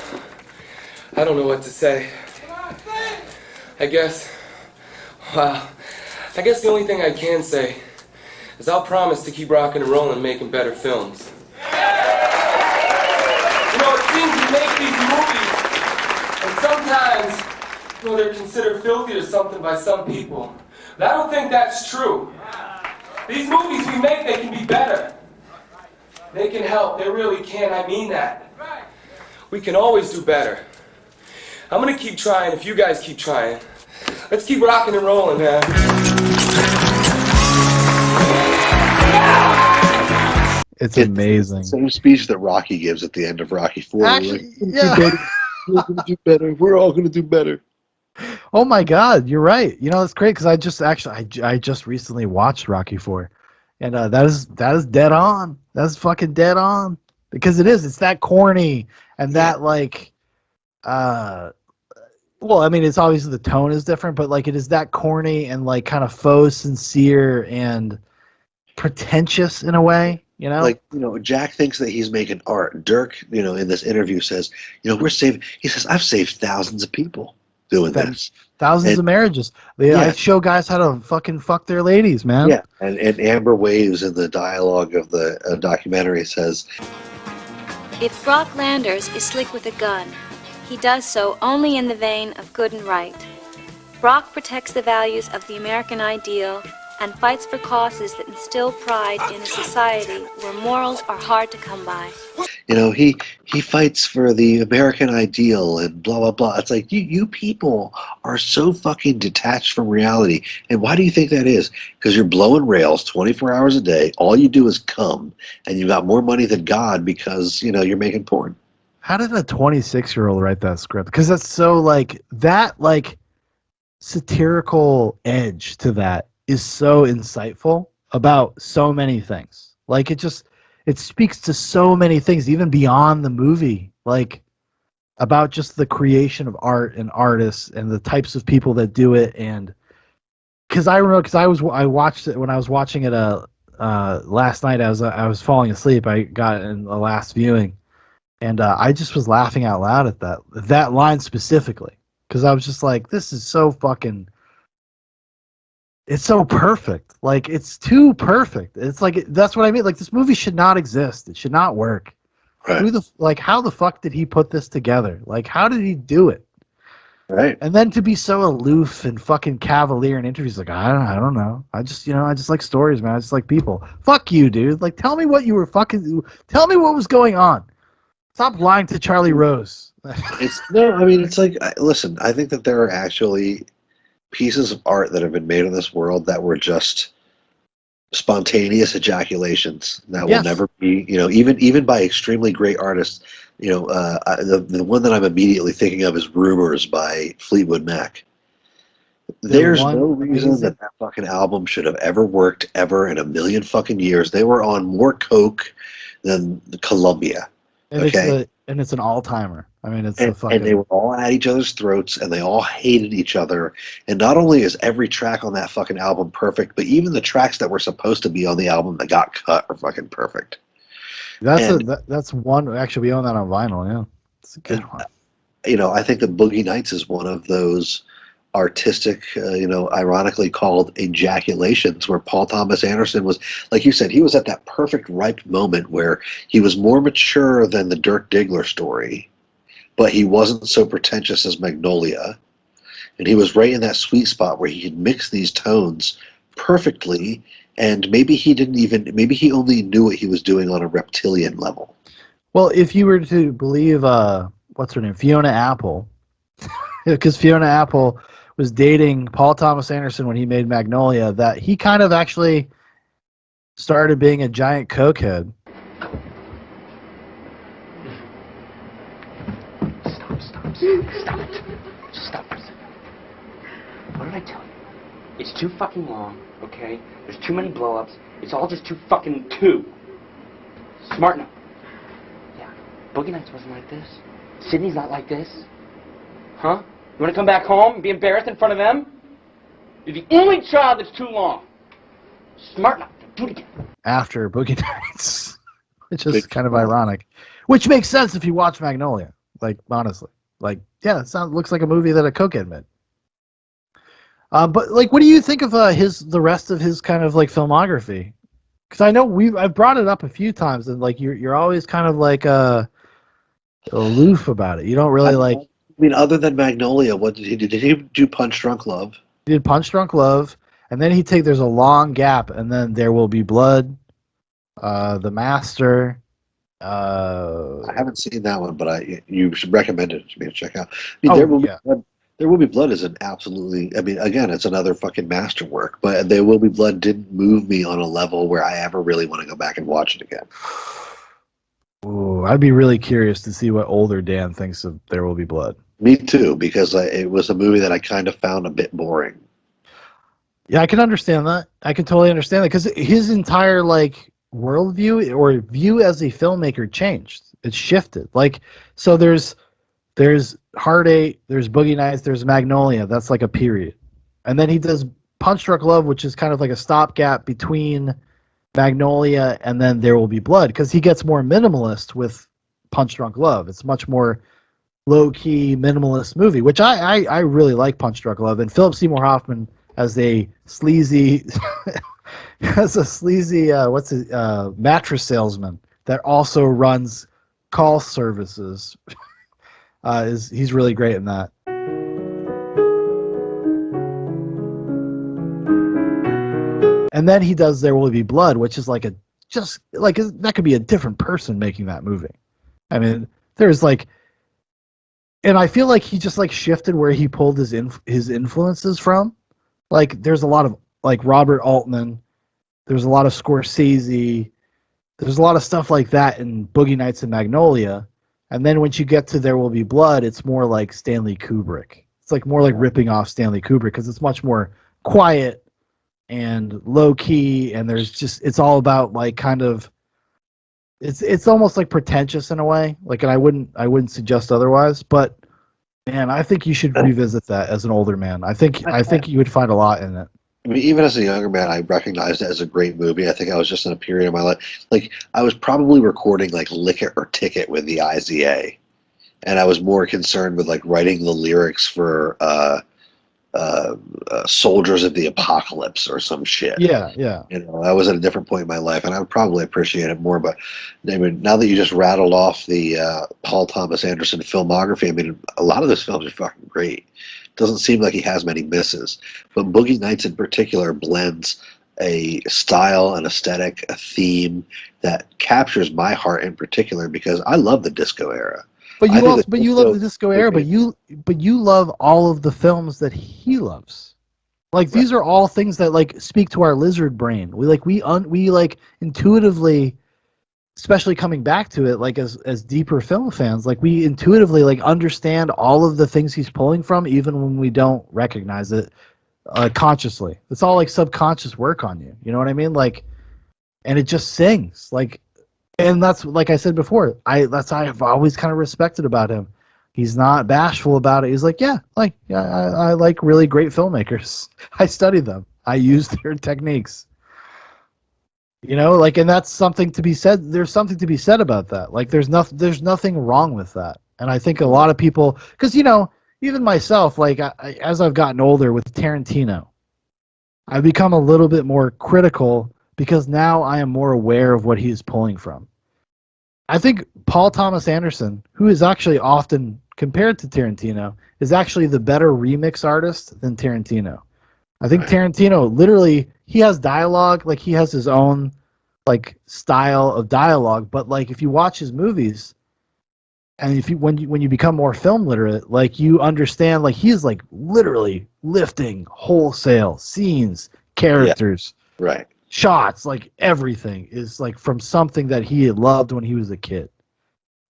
I don't know what to say. I guess the only thing I can say is I'll promise to keep rocking and rolling and making better films. You know, it seems we make these movies, and sometimes, you know, they're considered filthy or something by some people. But I don't think that's true. These movies we make, they can be better. They can help. They really can. I mean that. We can always do better. I'm gonna keep trying if you guys keep trying. Let's keep rocking and rolling, man. It's amazing. Same speech that Rocky gives at the end of Rocky 4. Actually, We're gonna do better. We're all gonna do better. Oh my God, you're right. You know, it's great because I just recently watched Rocky 4, and that is dead on. That's fucking dead on, because it's that corny and that like, well, I mean, it's obviously the tone is different, but like it is that corny and like kind of faux sincere and pretentious in a way, you know? Like, you know, Jack thinks that he's making art. Dirk, you know, in this interview says, you know, he says, I've saved thousands of people doing this. Thousands of marriages. I show guys how to fucking fuck their ladies, man. Yeah, and Amber Waves in the dialogue of the documentary says, If Brock Landers is slick with a gun, he does so only in the vein of good and right. Brock protects the values of the American ideal and fights for causes that instill pride in a society where morals are hard to come by. you know, he fights for the American ideal and blah, blah, blah. It's like, you people are so fucking detached from reality. And why do you think that is? Because you're blowing rails 24 hours a day. All you do is come, and you got more money than God because, you know, you're making porn. How did a 26-year-old write that script? Because that's so like that, like satirical edge to that is so insightful about so many things. Like it speaks to so many things, even beyond the movie, like about just the creation of art and artists and the types of people that do it. And because I remember, I watched it when I was watching it last night. I was falling asleep. I got it in the last viewing. And I just was laughing out loud at that line specifically, because I was just like, this is so fucking it's so perfect. Like it's too perfect. It's like that's what I mean. Like this movie should not exist. It should not work. Right. How the fuck did he put this together? Like how did he do it? Right. And then to be so aloof and fucking cavalier in interviews, like I don't know. I just like stories, man. I just like people. Fuck you, dude. Like tell me what you were fucking. Tell me what was going on. Stop lying to Charlie Rose. It's like listen. I think that there are actually pieces of art that have been made in this world that were just spontaneous ejaculations that will Yes. never be, even by extremely great artists. The one that I'm immediately thinking of is "Rumors" by Fleetwood Mac. There's no reason that fucking album should have ever worked ever in a million fucking years. They were on more coke than Columbia. And Okay. it's an all timer. I mean, it's And they were all at each other's throats, and they all hated each other. And not only is every track on that fucking album perfect, but even the tracks that were supposed to be on the album that got cut are fucking perfect. That's one. Actually, we own that on vinyl. Yeah, it's a good one. I think that Boogie Nights is one of those artistic, ironically called ejaculations, where Paul Thomas Anderson was, like you said, he was at that perfect ripe moment where he was more mature than the Dirk Diggler story, but he wasn't so pretentious as Magnolia. And he was right in that sweet spot where he could mix these tones perfectly, and maybe he only knew what he was doing on a reptilian level. Well, if you were to believe, what's her name, Fiona Apple, because Fiona Apple was dating Paul Thomas Anderson when he made Magnolia, that he kind of actually started being a giant cokehead. Stop it. Just stop for a second. What did I tell you? It's too fucking long, okay? There's too many blow-ups. It's all just too fucking Smarten up. Yeah. Boogie Nights wasn't like this. Sydney's not like this. Huh? You want to come back home and be embarrassed in front of them? You're the only child that's too long. Smarten up. Do it again. After Boogie Nights, which is kind of ironic. Which makes sense if you watch Magnolia. Like, honestly. Like, yeah, looks like a movie that a cokehead made. But like, what do you think of the rest of his kind of like filmography? Because I know I've brought it up a few times, and like you're always kind of like aloof about it. You don't really like. I mean, other than Magnolia, what did he do? Did he do Punch Drunk Love? He did Punch Drunk Love, and then there's a long gap, and then There Will Be Blood, The Master. I haven't seen that one, but you should recommend it to me to check out. I mean, There Will Be Blood is an absolutely. I mean, again, it's another fucking masterwork. But There Will Be Blood didn't move me on a level where I ever really want to go back and watch it again. Ooh, I'd be really curious to see what older Dan thinks of There Will Be Blood. Me too, because it was a movie that I kind of found a bit boring. Yeah, I can understand that. I can totally understand that because his entire like worldview or view as a filmmaker changed. It shifted. Like, so there's Heart 8, there's Boogie Nights, there's Magnolia. That's like a period, and then he does Punch Drunk Love, which is kind of like a stopgap between Magnolia and then There Will Be Blood, because he gets more minimalist with Punch Drunk Love. It's much more low-key minimalist movie, which I really like Punch Drunk Love. And Philip Seymour Hoffman as a sleazy mattress salesman that also runs call services. He's really great in that. And then he does There Will Be Blood, which is like that could be a different person making that movie. I mean, there's like, and I feel like he just like shifted where he pulled his influences from. Like, there's a lot of like Robert Altman, there's a lot of Scorsese, there's a lot of stuff like that in Boogie Nights and Magnolia. And then when you get to There Will Be Blood, it's more like Stanley Kubrick. It's like more like ripping off Stanley Kubrick because it's much more quiet and low key, and it's all about like kind of it's almost like pretentious in a way. Like, and I wouldn't suggest otherwise, but man, I think you should revisit that as an older man. I think you would find a lot in it. I mean, even as a younger man, I recognized it as a great movie. I think I was just in a period of my life, like I was probably recording like Lick It or Ticket with the IZA, and I was more concerned with like writing the lyrics for Soldiers of the Apocalypse or some shit. Yeah, yeah. You know, I was at a different point in my life, and I would probably appreciate it more. But I mean, now that you just rattled off the Paul Thomas Anderson filmography, I mean, a lot of those films are fucking great. Doesn't seem like he has many misses. But Boogie Nights in particular blends a style, an aesthetic, a theme that captures my heart in particular because I love the disco era. But I you think also, the but you love the disco era, but you love all of the films that he loves. Like these are all things that like speak to our lizard brain. We like intuitively, especially coming back to it, like as deeper film fans, like we intuitively like understand all of the things he's pulling from, even when we don't recognize it consciously. It's all like subconscious work on you. You know what I mean? Like, and it just sings like, and that's like I said before. I've always kind of respected about him. He's not bashful about it. He's like, I like really great filmmakers. I study them. I use their techniques. You know, like, and that's something to be said. There's something to be said about that. Like, there's nothing wrong with that. And I think a lot of people, because you know, even myself, like, as I've gotten older with Tarantino, I've become a little bit more critical because now I am more aware of what he is pulling from. I think Paul Thomas Anderson, who is actually often compared to Tarantino, is actually the better remix artist than Tarantino. I think Tarantino literally, he has dialogue, like he has his own like style of dialogue, but like if you watch his movies and if you when you become more film literate, like you understand like he's like literally lifting wholesale scenes, characters, right, shots, like everything is like from something that he had loved when he was a kid.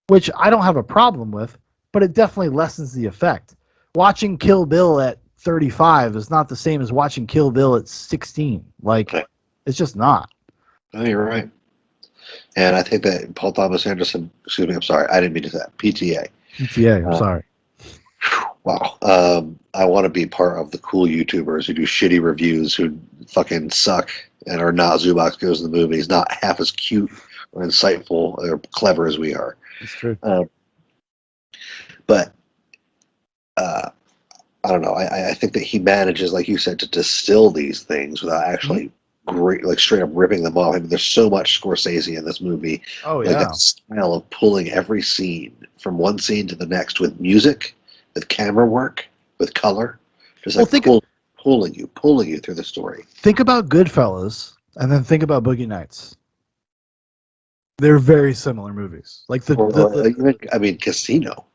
Which I don't have a problem with, but it definitely lessens the effect. Watching Kill Bill at 35 is not the same as watching Kill Bill at 16. Like, it's just not. Oh, you're right. And I think that Paul Thomas Anderson, excuse me, I'm sorry, I didn't mean to say that. PTA. PTA, I'm sorry. Wow. I want to be part of the cool YouTubers who do shitty reviews, who fucking suck and are not Zubak Goes to the Movies, not half as cute or insightful or clever as we are. It's true. But I don't know. I think that he manages, like you said, to distill these things without actually great, like straight up ripping them off. I mean, there's so much Scorsese in this movie. Oh, like yeah. that style of pulling every scene from one scene to the next with music, with camera work, with color, just like pulling you through the story. Think about Goodfellas and then think about Boogie Nights. They're very similar movies. Like I mean, Casino.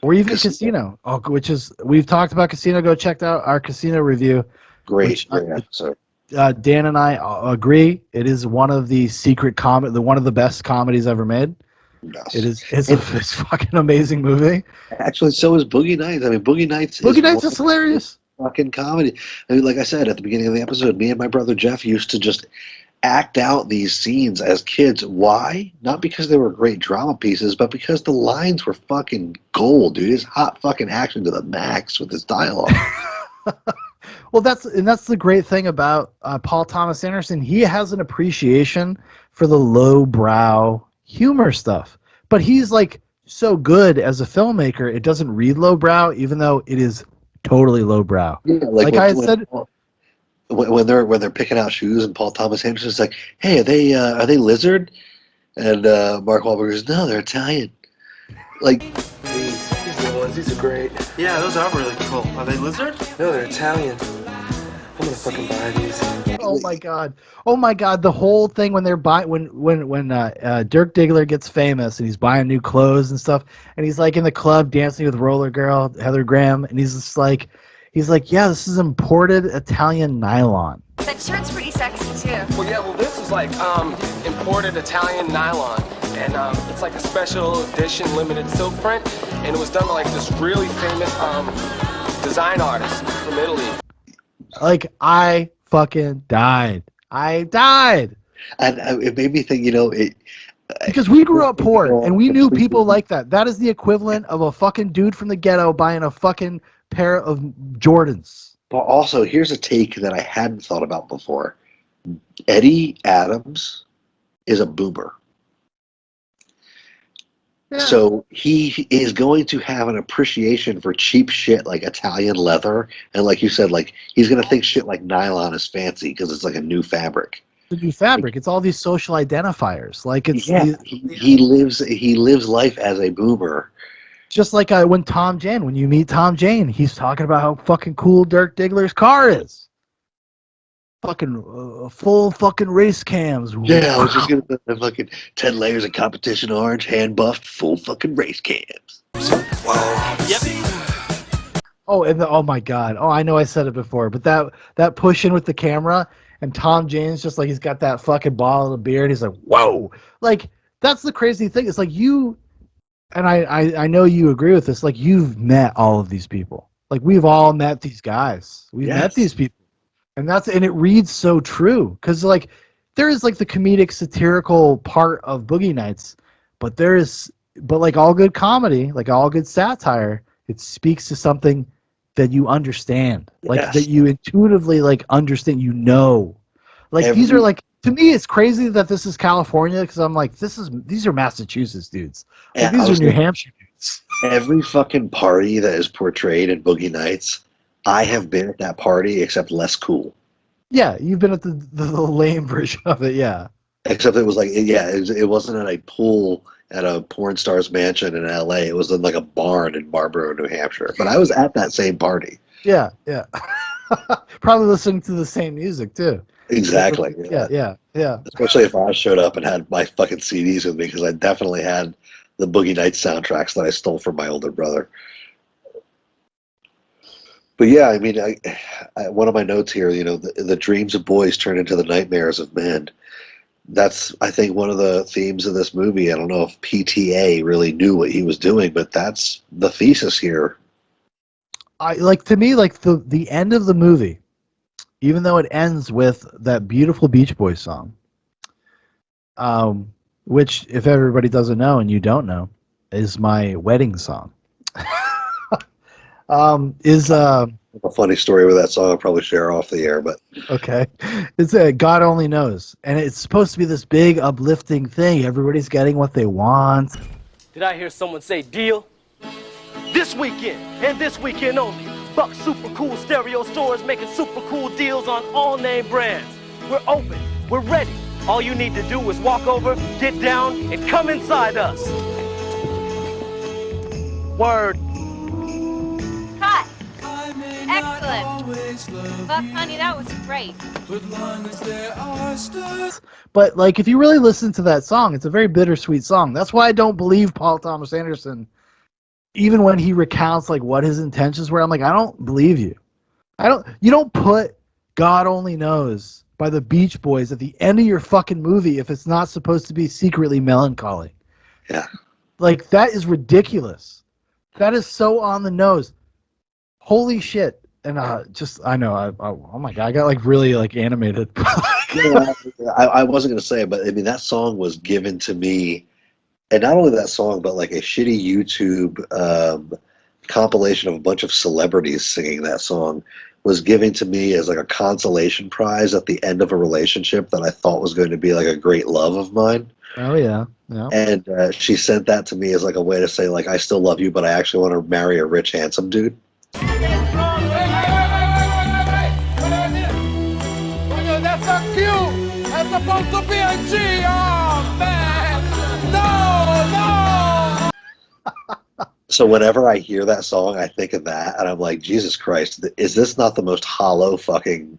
Or even Casino. Oh, which is, we've talked about Casino. Go check out our Casino review. Great episode. Dan and I agree. It is one of the one of the best comedies ever made. Yes. It's a fucking amazing movie. Actually, so is Boogie Nights. I mean, Boogie Nights is hilarious. Fucking comedy. I mean, like I said at the beginning of the episode, me and my brother Jeff used to just act out these scenes as kids. Why? Not because they were great drama pieces, but because the lines were fucking gold, dude. It's hot fucking action to the max with his dialogue. Well, that's the great thing about Paul Thomas Anderson. He has an appreciation for the lowbrow humor stuff, but he's like so good as a filmmaker. It doesn't read lowbrow, even though it is totally lowbrow. Yeah, like I said. When they're picking out shoes and Paul Thomas Anderson's like, hey, are they lizard? And Mark Wahlberg goes, no, they're Italian. Like, These are the ones. These are great. Yeah, those are really cool. Are they lizard? No, they're Italian. I'm gonna fucking buy these. Oh my god! The whole thing when they're buying when Dirk Diggler gets famous and he's buying new clothes and stuff, and he's like in the club dancing with Roller Girl Heather Graham, and he's just like. He's like, yeah, this is imported Italian nylon. That shirt's pretty sexy too. Well, yeah, this is like imported Italian nylon, and it's like a special edition limited silk print, and it was done by like this really famous design artist from Italy. Like, I fucking died. I died. And it made me think, you know, because we grew up poor and we knew people like that. That is the equivalent of a fucking dude from the ghetto buying a fucking pair of Jordans. But also, here's a take that I hadn't thought about before. Eddie Adams is a boomer. So he is going to have an appreciation for cheap shit like Italian leather, and like you said, like he's going to think shit like nylon is fancy because it's like a new fabric. The new fabric. It's all these social identifiers. Like it's He lives life as a boomer. just like when you meet Tom Jane, he's talking about how fucking cool Dirk Diggler's car is. Fucking full fucking race cams. Yeah, I was just gonna put the fucking 10 layers of competition orange, hand buffed, full fucking race cams. Oh, oh my god. Oh, I know I said it before, but that push in with the camera and Tom Jane's just like he's got that fucking ball of beer and he's like, whoa. Like that's the crazy thing. It's like you and I know you agree with this. Like you've met all of these people. Like we've all met these guys. We've met these people. And it reads so true because like there is like the comedic satirical part of Boogie Nights, but like all good comedy, like all good satire, it speaks to something that you understand, like that you intuitively like understand, like these are like, to me it's crazy that this is California because I'm like these are Massachusetts dudes, like, these are New Hampshire dudes. Every fucking party that is portrayed in Boogie Nights, I have been at that party, except less cool. Yeah, you've been at the lame version of it, yeah. Except it was like, it wasn't at a pool at a porn star's mansion in L.A. It was in like a barn in Marlborough, New Hampshire. But I was at that same party. Yeah. Probably listening to the same music too. Exactly. Yeah. Especially if I showed up and had my fucking CDs with me, because I definitely had the Boogie Nights soundtracks that I stole from my older brother. But yeah, I mean, one of my notes here, the dreams of boys turn into the nightmares of men. That's, I think, one of the themes of this movie. I don't know if PTA really knew what he was doing, but that's the thesis here. To me, the end of the movie, even though it ends with that beautiful Beach Boys song, which, if everybody doesn't know and you don't know, is my wedding song. Is a funny story with that song. I'll probably share off the air, but okay. It's a God Only Knows, and it's supposed to be this big uplifting thing. Everybody's getting what they want. Did I hear someone say deal? This weekend, and this weekend only, Buck Super Cool Stereo Stores making super cool deals on all name brands. We're open, we're ready. All you need to do is walk over, get down, and come inside us. Word. Cut. Excellent. Buck, honey, that was great. But like, if you really listen to that song, it's a very bittersweet song. That's why I don't believe Paul Thomas Anderson, even when he recounts like what his intentions were. I'm like, I don't believe you. You don't put God Only Knows by the Beach Boys at the end of your fucking movie if it's not supposed to be secretly melancholy. Yeah. Like, that is ridiculous. That is so on the nose. Holy shit. And I know, oh my God, I got like really like animated. I wasn't going to say it, but I mean, that song was given to me, and not only that song, but like a shitty YouTube compilation of a bunch of celebrities singing that song was given to me as like a consolation prize at the end of a relationship that I thought was going to be like a great love of mine. Oh yeah. And she sent that to me as like a way to say like, I still love you, but I actually want to marry a rich, handsome dude. That's a Q. That's supposed to be a G. Oh man, no. So whenever I hear that song, I think of that, and I'm like, Jesus Christ, is this not the most hollow fucking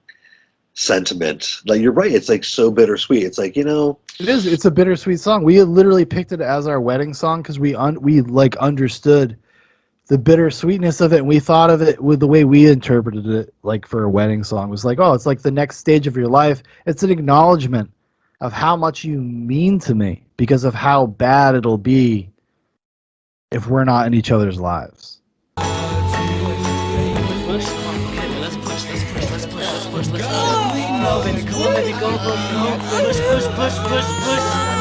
sentiment? Like, you're right, it's like so bittersweet. It's like, it is. It's a bittersweet song. We literally picked it as our wedding song because we like understood the bittersweetness of it, and we thought of it with the way we interpreted it, like for a wedding song. It was like, oh, it's like the next stage of your life. It's an acknowledgement of how much you mean to me because of how bad it'll be if we're not in each other's lives. Let's push. Oh, baby, come on, baby, go. Push.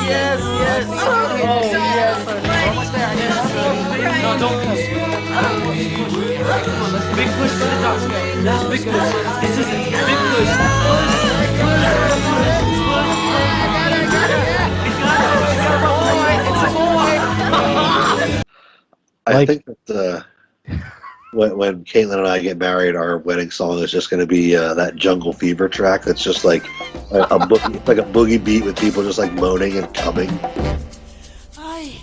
Yes. Oh, yes. Almost there. No, don't push. Come on, let's big push for the dogs. Let's big push. This is a big push. Push. It's a boy. I think that when Caitlin and I get married, our wedding song is just going to be that Jungle Fever track. That's just like a boogie, like a boogie beat with people just like moaning and coming. Ay,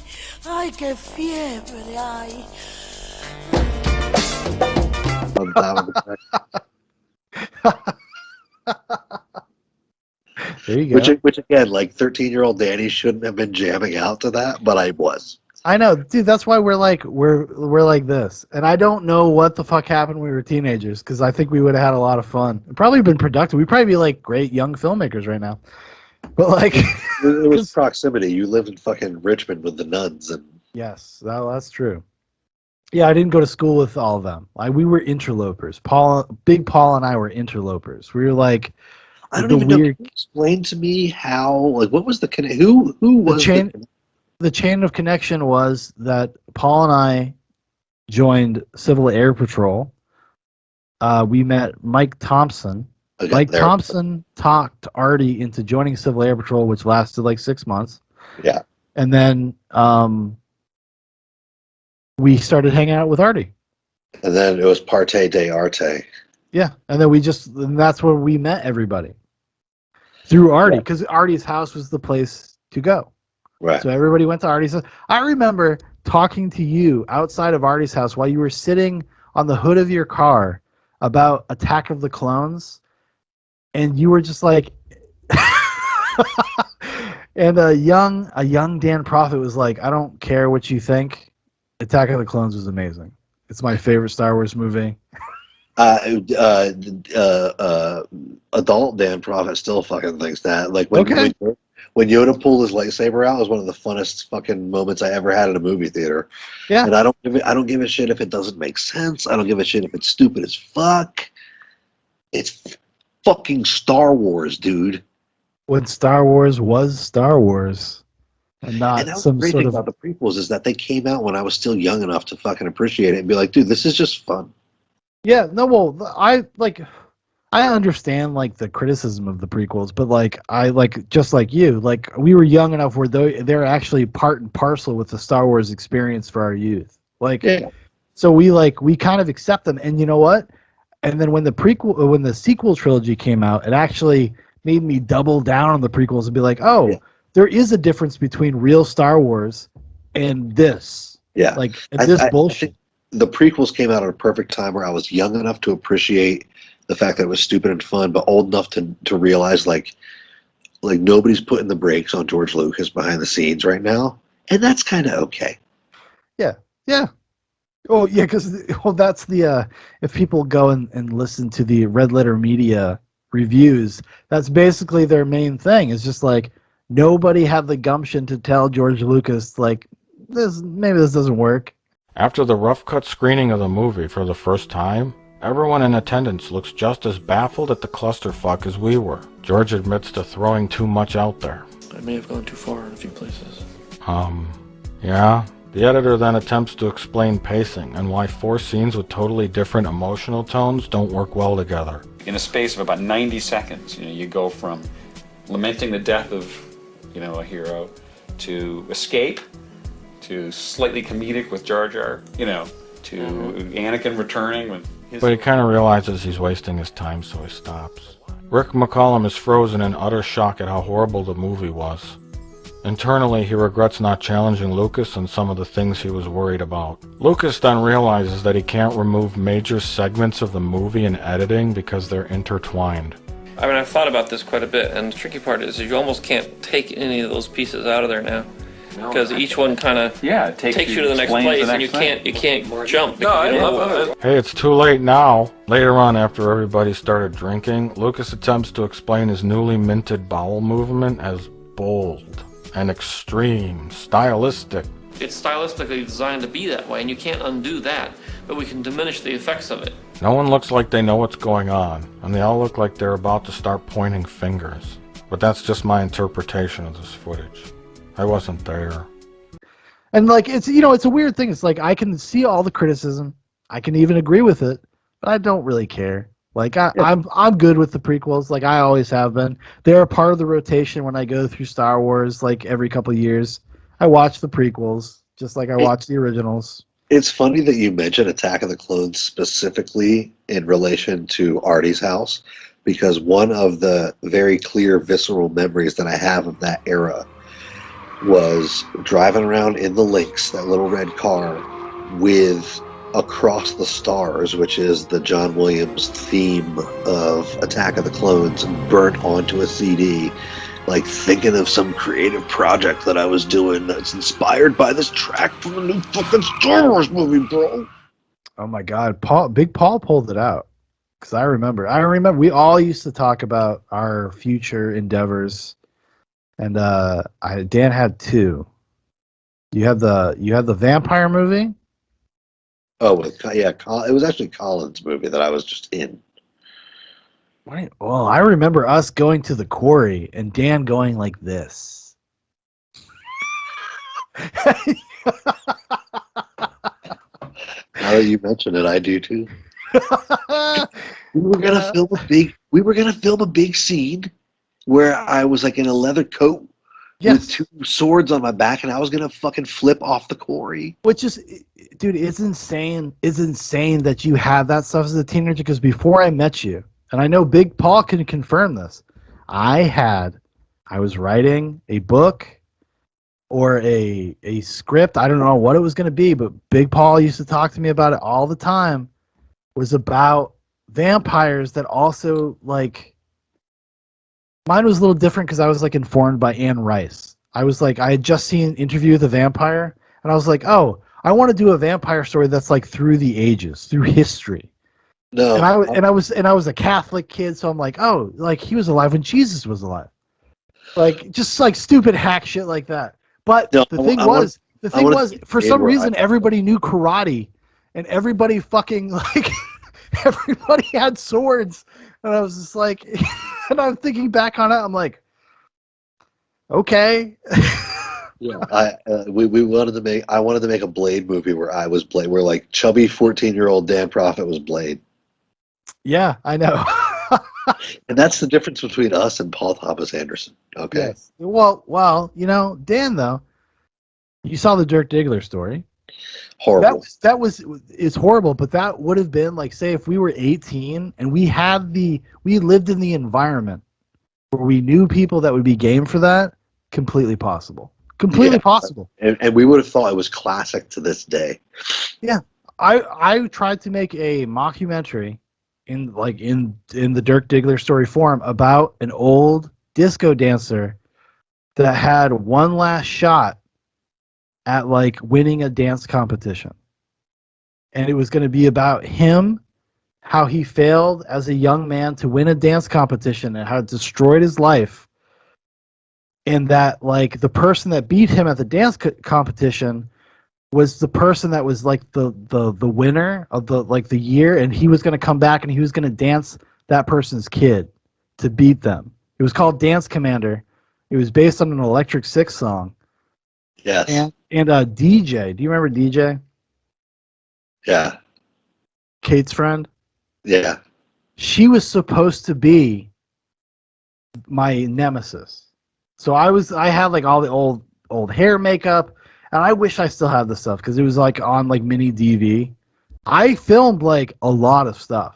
qué fiebre, ay. On top of the There you go. Which again, like 13-year-old Danny shouldn't have been jamming out to that, but I was. I know, dude. That's why we're like this, and I don't know what the fuck happened when we were teenagers, because I think we would have had a lot of fun. It'd probably been productive. We'd probably be like great young filmmakers right now. But like, it was proximity. You lived in fucking Richmond with the nuns, and yes, that's true. Yeah, I didn't go to school with all of them. We were interlopers. Big Paul and I were interlopers. We were like, I don't even know. Can you explain to me how? Like, what was the who was the chain? The chain of connection was that Paul and I joined Civil Air Patrol. We met Mike Thompson. Mike Thompson talked Artie into joining Civil Air Patrol, which lasted like 6 months. Yeah. And then we started hanging out with Artie. And then it was Parte de Arte. Yeah. And then and that's where we met everybody. Through Artie, because Artie's house was the place to go. Right. So everybody went to Artie's house. I remember talking to you outside of Artie's house while you were sitting on the hood of your car about Attack of the Clones, and you were just like, and a young Dan Profitt was like, I don't care what you think, Attack of the Clones was amazing. It's my favorite Star Wars movie. Adult Dan Profitt still fucking thinks that. Like when Yoda pulled his lightsaber out, was one of the funnest fucking moments I ever had in a movie theater. Yeah. And I don't give a shit if it doesn't make sense. I don't give a shit if it's stupid as fuck. It's fucking Star Wars, dude. When Star Wars was Star Wars, and not that was some the great sort thing of. about the prequels is that they came out when I was still young enough to fucking appreciate it and be like, dude, this is just fun. Yeah, no, well, I understand like the criticism of the prequels, but like just like you, like we were young enough where they're actually part and parcel with the Star Wars experience for our youth. Like, so we kind of accept them, and you know what? And then when the sequel trilogy came out, it actually made me double down on the prequels and be like, there is a difference between real Star Wars and this. Yeah, like this bullshit. The prequels came out at a perfect time where I was young enough to appreciate the fact that it was stupid and fun, but old enough to realize like nobody's putting the brakes on George Lucas behind the scenes right now, and that's kind of okay. Yeah. Oh yeah, because that's the if people go and listen to the Red Letter Media reviews, that's basically their main thing. It's just like nobody had the gumption to tell George Lucas like maybe this doesn't work. After the rough cut screening of the movie for the first time, everyone in attendance looks just as baffled at the clusterfuck as we were. George admits to throwing too much out there. I may have gone too far in a few places. Yeah. The editor then attempts to explain pacing and why 4 scenes with totally different emotional tones don't work well together. In a space of about 90 seconds, you go from lamenting the death of, a hero to escape, to slightly comedic with Jar Jar, to Anakin returning with his... But he kind of realizes he's wasting his time, so he stops. Rick McCollum is frozen in utter shock at how horrible the movie was. Internally, he regrets not challenging Lucas on some of the things he was worried about. Lucas then realizes that he can't remove major segments of the movie in editing because they're intertwined. I mean, I've thought about this quite a bit, and the tricky part is you almost can't take any of those pieces out of there now. Because each one kind of takes you to the next place, and you can't jump. Hey, it's too late now. Later on, after everybody started drinking, Lucas attempts to explain his newly minted bowel movement as bold and extreme, stylistic. It's stylistically designed to be that way, and you can't undo that, but we can diminish the effects of it. No one looks like they know what's going on, and they all look like they're about to start pointing fingers. But that's just my interpretation of this footage. I wasn't there. And like it's a weird thing. It's like I can see all the criticism. I can even agree with it, but I don't really care. Like I'm good with the prequels, like I always have been. They're a part of the rotation when I go through Star Wars, like every couple of years. I watch the prequels, just like I watch the originals. It's funny that you mentioned Attack of the Clones specifically in relation to Artie's house, because one of the very clear visceral memories that I have of that era was driving around in the Lynx, that little red car, with Across the Stars, which is the John Williams theme of Attack of the Clones, burnt onto a CD, like thinking of some creative project that I was doing that's inspired by this track from the new fucking Star Wars movie, bro. Oh my God, Big Paul pulled it out. Because I remember we all used to talk about our future endeavors, and Dan had two. You had the vampire movie. Oh, yeah, it was actually Colin's movie that I was just in. Right. Well, I remember us going to the quarry and Dan going like this. Now that you mention it, I do too. We were gonna film a big scene where I was like in a leather coat with two swords on my back, and I was gonna fucking flip off the quarry. Which is, dude, it's insane. It's insane that you had that stuff as a teenager. Because before I met you, and I know Big Paul can confirm this, I was writing a book or a script. I don't know what it was going to be, but Big Paul used to talk to me about it all the time. Was about vampires that also, like, mine was a little different because I was like informed by Anne Rice. I was like, I had just seen Interview with a Vampire, and I was like, oh, I want to do a vampire story that's like through the ages, through history. No, and I was a Catholic kid, so I'm like, oh, like he was alive when Jesus was alive, like just like stupid hack shit like that. But the thing was, for some reason, everybody knew karate, and everybody fucking like, everybody had swords, and I was just like, and I'm thinking back on it, I'm like, okay. Yeah, we wanted to make. I wanted to make a Blade movie where I was Blade, where like chubby 14-year-old Dan Profitt was Blade. Yeah, I know. And that's the difference between us and Paul Thomas Anderson. Okay. Yes. Well, you know, Dan though, you saw the Dirk Diggler story. Horrible. It's horrible, but that would have been like, say, if we were 18 and we lived in the environment where we knew people that would be game for that. Completely possible. Completely possible. And we would have thought it was classic to this day. Yeah. I tried to make a mockumentary in the Dirk Diggler story form about an old disco dancer that had one last shot at like winning a dance competition. And it was going to be about him, how he failed as a young man to win a dance competition and how it destroyed his life. And that like the person that beat him at the dance competition was the person that was like the winner of the year, and he was going to come back and he was going to dance that person's kid to beat them. It was called Dance Commander. It was based on an Electric Six song. Yes. And DJ. Do you remember DJ? Yeah. Kate's friend? Yeah. She was supposed to be my nemesis. So I had like all the old hair makeup, and I wish I still had the stuff because it was like on like mini DV. I filmed like a lot of stuff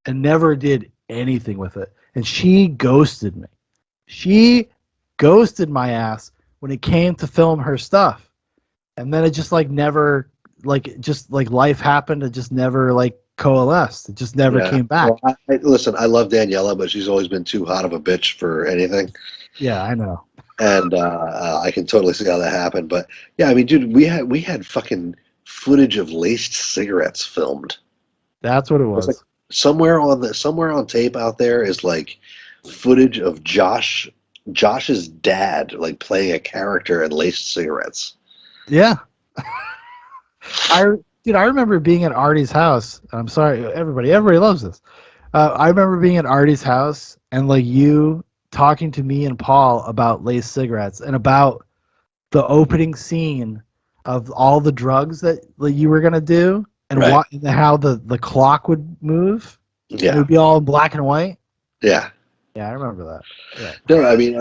and never did anything with it. And she ghosted me. She ghosted my ass when it came to film her stuff. And then it just like never, like just like life happened. It just never like coalesced. It just never came back. Well, listen, I love Daniela, but she's always been too hot of a bitch for anything. Yeah, I know. And I can totally see how that happened. But yeah, I mean, dude, we had fucking footage of laced cigarettes filmed. That's what it was. Like somewhere on tape out there is like footage of Josh's dad like playing a character in laced cigarettes. Yeah. I remember being at Artie's house. I'm sorry, everybody loves this. I remember being at Artie's house and like you talking to me and Paul about laced cigarettes and about the opening scene of all the drugs that you were gonna do and how the clock would move. Yeah. It would be all in black and white. Yeah. Yeah, I remember that. Yeah. No, I mean,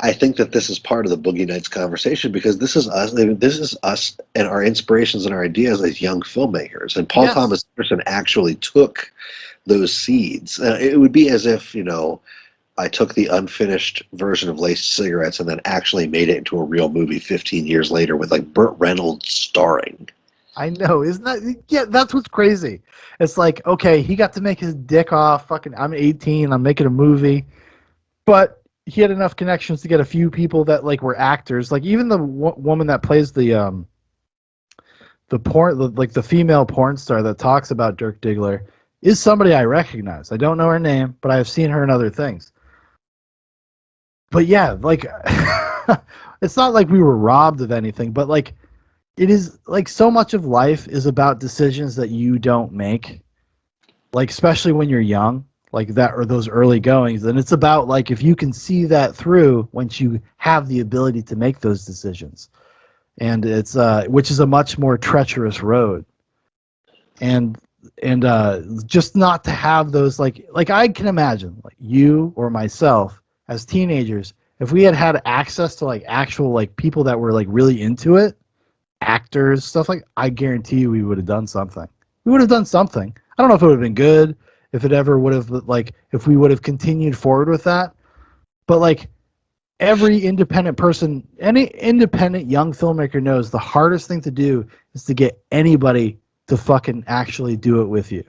I think that this is part of the Boogie Nights conversation because this is us. I mean, this is us and our inspirations and our ideas as young filmmakers. And Paul Yes. Thomas Anderson actually took those seeds. It would be as if, I took the unfinished version of Laced Cigarettes and then actually made it into a real movie 15 years later with like Burt Reynolds starring. I know, isn't that? Yeah, that's what's crazy. It's like, okay, he got to make his dick off. Fucking, I'm 18. I'm making a movie, but he had enough connections to get a few people that like were actors. Like even the woman that plays the porn, like the female porn star that talks about Dirk Diggler, is somebody I recognize. I don't know her name, but I have seen her in other things. But yeah, like it's not like we were robbed of anything, but like it is like so much of life is about decisions that you don't make. Like especially when you're young, like that or those early goings, and it's about like if you can see that through once you have the ability to make those decisions. And it's which is a much more treacherous road. And just not to have those like I can imagine like you or myself as teenagers, if we had access to like actual like people that were like really into it, actors, stuff like, I guarantee you we would have done something. We would have done something. I don't know if it would have been good, if it ever would have like if we would have continued forward with that. But like every independent person, any independent young filmmaker knows the hardest thing to do is to get anybody to fucking actually do it with you.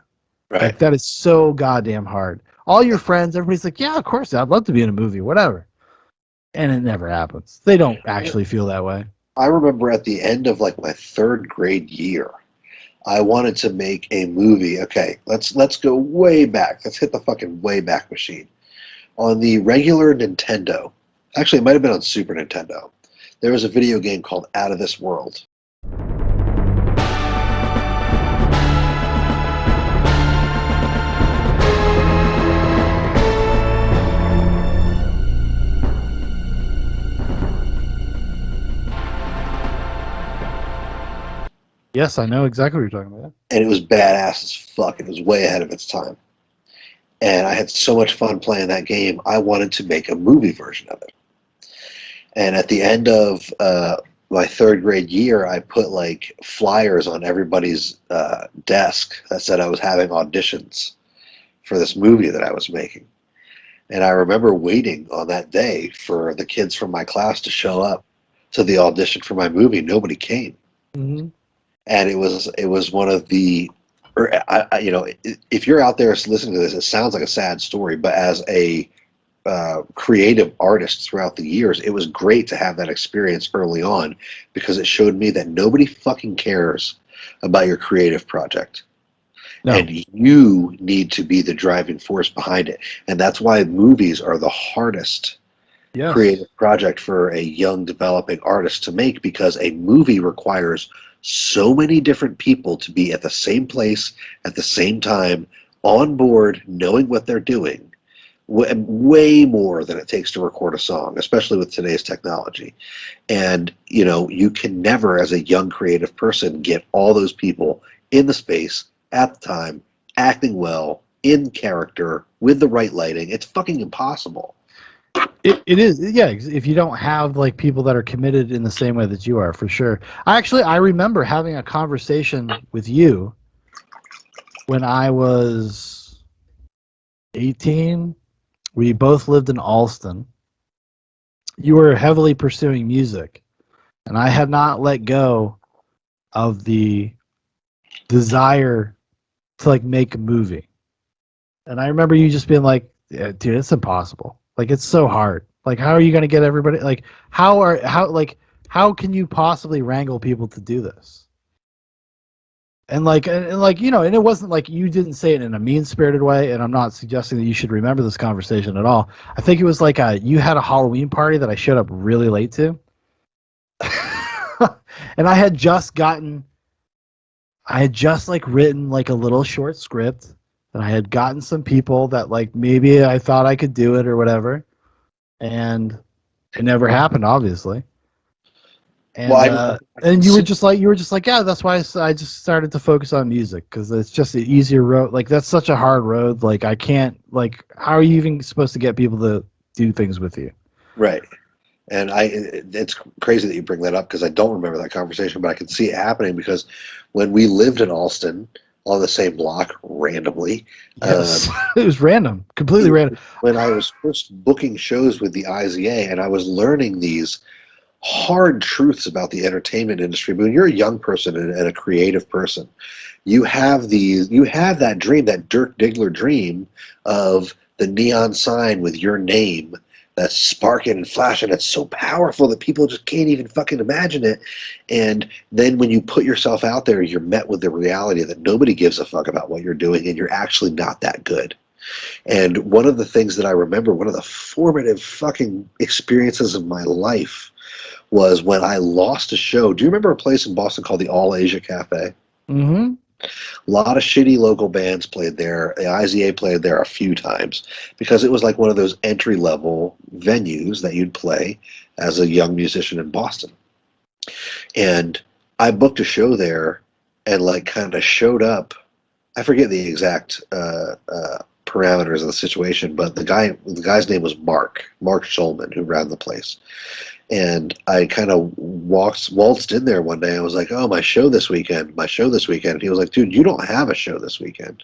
Right. Like that is so goddamn hard. All your friends, everybody's like, yeah, of course, I'd love to be in a movie, whatever. And it never happens. They don't actually feel that way. I remember at the end of like my third grade year, I wanted to make a movie. Okay, let's go way back. Let's hit the fucking way back machine. On the regular Nintendo, actually it might have been on Super Nintendo, there was a video game called Out of This World. Yes, I know exactly what you're talking about. And it was badass as fuck. It was way ahead of its time. And I had so much fun playing that game, I wanted to make a movie version of it. And at the end of my third grade year, I put like flyers on everybody's desk that said I was having auditions for this movie that I was making. And I remember waiting on that day for the kids from my class to show up to the audition for my movie. Nobody came. Mm-hmm. And it was one of the, if you're out there listening to this, it sounds like a sad story, but as a creative artist throughout the years, it was great to have that experience early on because it showed me that nobody fucking cares about your creative project. No. And you need to be the driving force behind it. And that's why movies are the hardest creative project for a young developing artist to make, because a movie requires so many different people to be at the same place at the same time, on board, knowing what they're doing, way more than it takes to record a song, especially with today's technology. And you can never, as a young creative person, get all those people in the space at the time, acting well, in character, with the right lighting. It's fucking impossible. It is, yeah. If you don't have like people that are committed in the same way that you are, for sure. I remember having a conversation with you when I was 18. We both lived in Alston. You were heavily pursuing music, and I had not let go of the desire to like make a movie. And I remember you just being like, yeah, dude, it's impossible. Like, it's so hard. Like, how are you going to get everybody? Like, how can you possibly wrangle people to do this? And and it wasn't like you didn't say it in a mean-spirited way, and I'm not suggesting that you should remember this conversation at all. I think it was like you had a Halloween party that I showed up really late to. And I had just written like a little short script, and I had gotten some people that like maybe I thought I could do it or whatever. And it never happened, obviously. And Well, and you were just like, yeah, that's why I just started to focus on music because it's just an easier road. Like that's such a hard road. Like I can't like how are you even supposed to get people to do things with you? right. And it's crazy that you bring that up because I don't remember that conversation, but I can see it happening because when we lived in Alston on the same block randomly, Yes, it was random, completely random. when I was first booking shows with the IZA and I was learning these hard truths about the entertainment industry. But when you're a young person and a creative person, you have that dream, that Dirk Diggler dream of the neon sign with your name that's sparking and flashing. It's so powerful that people just can't even fucking imagine it. And then when you put yourself out there, you're met with the reality that nobody gives a fuck about what you're doing and you're actually not that good. And one of the things that I remember, one of the formative fucking experiences of my life was when I lost a show. Do you remember a place in Boston called the All Asia Cafe? Mm-hmm. A lot of shitty local bands played there. The IZA played there a few times because it was like one of those entry-level venues that you'd play as a young musician in Boston. And I booked a show there and like kind of showed up. I forget the exact parameters of the situation, but the guy's name was Mark Schulman, who ran the place. And I kind of waltzed in there one day. I was like, "Oh, my show this weekend." And he was like, "Dude, you don't have a show this weekend."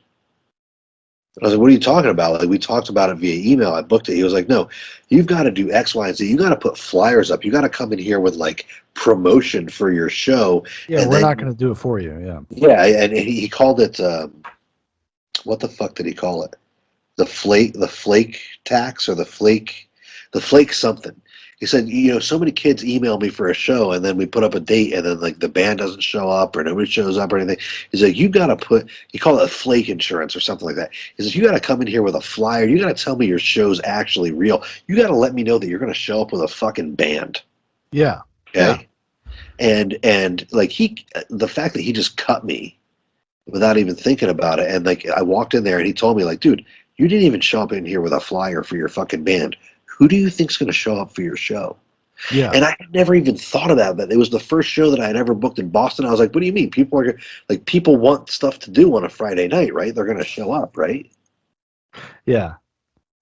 I was like, "What are you talking about?" Like, we talked about it via email. I booked it. He was like, "No, you've got to do X, Y, and Z. You got to put flyers up. You got to come in here with like promotion for your show." Yeah, and we're then, not going to do it for you. Yeah. Yeah, and he called it. What the fuck did he call it? The flake tax, or the flake something. He said, so many kids email me for a show, and then we put up a date, and then like the band doesn't show up, or nobody shows up, or anything. He's like, you got to he called it flake insurance or something like that. He says, you got to come in here with a flyer. You got to tell me your show's actually real. You got to let me know that you're going to show up with a fucking band. Yeah. Okay. Yeah. And like the fact that he just cut me without even thinking about it, and like I walked in there, and he told me like, dude, you didn't even show up in here with a flyer for your fucking band. Who do you think's going to show up for your show? Yeah. And I had never even thought about that. It was the first show that I had ever booked in Boston. I was like, what do you mean? People want stuff to do on a Friday night, right? They're going to show up, right? Yeah.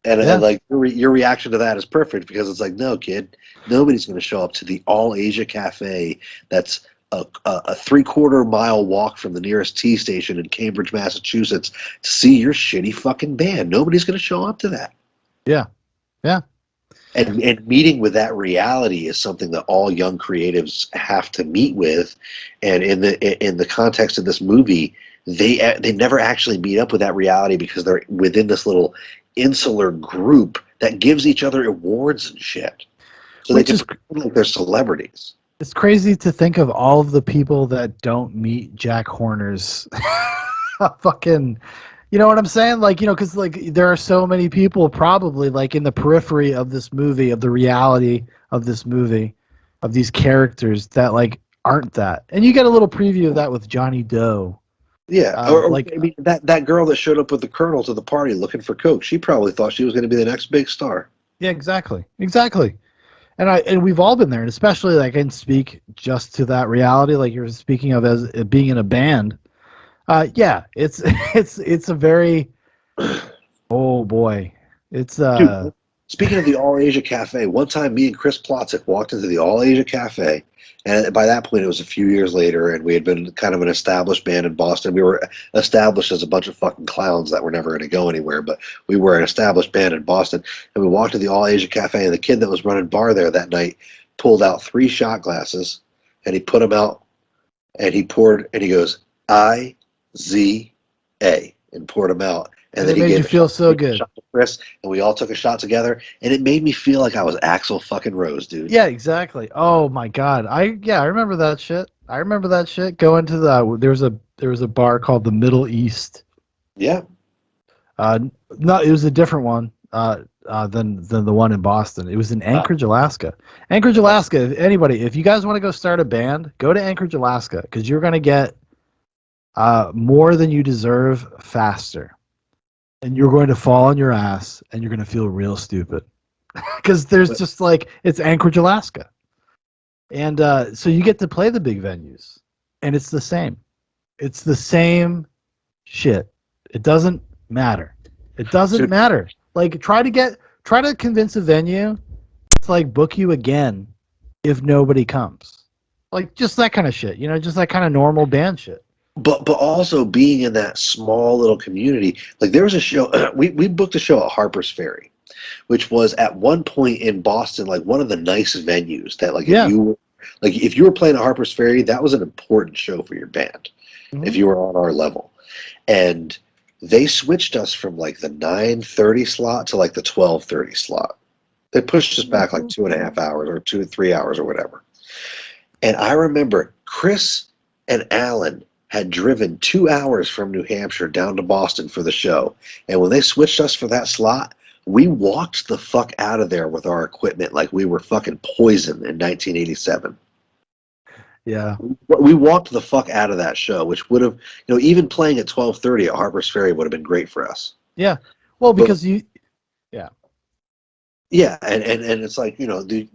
And like your reaction to that is perfect because it's like, no, kid, nobody's going to show up to the All Asia Cafe that's a 3/4 mile walk from the nearest T station in Cambridge, Massachusetts to see your shitty fucking band. Nobody's going to show up to that. Yeah. Yeah. And meeting with that reality is something that all young creatives have to meet with. And in the context of this movie, they never actually meet up with that reality because they're within this little insular group that gives each other awards and shit. So they just pretend like they're celebrities. It's crazy to think of all of the people that don't meet Jack Horner's fucking, you know what I'm saying? Like, because like there are so many people probably like in the periphery of this movie, of the reality of this movie, of these characters that like aren't that. And you get a little preview of that with Johnny Doe. Yeah, or like I mean, that girl that showed up with the Colonel to the party looking for coke, she probably thought she was going to be the next big star. Yeah, exactly. And we've all been there, and especially like I can speak just to that reality, like you're speaking of as being in a band. Yeah, it's a very oh boy, it's Dude, speaking of the All Asia Cafe, one time me and Chris Plotzik walked into the All Asia Cafe, and by that point it was a few years later, and we had been kind of an established band in Boston. We were established as a bunch of fucking clowns that were never going to go anywhere, but we were an established band in Boston, and we walked to the All Asia Cafe, and the kid that was running bar there that night pulled out 3 shot glasses, and he put them out, and he poured, and he goes, IZA, and poured them out. and then it made you feel so good. Chris, and we all took a shot together, and it made me feel like I was Axl fucking Rose, dude. Yeah, exactly. Oh my god, I remember that shit. Going to there was a bar called the Middle East. Yeah. No, it was a different one than the one in Boston. It was in Anchorage, Alaska. Anchorage, Alaska. If you guys want to go start a band, go to Anchorage, Alaska, because you're gonna get more than you deserve faster. And you're going to fall on your ass, and you're going to feel real stupid. Because there's just like, it's Anchorage, Alaska. And so you get to play the big venues, and it's the same. It's the same shit. It doesn't matter. It doesn't matter. Like try to convince a venue to like book you again if nobody comes. Like just that kind of shit, just that kind of normal band shit. But also being in that small little community, like there was a show we booked a show at Harper's Ferry, which was at one point in Boston like one of the nice venues that if you were playing at Harper's Ferry, that was an important show for your band. Mm-hmm. If you were on our level. And they switched us from like the 9:30 slot to like the 12:30 slot. They pushed us back like 2.5 hours or 2 or 3 hours or whatever. And I remember Chris and Alan had driven 2 hours from New Hampshire down to Boston for the show. And when they switched us for that slot, we walked the fuck out of there with our equipment like we were fucking poison in 1987. Yeah. We walked the fuck out of that show, which would have, even playing at 12:30 at Harper's Ferry would have been great for us. Yeah. Well, because Yeah, and it's like,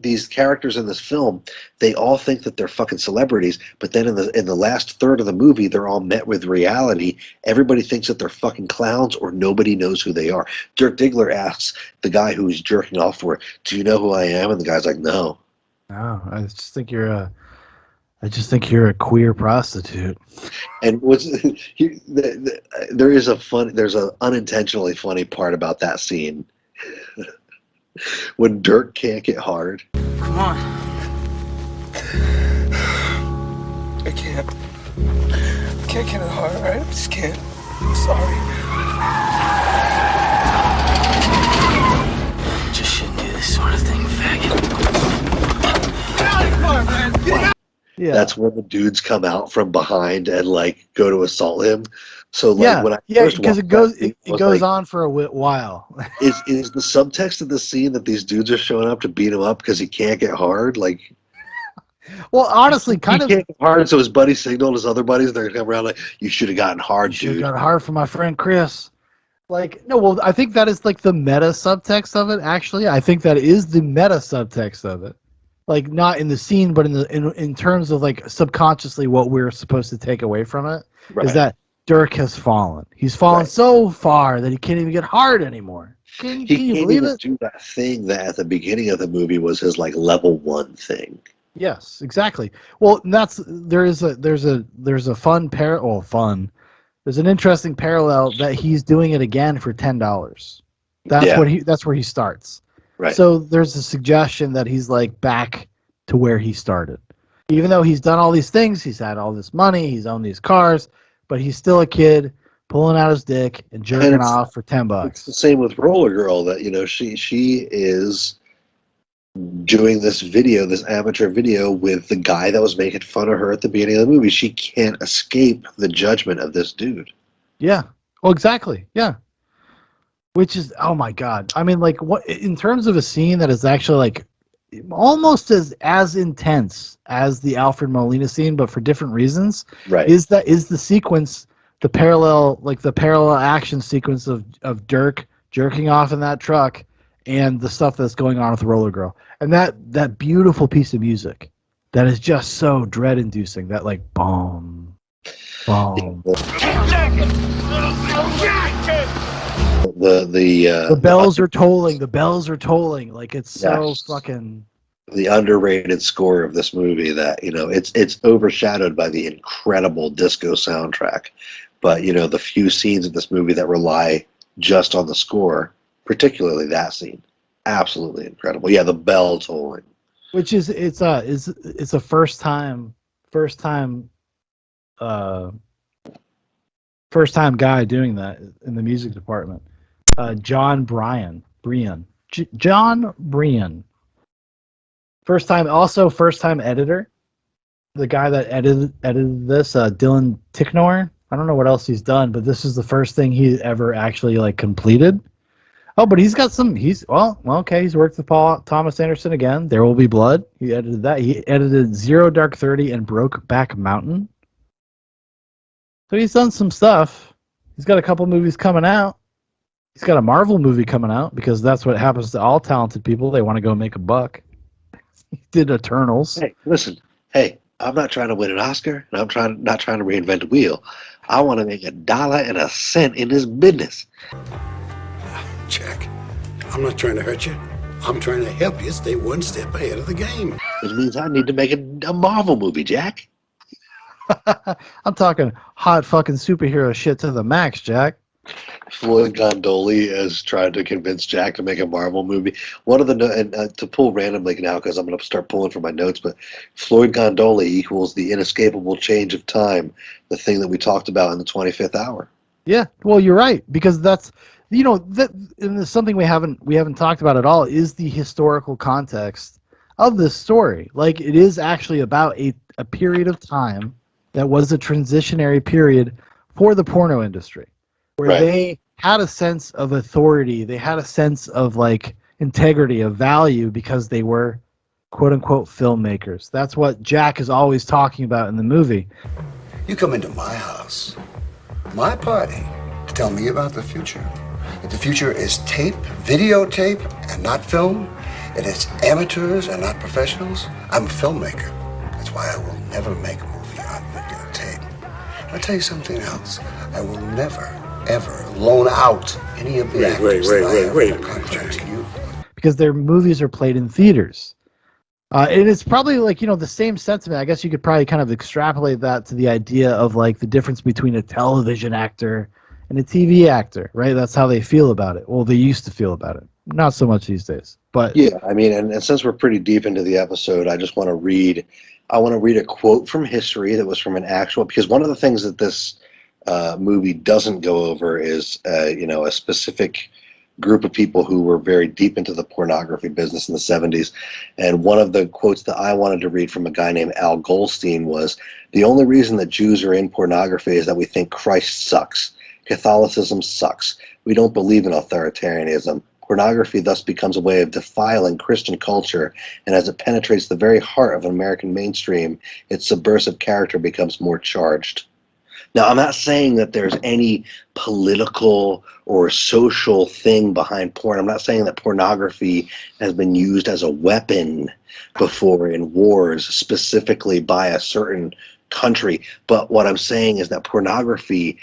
these characters in this film, they all think that they're fucking celebrities, but then in the last third of the movie, they're all met with reality. Everybody thinks that they're fucking clowns or nobody knows who they are. Dirk Diggler asks the guy who's jerking off for it, "Do you know who I am?" And the guy's like, "No." No, I just think you're a queer prostitute. And there's a unintentionally funny part about that scene. When Dirk can't get hard. Come on. I can't get it hard, alright? I just can't. I'm sorry. Just shouldn't do this sort of thing, faggot. Yeah. That's when the dudes come out from behind and like go to assault him. So like when I first because watched it goes on for a while. is the subtext of the scene that these dudes are showing up to beat him up because he can't get hard? Like, well, honestly, he can't get hard, so his buddy signaled his other buddies. They're gonna come around like, "You should have gotten hard, should have dude." got hard for my friend Chris. Like, no, well, I think that is like the meta subtext of it. Actually, I think that is the meta subtext of it. Like, not in the scene, but in terms of like subconsciously what we're supposed to take away from it is that Dirk has fallen. He's fallen so far that he can't even get hard anymore. Can you believe it? Do that thing that at the beginning of the movie was his like level 1 thing. Yes, exactly. Well, there's a fun There's an interesting parallel that he's doing it again for $10. That's where he starts. Right. So there's a suggestion that he's like back to where he started. Even though he's done all these things, he's had all this money, he's owned these cars, but he's still a kid pulling out his dick and jerking off for $10. It's the same with Roller Girl, that she is doing this amateur video with the guy that was making fun of her at the beginning of the movie. She can't escape the judgment of this dude. Yeah. Well, exactly. Yeah. Which is, oh my God. I mean, like, what in terms of a scene that is actually like almost as intense as the Alfred Molina scene, but for different reasons. Right. Is the sequence, the parallel action sequence of Dirk jerking off in that truck and the stuff that's going on with Roller Girl. And that beautiful piece of music that is just so dread inducing, that like boom, boom. The bells are tolling. The bells are tolling. Like, it's so fucking. The underrated score of this movie that, it's overshadowed by the incredible disco soundtrack. But, the few scenes in this movie that rely just on the score, particularly that scene, absolutely incredible. Yeah, the bell tolling. Which is a first time guy doing that in the music department. John Brian. John Brian. First time editor. The guy that edited this, Dylan Ticknor. I don't know what else he's done, but this is the first thing he ever actually like completed. Oh, but he's got some. He's worked with Paul Thomas Anderson again. There Will Be Blood. He edited that. He edited Zero Dark 30 and Brokeback Mountain. So he's done some stuff. He's got a couple movies coming out. He's got a Marvel movie coming out because that's what happens to all talented people. They want to go make a buck. He did Eternals. Hey, listen. Hey, I'm not trying to win an Oscar, and I'm not trying to reinvent the wheel. I want to make $1.01 in this business. Jack, I'm not trying to hurt you. I'm trying to help you stay one step ahead of the game. Which means I need to make a Marvel movie, Jack. I'm talking hot fucking superhero shit to the max, Jack. Floyd Gondoli has tried to convince Jack to make a Marvel movie. One of the to pull randomly now because I'm going to start pulling from my notes, but Floyd Gondoli equals the inescapable change of time, the thing that we talked about in the 25th hour. Yeah, well, you're right, because that's, you know, that, and there's something we haven't talked about at all is the historical context of this story. Like, it is actually about a period of time that was a transitionary period for the porno industry, where they had a sense of authority, they had a sense of like integrity, of value, because they were quote unquote filmmakers. That's what Jack is always talking about in the movie. You come into my house, my party, to tell me about the future. If the future is tape, videotape, and not film, it is amateurs and not professionals, I'm a filmmaker. That's why I will never make a movie on videotape. And I'll tell you something else. I will never, ever loan out any of the actors that I have in contract to you. Because their movies are played in theaters. And it's probably like, you know, the same sentiment. I guess you could probably kind of extrapolate that to the idea of like the difference between a television actor and a TV actor, right? That's how they feel about it. Well, they used to feel about it. Not so much these days. But yeah, I mean, and since we're pretty deep into the episode, I just want to read a quote from history that was from an actual, because one of the things that this movie doesn't go over is, you know, a specific group of people who were very deep into the pornography business in the 70s. And one of the quotes that I wanted to read from a guy named Al Goldstein was, "The only reason that Jews are in pornography is that we think Christ sucks. Catholicism sucks. We don't believe in authoritarianism. Pornography thus becomes a way of defiling Christian culture, and as it penetrates the very heart of an American mainstream, its subversive character becomes more charged." Now, I'm not saying that there's any political or social thing behind porn. I'm not saying that pornography has been used as a weapon before in wars, specifically by a certain country. But what I'm saying is that pornography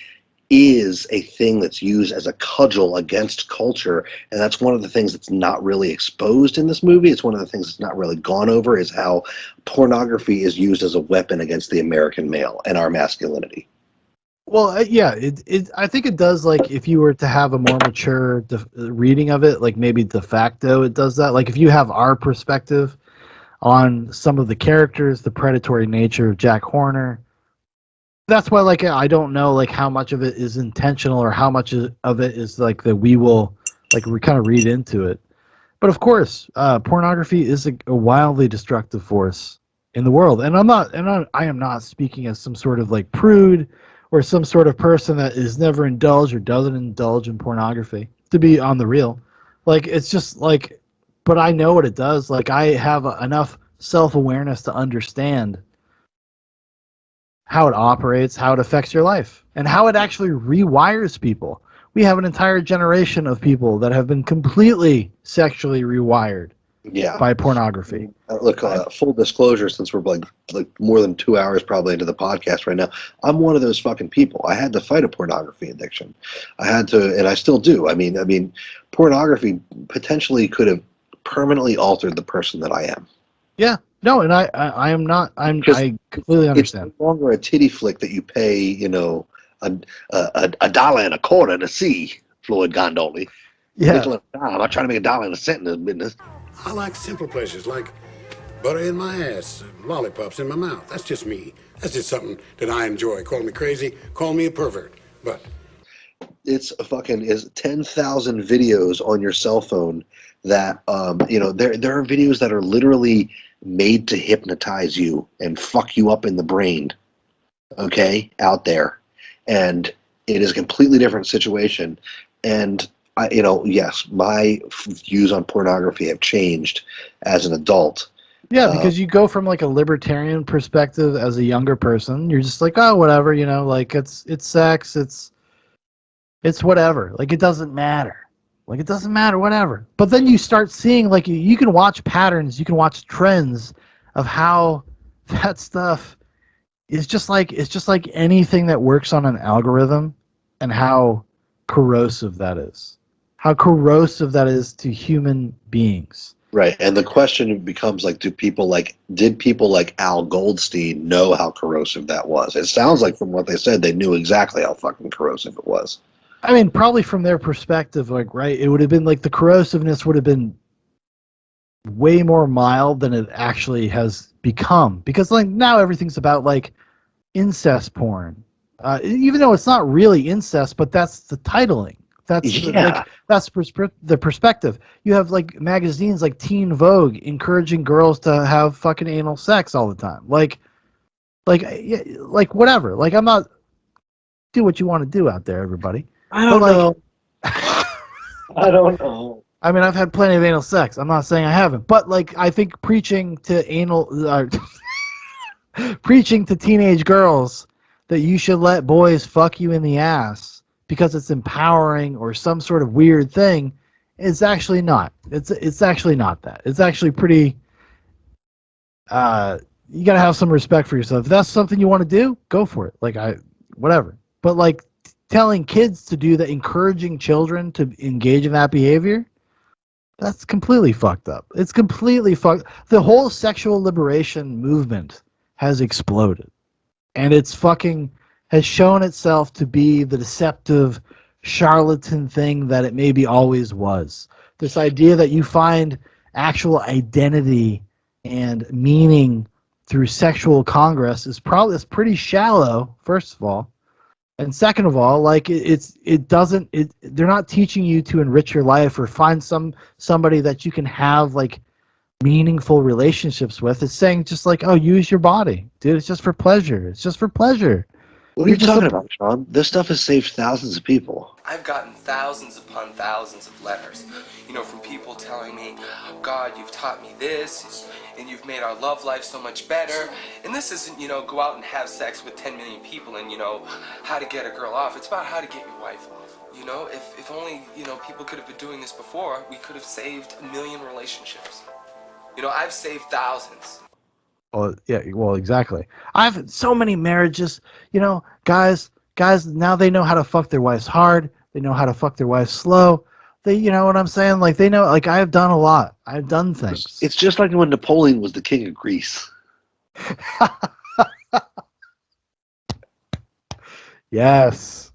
is a thing that's used as a cudgel against culture, and that's one of the things that's not really exposed in this movie. It's one of the things that's not really gone over, is how pornography is used as a weapon against the American male and our masculinity. well, yeah, I think it does. Like, if you were to have a more mature reading of it, like maybe de facto, it does that. Like, if you have our perspective on some of the characters, the predatory nature of Jack Horner, that's why, like, I don't know, like, how much of it is intentional or how much of it is like that we will, like, we kind of read into it. But of course, pornography is a wildly destructive force in the world, and I am not speaking as some sort of like prude or some sort of person that is never indulged or doesn't indulge in pornography. To be on the real, like, it's just like, but I know what it does. Like, I have enough self-awareness to understand how it operates, how it affects your life, and how it actually rewires people. We have an entire generation of people that have been completely sexually rewired by pornography. Look, full disclosure, since we're like more than 2 hours probably into the podcast right now, I'm one of those fucking people. I had to fight a pornography addiction. I had to, and I still do. I mean, pornography potentially could have permanently altered the person that I am. Yeah. No, and I am not. I completely understand. It's no longer a titty flick that you pay, you know, $1.25 to see, Floyd Gondoli. Yeah. I'm not trying to make $1.01 in this business. I like simple pleasures like butter in my ass, lollipops in my mouth. That's just me. That's just something that I enjoy. Call me crazy, call me a pervert, but it's 10,000 videos on your cell phone that you know, there are videos that are literally made to hypnotize you and fuck you up in the brain, okay, out there. And it is a completely different situation. And you know, yes, my views on pornography have changed as an adult. Yeah, because you go from like a libertarian perspective as a younger person. You're just like, oh, whatever, you know, like it's sex, it's whatever. Like, it doesn't matter. Like, it doesn't matter, whatever. But then you start seeing, like, you can watch patterns, you can watch trends of how that stuff is just like, it's just like anything that works on an algorithm, and how corrosive that is. How corrosive that is to human beings. Right, and the question becomes like, did people like Al Goldstein know how corrosive that was? It sounds like from what they said, they knew exactly how fucking corrosive it was. I mean, probably from their perspective, like, right, it would have been like the corrosiveness would have been way more mild than it actually has become. Because like now everything's about like incest porn. Even though it's not really incest, but that's the titling. That's the perspective. You have like magazines like Teen Vogue encouraging girls to have fucking anal sex all the time. Like whatever. Like, I'm not, do what you want to do out there, everybody. I don't know. I don't know. I mean, I've had plenty of anal sex. I'm not saying I haven't, but like, I think preaching to preaching to teenage girls that you should let boys fuck you in the ass because it's empowering or some sort of weird thing is actually not. It's actually not that. It's actually pretty. You gotta have some respect for yourself. If that's something you want to do, go for it. Like, whatever. But like, telling kids to do that, encouraging children to engage in that behavior, that's completely fucked up. It's completely fucked. The whole sexual liberation movement has exploded. And it's fucking has shown itself to be the deceptive charlatan thing that it maybe always was. This idea that you find actual identity and meaning through sexual congress is pretty shallow, first of all. And second of all, like, they're not teaching you to enrich your life or find somebody that you can have like meaningful relationships with. It's saying just like, oh, use your body, dude. It's just for pleasure. It's just for pleasure. What are you talking about, Shaun? This stuff has saved thousands of people. I've gotten thousands upon thousands of letters, from people telling me, God, you've taught me this, and you've made our love life so much better. And this isn't, go out and have sex with 10 million people and, how to get a girl off. It's about how to get your wife off. If only, people could have been doing this before, we could have saved 1 million relationships. I've saved thousands. Well, yeah, well, exactly. I've had so many marriages, guys, now they know how to fuck their wives hard. They know how to fuck their wives slow. They, you know what I'm saying? Like, they know, like, I have done a lot. I've done things. It's just like when Napoleon was the king of Greece. Yes.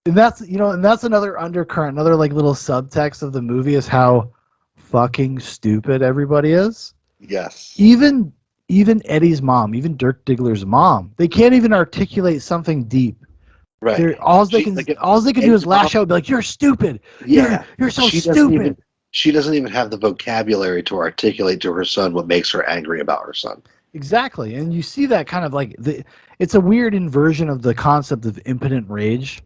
And that's, and that's another undercurrent, another like little subtext of the movie is how fucking stupid everybody is. Yes. Even Eddie's mom, even Dirk Diggler's mom, they can't even articulate something deep. Right. All they can do is lash out and be like, "You're stupid. Yeah. You're so stupid." She doesn't even have the vocabulary to articulate to her son what makes her angry about her son. Exactly. And you see that kind of like it's a weird inversion of the concept of impotent rage,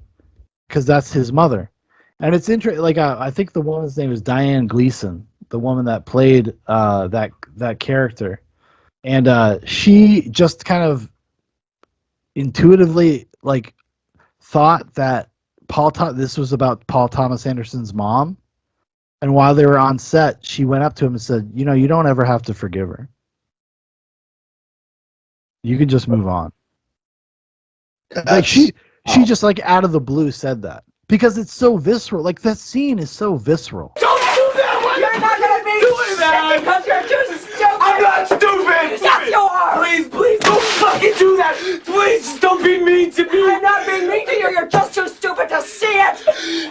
because that's his mother. And it's interesting. Like, I think the woman's name is Diane Gleason, the woman that played that character. And she just kind of intuitively like thought that this was about Paul Thomas Anderson's mom. And while they were on set, she went up to him and said, you don't ever have to forgive her. You can just move on. Like, she just like out of the blue said that. Because it's so visceral. Like, that scene is so visceral. Don't do that! You're not gonna be doing that because you're too stupid! I'm not stupid! Yes, you are! Please, don't fucking do that! Please, don't be mean to me! I'm not being mean to you, you're just too stupid to see it!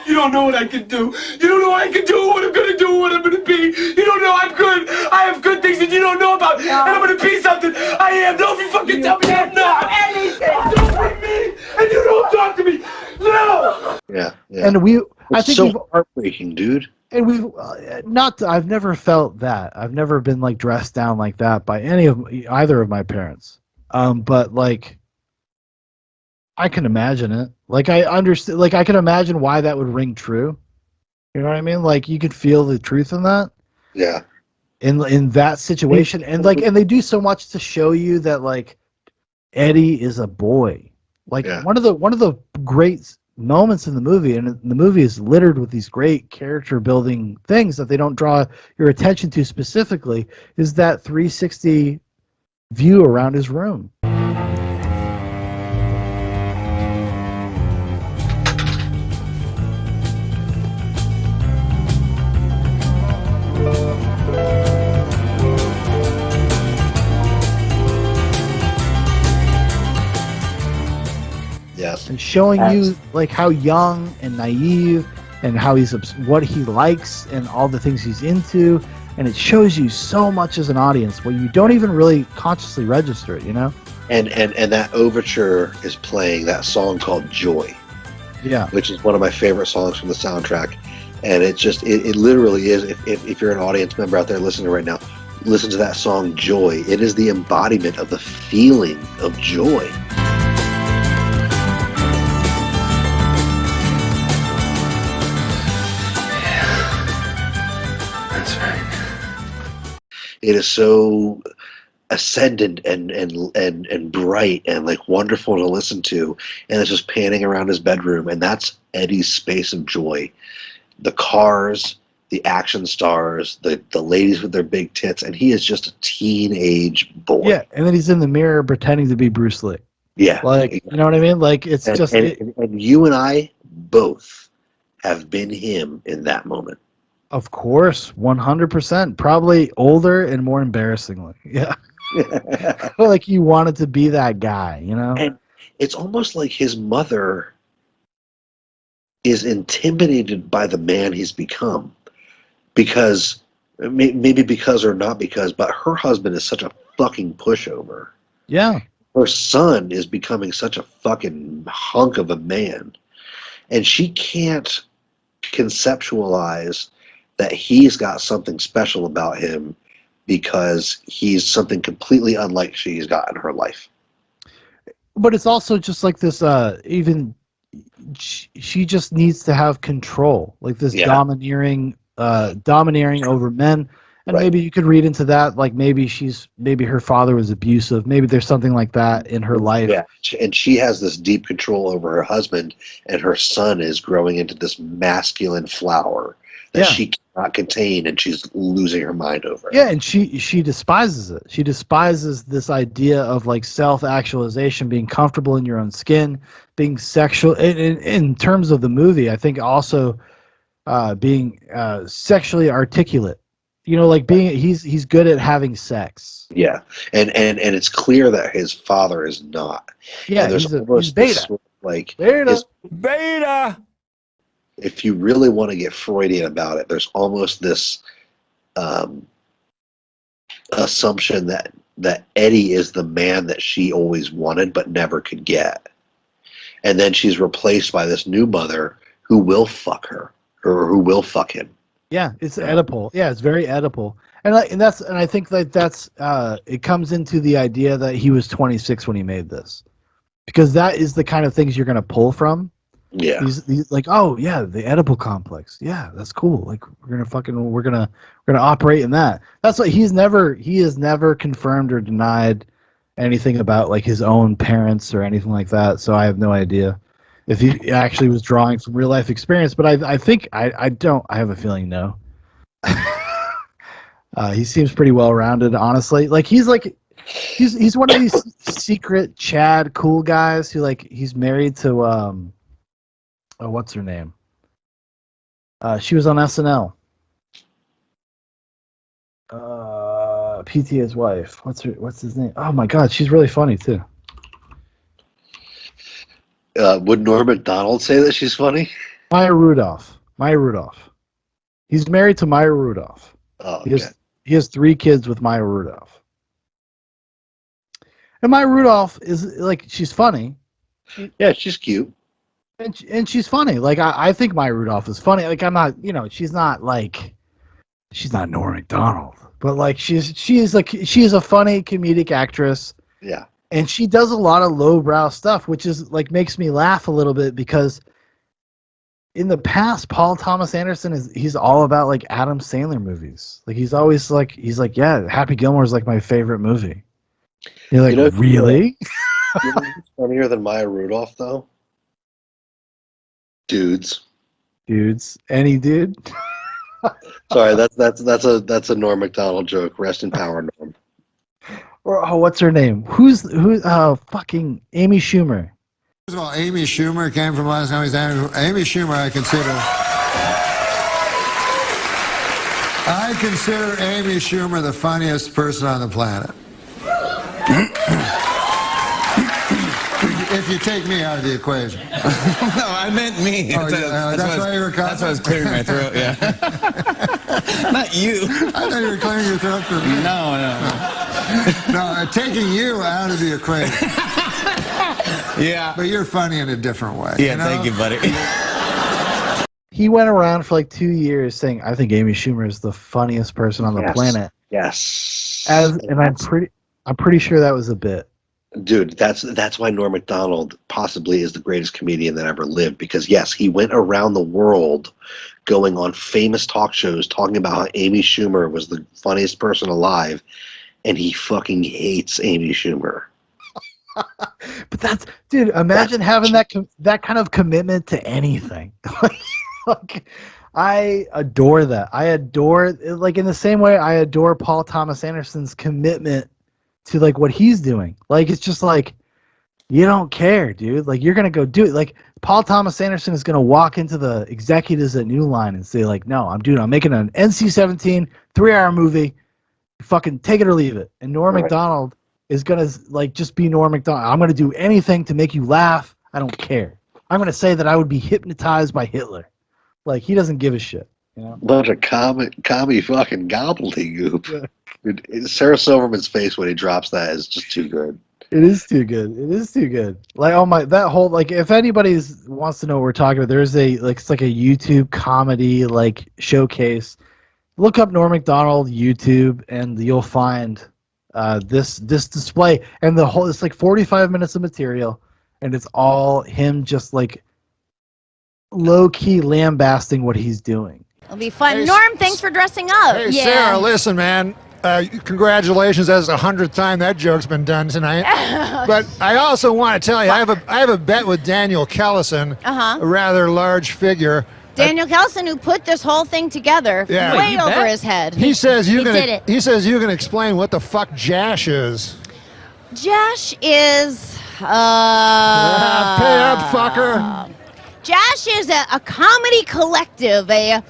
You don't know what I can do. You don't know what I can do, what I'm gonna do, what I'm gonna be. You don't know I'm good. I have good things that you don't know about. No. And I'm gonna be something I am. Don't you fucking tell me I'm not! Anything! Don't be mean! And you don't talk to me! No! Yeah. And I think so heartbreaking, dude. And I've never felt that. I've never been like dressed down like that by either of my parents. But like, I can imagine it. Like, I understand. Like, I can imagine why that would ring true. You know what I mean? Like, you could feel the truth in that. Yeah. In that situation, and they do so much to show you that like Eddie is a boy. Like, one of the great moments in the movie, and the movie is littered with these great character building things that they don't draw your attention to specifically, is that 360 view around his room. Yes. And showing you like how young and naive and how what he likes and all the things he's into, and it shows you so much as an audience where you don't even really consciously register it, you know? And that overture is playing that song called Joy. Yeah. Which is one of my favorite songs from the soundtrack. And it literally is, if you're an audience member out there listening right now, listen to that song Joy. It is the embodiment of the feeling of joy. That's right. It is so ascendant and bright and like wonderful to listen to, and it's just panning around his bedroom, and that's Eddie's space of joy. The cars, the action stars, the ladies with their big tits, and he is just a teenage boy. Yeah, and then he's in the mirror pretending to be Bruce Lee. Yeah, like exactly. You know what I mean? Like it's and, just and you and I both have been him in that moment. Of course, 100%. Probably older and more embarrassingly. Yeah. Like you wanted to be that guy, you know? And it's almost like his mother is intimidated by the man he's become, because maybe because or not because, but her husband is such a fucking pushover. Yeah. Her son is becoming such a fucking hunk of a man, and she can't conceptualize that he's got something special about him because he's something completely unlike she's got in her life. But it's also just like this, even she just needs to have control, like this domineering over men. And maybe you could read into that, like maybe her father was abusive. Maybe there's something like that in her life. Yeah, and she has this deep control over her husband, and her son is growing into this masculine flower that she cannot contain, and she's losing her mind over it. Yeah, and she despises it. She despises this idea of like self-actualization, being comfortable in your own skin, being sexual. In terms of the movie, I think also being sexually articulate. You know, like he's good at having sex. Yeah, and it's clear that his father is not. Yeah, and there's he's beta. Sort of like Beta. If you really want to get Freudian about it, there's almost this assumption that Eddie is the man that she always wanted but never could get, and then she's replaced by this new mother who will fuck her or who will fuck him. Yeah, it's Oedipal. Yeah, it's very Oedipal, and I think that's it comes into the idea that he was 26 when he made this, because that is the kind of things you're gonna pull from. Yeah, these like, oh yeah, the Oedipal complex. Yeah, that's cool. Like we're gonna operate in that. That's what he has never confirmed or denied anything about like his own parents or anything like that. So I have no idea if he actually was drawing from real life experience, but I think I have a feeling no. He seems pretty well rounded, honestly. Like he's one of these secret Chad cool guys who like he's married to what's her name? She was on SNL. PTA's wife. What's his name? Oh my God, she's really funny too. Would Norm Macdonald say that she's funny? Maya Rudolph. He's married to Maya Rudolph. Oh, okay. He has 3 kids with Maya Rudolph. And Maya Rudolph is like, she's funny. Yeah, she's cute. And she's funny. Like I think Maya Rudolph is funny. Like I'm not, she's not Norm Macdonald, but like she is a funny comedic actress. Yeah. And she does a lot of lowbrow stuff, which is like makes me laugh a little bit because in the past, Paul Thomas Anderson he's all about like Adam Sandler movies. Like he's always like yeah, Happy Gilmore is like my favorite movie. You're like, really? You know who's funnier than Maya Rudolph though? Dudes. Any dude. Sorry, that's a Norm Macdonald joke. Rest in power, Norm. Or what's her name? Who? Fucking Amy Schumer. First of all, Amy Schumer came from last time. Amy Schumer, I consider Amy Schumer the funniest person on the planet. If you take me out of the equation. No, I meant me. Oh, that's why you were coughing? That's why I was clearing my throat, yeah. Not you. I thought you were clearing your throat for me. No. No, taking you out of the equation. Yeah. But you're funny in a different way. Yeah, thank you, buddy. He went around for like 2 years saying, "I think Amy Schumer is the funniest person on the planet." Yes. And I'm pretty sure that was a bit. Dude, that's why Norm Macdonald possibly is the greatest comedian that ever lived, because yes, he went around the world going on famous talk shows talking about how Amy Schumer was the funniest person alive, and he fucking hates Amy Schumer. But that's, dude, imagine having that kind of commitment to anything. Like, I adore that. I adore, like, in the same way I adore Paul Thomas Anderson's commitment to like what he's doing. Like, it's just like, you don't care, dude. Like, you're gonna go do it. Like, Paul Thomas Anderson is gonna walk into the executives at New Line and say, like, no, I'm making an NC-17 3-hour movie. Fucking take it or leave it. And Norm Macdonald is gonna like just be Norm Macdonald. I'm gonna do anything to make you laugh. I don't care. I'm gonna say that I would be hypnotized by Hitler. Like, he doesn't give a shit. You know? Bunch of comedy fucking gobbledygook. Yeah. Dude, Sarah Silverman's face when he drops that is just too good. It is too good. It is too good. Like, oh my, that whole, like, if anybody wants to know what we're talking about, there's it's like a YouTube comedy like showcase. Look up Norm Macdonald YouTube and you'll find this display, and it's like 45 minutes of material, and it's all him just like low-key lambasting what he's doing. It'll be fun. Hey, Norm, thanks for dressing up. Hey, yeah. Sarah, listen, man. Congratulations. That's the 100th time that joke's been done tonight. But I also want to tell you, I have a bet with Daniel Kellison, a rather large figure. Daniel Kellison, who put this whole thing together, way over his head. He says you can explain what the fuck Jash is. Jash is pay up, fucker. Jash is a comedy collective, a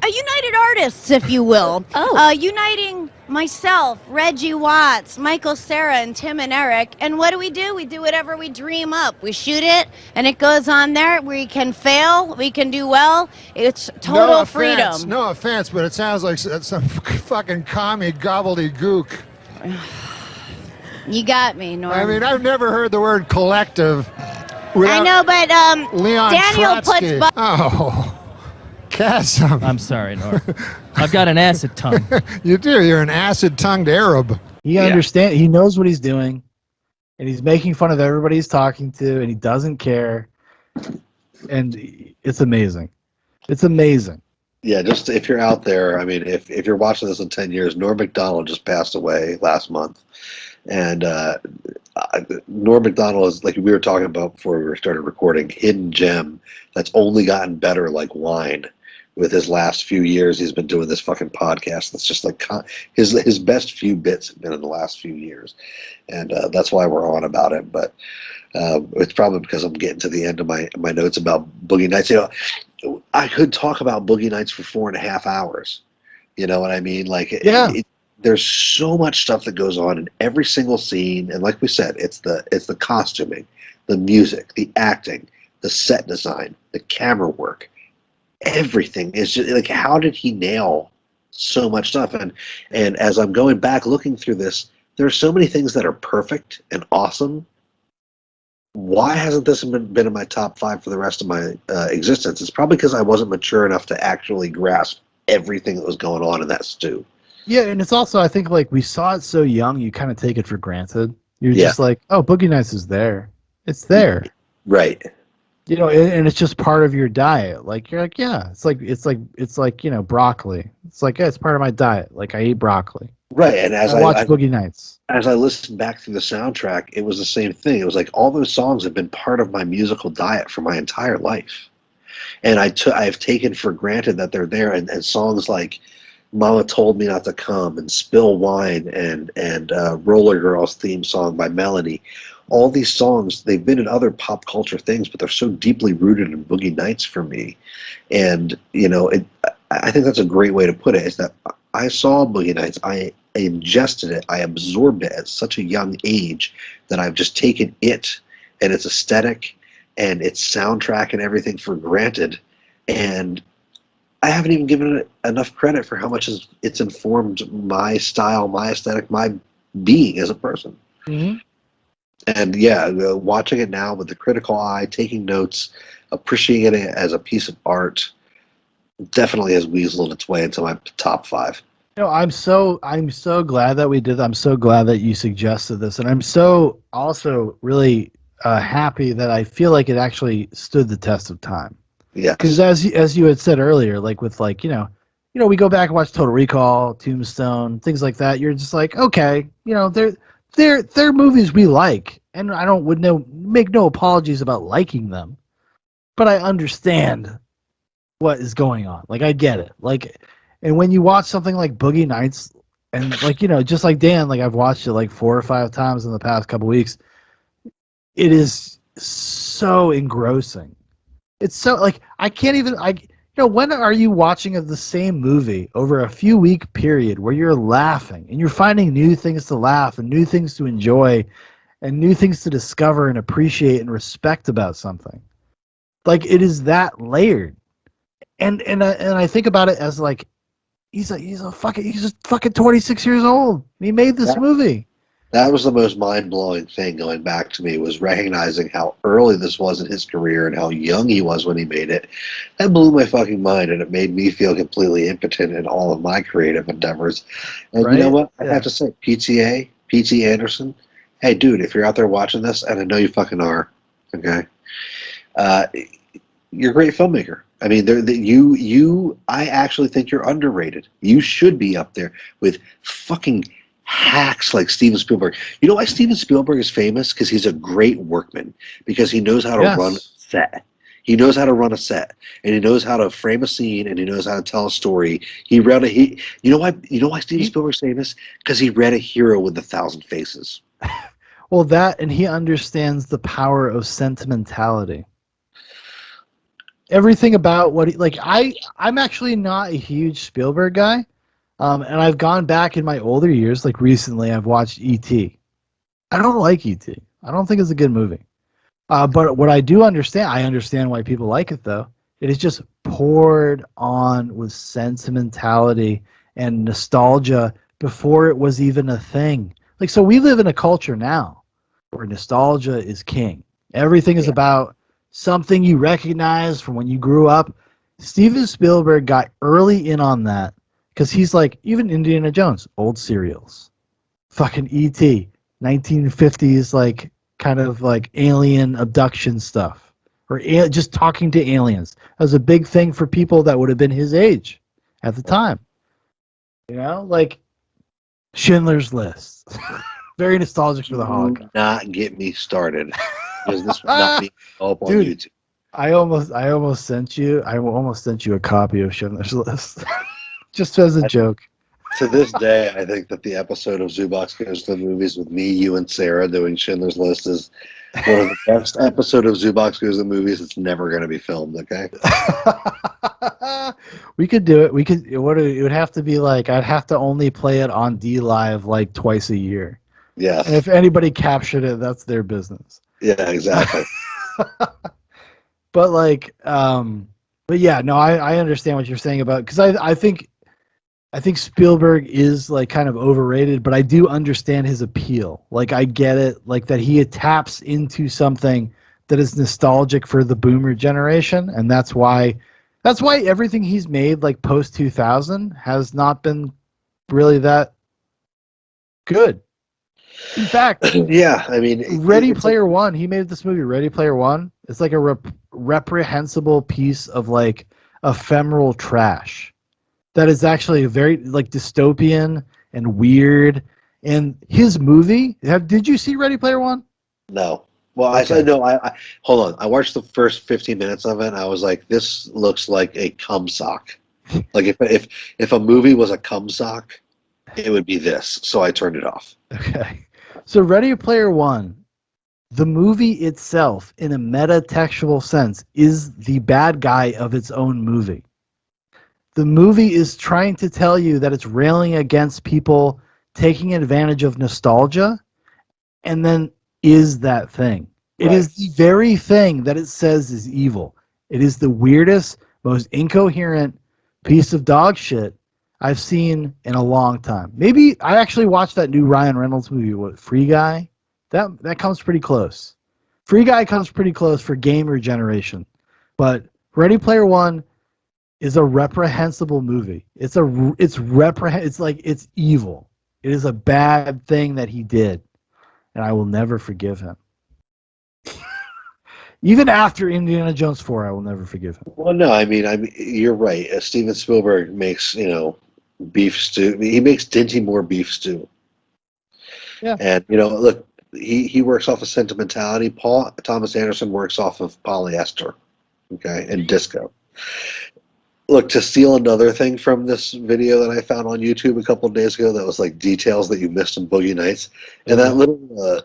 United Artists, if you will. Uniting myself, Reggie Watts, Michael Cera, and Tim and Eric. And what do? We do whatever we dream up. We shoot it, and it goes on there. We can fail, we can do well. It's total freedom. No offense, but it sounds like some fucking commie gobbledygook. You got me, Norm. I mean, I've never heard the word collective. I know, but Leon Daniel Trotsky. puts... Chasm. I'm sorry, Norm. I've got an acid tongue. You do. You're an acid-tongued Arab. He understands. He knows what he's doing, and he's making fun of everybody he's talking to, and he doesn't care. And it's amazing. It's amazing. Yeah, just if you're out there, I mean, if you're watching this in 10 years, Norm Macdonald just passed away last month. And Norm Macdonald is, like we were talking about before we started recording, hidden gem that's only gotten better like wine with his last few years. He's been doing this fucking podcast. That's just like his best few bits have been in the last few years. And that's why we're on about it. But it's probably because I'm getting to the end of my notes about Boogie Nights. You know, I could talk about Boogie Nights for 4.5 hours. You know what I mean? Like, yeah. There's so much stuff that goes on in every single scene, and like we said, it's the costuming, the music, the acting, the set design, the camera work, everything is just like, how did he nail so much stuff? And as I'm going back looking through this, there are so many things that are perfect and awesome. Why hasn't this been in my top 5 for the rest of my existence? It's probably because I wasn't mature enough to actually grasp everything that was going on in that stew. Yeah, and it's also, I think, like, we saw it so young, you kind of take it for granted. You're just like, oh, Boogie Nights is there. It's there. Right. You know, and it's just part of your diet. Like, you're like, yeah, it's like, you know, broccoli. It's like, yeah, it's part of my diet. Like, I eat broccoli. Right, and as I watch Boogie Nights. As I listened back through the soundtrack, it was the same thing. It was like all those songs have been part of my musical diet for my entire life. and I've taken for granted that they're there, and songs like Mama Told Me Not to Come and Spill Wine and Roller Girls theme song by Melanie. All these songs, they've been in other pop culture things, but they're so deeply rooted in Boogie Nights for me. And, I think that's a great way to put it, is that I saw Boogie Nights, I ingested it, I absorbed it at such a young age that I've just taken it and its aesthetic and its soundtrack and everything for granted. And I haven't even given it enough credit for how much it's informed my style, my aesthetic, my being as a person. Mm-hmm. And yeah, watching it now with the critical eye, taking notes, appreciating it as a piece of art, definitely has weaseled its way into my top 5. I'm so glad that we did. I'm so glad that you suggested this, and I'm so also really happy that I feel like it actually stood the test of time. Yeah. Because as you had said earlier, like with like we go back and watch Total Recall, Tombstone, things like that. You're just like, okay, they're movies we like, and I would make no apologies about liking them, but I understand what is going on. Like I get it. Like, and when you watch something like Boogie Nights, and like just like Dan, like I've watched it like 4 or 5 times in the past couple weeks. It is so engrossing. It's so like I can't even when are you watching the same movie over a few week period where you're laughing and you're finding new things to laugh and new things to enjoy and new things to discover and appreciate and respect about something? Like it is that layered. And I think about it as like he's just fucking 26 years old. He made this movie. That was the most mind-blowing thing going back to me, was recognizing how early this was in his career and how young he was when he made it. That blew my fucking mind, and it made me feel completely impotent in all of my creative endeavors. And right? You know what? I have to say, PTA, P.T. Anderson, hey, dude, if you're out there watching this, and I know you fucking are, okay, you're a great filmmaker. I mean, I actually think you're underrated. You should be up there with fucking hacks like Steven Spielberg. You know why Steven Spielberg is famous? Because he's a great workman. Because he knows how to run a set. He knows how to run a set, and he knows how to frame a scene, and he knows how to tell a story. You know why Steven Spielberg's famous? Because he read A Hero with 1,000 Faces. Well, that, and he understands the power of sentimentality. Everything about what I'm actually not a huge Spielberg guy. And I've gone back in my older years, like recently, I've watched E.T. I don't like E.T. I don't think it's a good movie. But what I do understand, I understand why people like it, though. It is just poured on with sentimentality and nostalgia before it was even a thing. Like, so we live in a culture now where nostalgia is king. Everything is about something you recognize from when you grew up. Steven Spielberg got early in on that. Because he's like, even Indiana Jones, old serials. Fucking E.T., 1950s, like, kind of like alien abduction stuff. Or just talking to aliens. That was a big thing for people that would have been his age at the time. Like Schindler's List. Very nostalgic for the hog. Do not get me started. Because this will not be up on YouTube. I almost sent you a copy of Schindler's List. Just as a joke. To this day, I think that the episode of Zoobox Goes to the Movies with me, you, and Sarah doing Schindler's List is one of the best episodes of Zoobox Goes to the Movies that's never going to be filmed, okay? We could do it. It would have to be like, I'd have to only play it on D Live like twice a year. Yeah. And if anybody captured it, that's their business. Yeah, exactly. But like, but yeah, no, I understand what you're saying about, because I think Spielberg is like kind of overrated, but I do understand his appeal. Like I get it, like that he taps into something that is nostalgic for the boomer generation, and that's why everything he's made like post 2000 has not been really that good. In fact, yeah, I mean, Ready Player One, he made this movie Ready Player One. It's like a reprehensible piece of like ephemeral trash that is actually very like dystopian and weird. And his movie, did you see Ready Player One? No. Well, I said no. I hold on. I watched the first 15 minutes of it. And I was like, this looks like a cum sock. Like if a movie was a cum sock, it would be this. So I turned it off. Okay. So Ready Player One, the movie itself, in a meta-textual sense, is the bad guy of its own movie. The movie is trying to tell you that it's railing against people taking advantage of nostalgia, and then is that thing. It is the very thing that it says is evil. It is the weirdest, most incoherent piece of dog shit I've seen in a long time. Maybe I actually watched that new Ryan Reynolds movie, what, Free Guy? That comes pretty close. Free Guy comes pretty close for gamer generation. But Ready Player One is a reprehensible movie. It's like it's evil. It is a bad thing that he did, and I will never forgive him. Even after Indiana Jones 4, I will never forgive him. Well, no, I mean, you're right. Steven Spielberg makes, beef stew. He makes Dinty Moore beef stew. Yeah. And, look, he works off of sentimentality. Paul Thomas Anderson works off of polyester, okay, and disco. Look, to steal another thing from this video that I found on YouTube a couple of days ago that was like details that you missed in Boogie Nights, and that little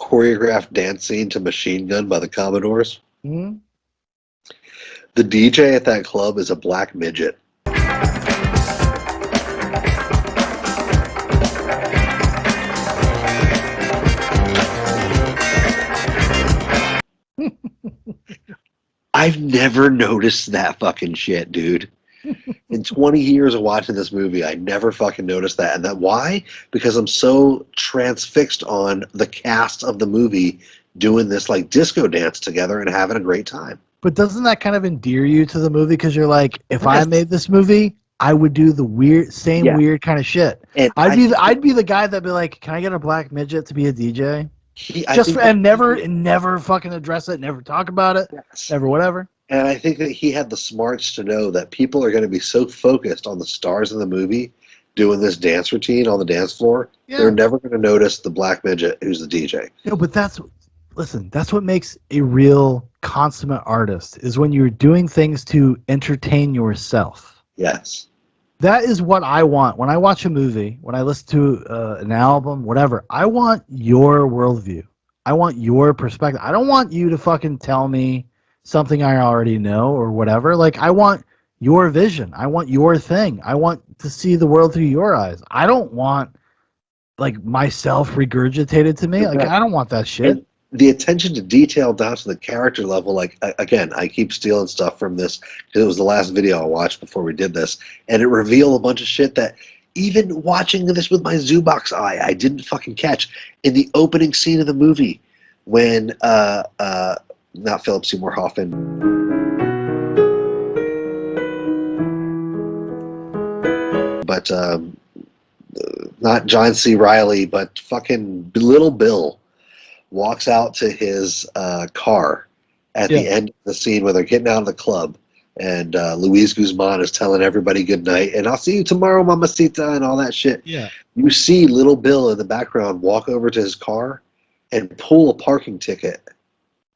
choreographed dance scene to Machine Gun by the Commodores. Mm-hmm. The DJ at that club is a black midget. I've never noticed that fucking shit, dude. In 20 years of watching this movie, I never fucking noticed that. And why? Because I'm so transfixed on the cast of the movie doing this like disco dance together and having a great time. But doesn't that kind of endear you to the movie? Because you're like, if I made this movie, I would do the weird kind of shit. And I'd be the guy that'd be like, can I get a black midget to be a DJ? Never fucking address it, never talk about it, never whatever. And I think that he had the smarts to know that people are going to be so focused on the stars in the movie doing this dance routine on the dance floor, they're never going to notice the black midget who's the DJ. No, but that's what makes a real consummate artist, is when you're doing things to entertain yourself. Yes. That is what I want. When I watch a movie, when I listen to an album, whatever, I want your worldview. I want your perspective. I don't want you to fucking tell me something I already know or whatever. Like, I want your vision. I want your thing. I want to see the world through your eyes. I don't want, like, myself regurgitated to me. Like, I don't want that shit. And the attention to detail down to the character level, like, again, I keep stealing stuff from this because it was the last video I watched before we did this, and it revealed a bunch of shit that even watching this with my Zoobox eye, I didn't fucking catch. In the opening scene of the movie, when, not Philip Seymour Hoffman, but not John C. Reilly, but fucking Little Bill walks out to his car at the end of the scene where they're getting out of the club, and Luis Guzman is telling everybody good night, and I'll see you tomorrow, mamacita, and all that shit. Yeah. You see Little Bill in the background walk over to his car and pull a parking ticket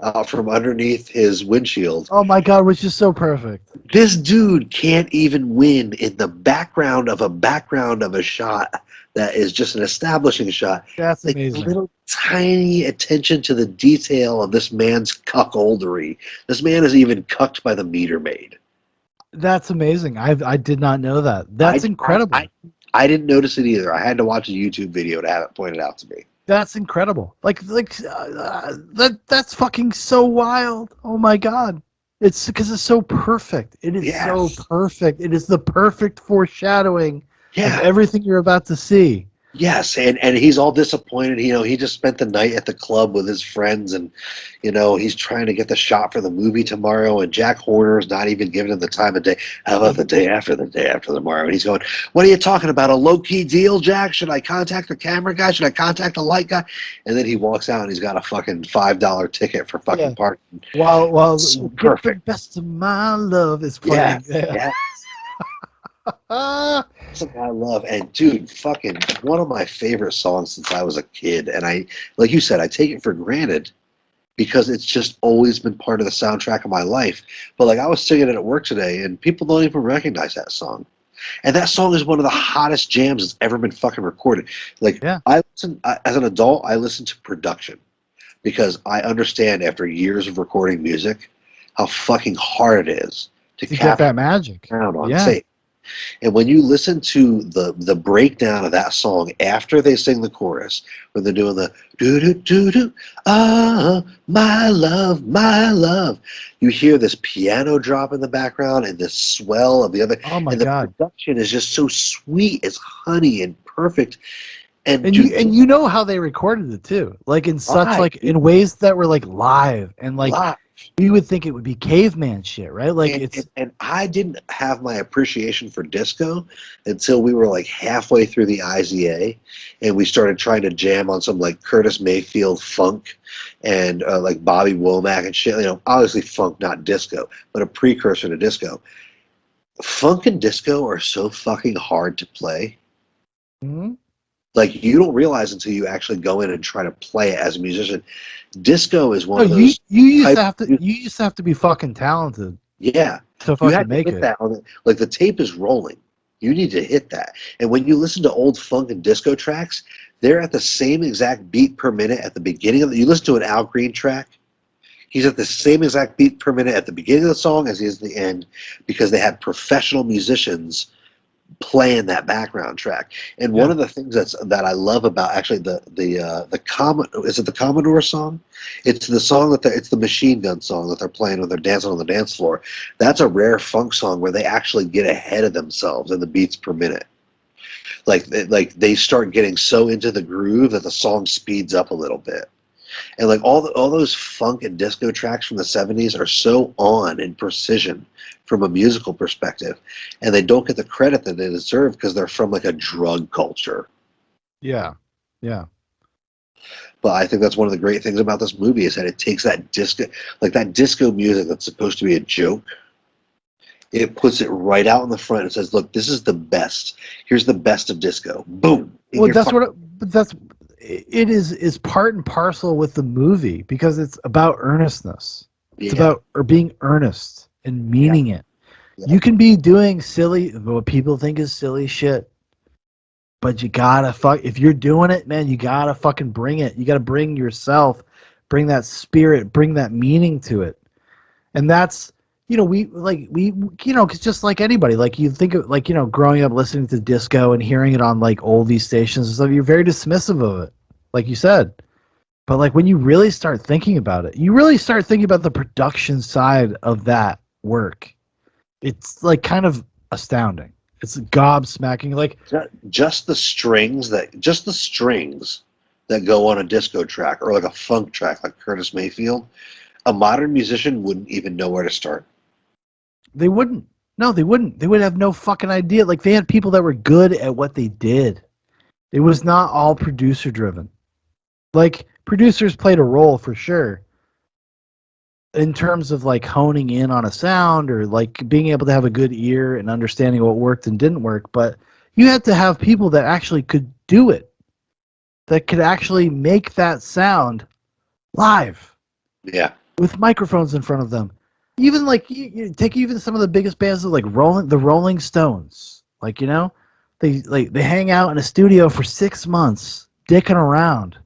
out from underneath his windshield. Oh my God, which is so perfect. This dude can't even win in the background of a shot that is just an establishing shot. That's like amazing. Little tiny attention to the detail of this man's cuckoldery. This man is even cucked by the meter maid. That's amazing. I did not know that. That's incredible. I didn't notice it either. I had to watch a YouTube video to have it pointed out to me. That's incredible. That's fucking so wild. Oh my God. It's because it's so perfect. It is so perfect. It is the perfect foreshadowing of everything you're about to see. Yes, and he's all disappointed. He just spent the night at the club with his friends, and he's trying to get the shot for the movie tomorrow. And Jack Horner's not even giving him the time of day. How about the day after tomorrow? And he's going, "What are you talking about? A low key deal, Jack? Should I contact the camera guy? Should I contact the light guy?" And then he walks out and he's got a fucking $5 ticket for fucking parking. While so perfect. The best of my love is playing. Yeah. Something I love, and dude, fucking one of my favorite songs since I was a kid. And I, like you said, I take it for granted because it's just always been part of the soundtrack of my life. But like I was singing it at work today, and people don't even recognize that song. And that song is one of the hottest jams that's ever been fucking recorded. Like as an adult, I listen to production because I understand after years of recording music how fucking hard it is to get that magic sound on Yeah. tape. And when you listen to the breakdown of that song after they sing the chorus, when they're doing the do do do do, ah, my love, you hear this piano drop in the background and this swell of the other. Oh my and the God. production is just so sweet, it's honey and perfect. And You know how they recorded it too, like in such Live. like in ways that were like live and like Live. we would think it would be caveman shit, right? Like and I didn't have my appreciation for disco until we were like halfway through the IZA, and we started trying to jam on some like Curtis Mayfield funk and like Bobby Womack and shit. You know, obviously funk, not disco, but a precursor to disco. Funk and disco are so fucking hard to play. Mhm. Like you don't realize until you actually go in and try to play it as a musician. Disco is one No, of those. you used to have to be fucking talented. Yeah, To you fucking had to make hit it. that on the, like the tape is rolling. You need to hit that. And when you listen to old funk and disco tracks, they're at the same exact beat per minute at the beginning of the. You listen to an Al Green track, he's at the same exact beat per minute at the beginning of the song as he is at the end, because they had professional musicians playing that background track. And one of the things that I love about actually is it the Commodore song? It's the song it's the Machine Gun song that they're playing when they're dancing on the dance floor. That's a rare funk song where they actually get ahead of themselves in the beats per minute. Like they start getting so into the groove that the song speeds up a little bit. And like all those funk and disco tracks from the 70s are so on in precision from a musical perspective, and they don't get the credit that they deserve because they're from like a drug culture. Yeah. Yeah. But I think that's one of the great things about this movie is that it takes that disco music that's supposed to be a joke. It puts it right out in the front and says, "Look, this is the best. Here's the best of disco." Boom. Well, it is part and parcel with the movie because it's about earnestness. It's about being earnest and meaning it. You can be doing silly, what people think is silly shit, but you gotta if you're doing it, man, you gotta fucking bring it. You gotta bring yourself, bring that spirit, bring that meaning to it. And that's, cause just like anybody, like you think of like, growing up listening to disco and hearing it on like oldie stations and stuff, you're very dismissive of it, like you said. But like when you really start thinking about it, you really start thinking about the production side of that work. It's like kind of astounding. It's gobsmacking. Like just the strings that go on a disco track or like a funk track like Curtis Mayfield, a modern musician wouldn't even know where to start. They wouldn't. No, they wouldn't. They would have no fucking idea. Like they had people that were good at what they did. It was not all producer driven. Like producers played a role for sure in terms of like honing in on a sound or like being able to have a good ear and understanding what worked and didn't work, but you had to have people that actually could do it, that could actually make that sound live. Yeah. With microphones in front of them. Even like you take even some of the biggest bands like the Rolling Stones. Like, they hang out in a studio for 6 months, dicking around.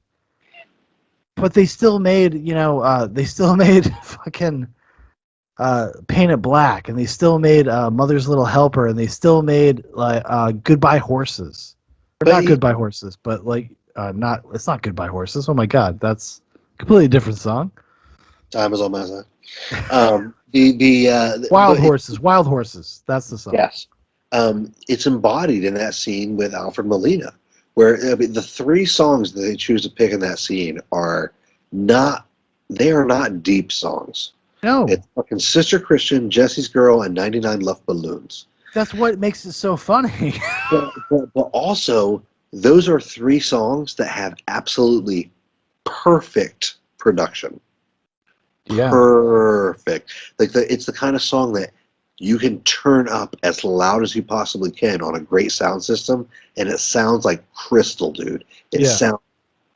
But they still made, fucking Paint It Black, and they still made Mother's Little Helper, and they still made like Goodbye Horses. Or not Goodbye Horses, but like it's not Goodbye Horses. Oh my God, that's a completely different song. Time is on my side. Wild Horses. That's the song. Yes. It's embodied in that scene with Alfred Molina, where the three songs that they choose to pick in that scene are not deep songs. No. It's fucking Sister Christian, Jesse's Girl, and 99 Left Balloons. That's what makes it so funny. but also, those are three songs that have absolutely perfect production. Yeah. Perfect. Like it's the kind of song that you can turn up as loud as you possibly can on a great sound system, and it sounds like crystal, dude. It sounds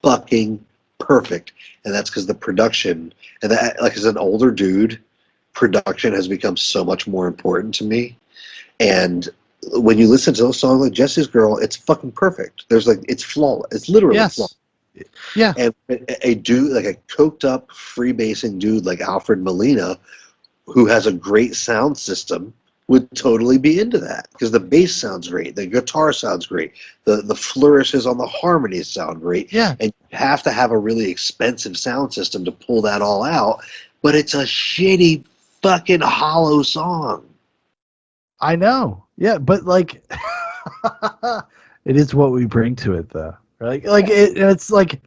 fucking perfect, and that's because the production, and that, like, as an older dude, production has become so much more important to me. And when you listen to those songs like Jesse's Girl, it's fucking perfect. It's flawless. It's literally flawless. Yeah. And a dude, like a coked up freebasing dude like Alfred Molina, who has a great sound system, would totally be into that, because the bass sounds great, the guitar sounds great, the flourishes on the harmonies sound great. Yeah. And you have to have a really expensive sound system to pull that all out, but it's a shitty fucking hollow song. I know. Yeah, but like it is what we bring to it though. Right? Like it's like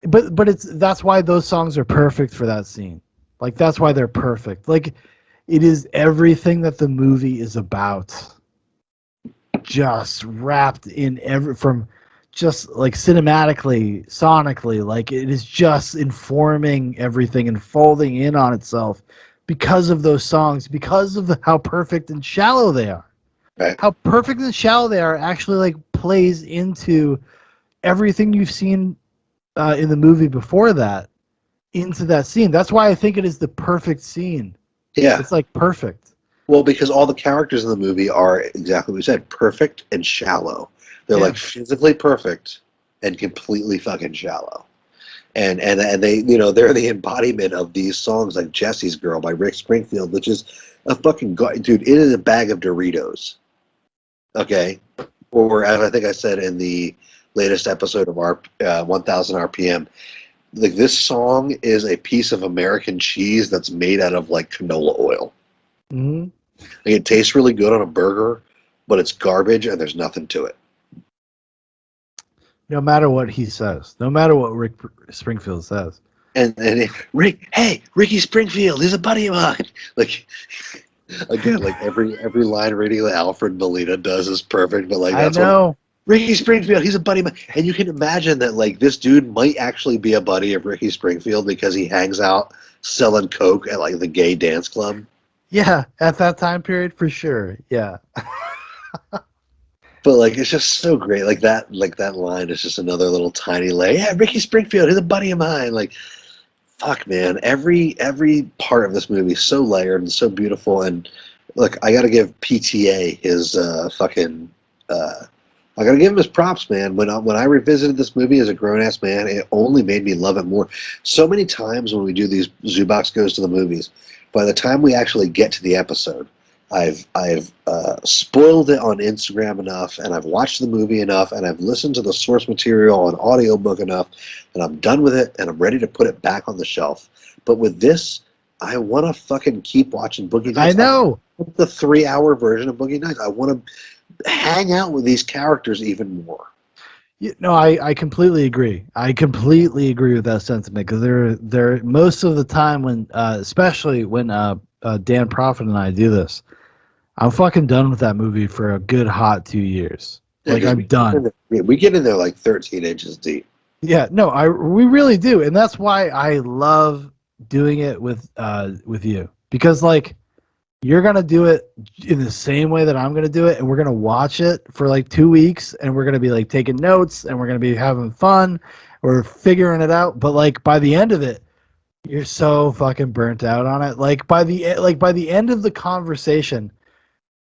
but that's why those songs are perfect for that scene. Like that's why they're perfect. Like it is everything that the movie is about. Just wrapped in from just like cinematically, sonically, like it is just informing everything and folding in on itself because of those songs, because of how perfect and shallow they are. Right. How perfect and shallow they are actually like plays into everything you've seen in the movie before that, into that scene. That's why I think it is the perfect scene. Yeah. It's like perfect. Well, because all the characters in the movie are exactly what we said, perfect and shallow. They're like physically perfect and completely fucking shallow. And they, you know, they're the embodiment of these songs like Jesse's Girl by Rick Springfield, which is a fucking dude, it is a bag of Doritos. Okay? Or as I think I said in the latest episode of our 1000 RPM, like this song is a piece of American cheese that's made out of like canola oil. Mm-hmm. Like, it tastes really good on a burger, but it's garbage and there's nothing to it. No matter what he says, no matter what Rick Springfield says. And Ricky Springfield, he's a buddy of mine. Like, again, like every line reading that Alfred Molina does is perfect, but like that's I know. what Ricky Springfield, he's a buddy of mine. And you can imagine that like this dude might actually be a buddy of Ricky Springfield because he hangs out selling coke at like the gay dance club. Yeah, at that time period for sure. Yeah. But like it's just so great. Like that line is just another little tiny layer. Yeah, Ricky Springfield, he's a buddy of mine. Like, fuck, man. Every part of this movie is so layered and so beautiful. And look, I gotta give PTA his I gotta give him his props, man. When I revisited this movie as a grown ass man, it only made me love it more. So many times when we do these Zoobox Goes to the Movies, by the time we actually get to the episode, I've spoiled it on Instagram enough, and I've watched the movie enough, and I've listened to the source material on audiobook enough, and I'm done with it, and I'm ready to put it back on the shelf. But with this, I want to fucking keep watching Boogie Nights. I know. The 3-hour version of Boogie Nights. I want to hang out with these characters even more. No, I completely agree. I completely agree with that sentiment, because they're most of the time when, especially when Dan Profitt and I do this, I'm fucking done with that movie for a good hot 2 years. Like, I'm done. We get in there like 13 inches deep. Yeah, no, we really do, and that's why I love doing it with you, because like you're gonna do it in the same way that I'm gonna do it, and we're gonna watch it for like 2 weeks, and we're gonna be like taking notes, and we're gonna be having fun, or figuring it out. But like by the end of it, you're so fucking burnt out on it. Like by the end of the conversation,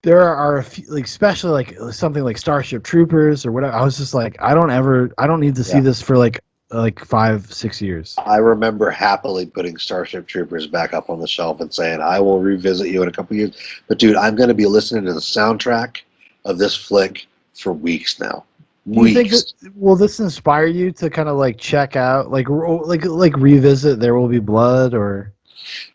there are a few, like especially like something like Starship Troopers or whatever. I was just like, I don't need to see this for like 5-6 years. I remember happily putting Starship Troopers back up on the shelf and saying, I will revisit you in a couple years. But dude, I'm going to be listening to the soundtrack of this flick for weeks now. Do you think will this inspire you to kind of like check out, like revisit There Will Be Blood, or?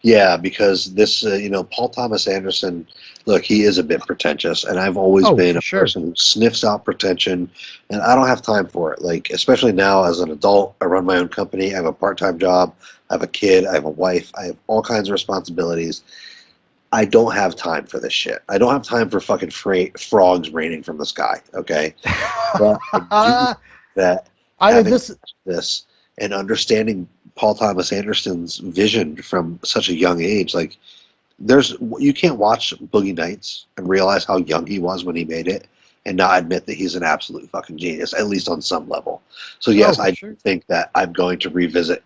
Yeah, because this, Paul Thomas Anderson, look, he is a bit pretentious, and I've always been a person who sniffs out pretension, and I don't have time for it. Like, especially now as an adult, I run my own company, I have a part-time job, I have a kid, I have a wife, I have all kinds of responsibilities. I don't have time for this shit. I don't have time for fucking frogs raining from the sky, okay? But I do that this and understanding Paul Thomas Anderson's vision from such a young age, like, you can't watch Boogie Nights and realize how young he was when he made it, and not admit that he's an absolute fucking genius, at least on some level. So yes, I think that I'm going to revisit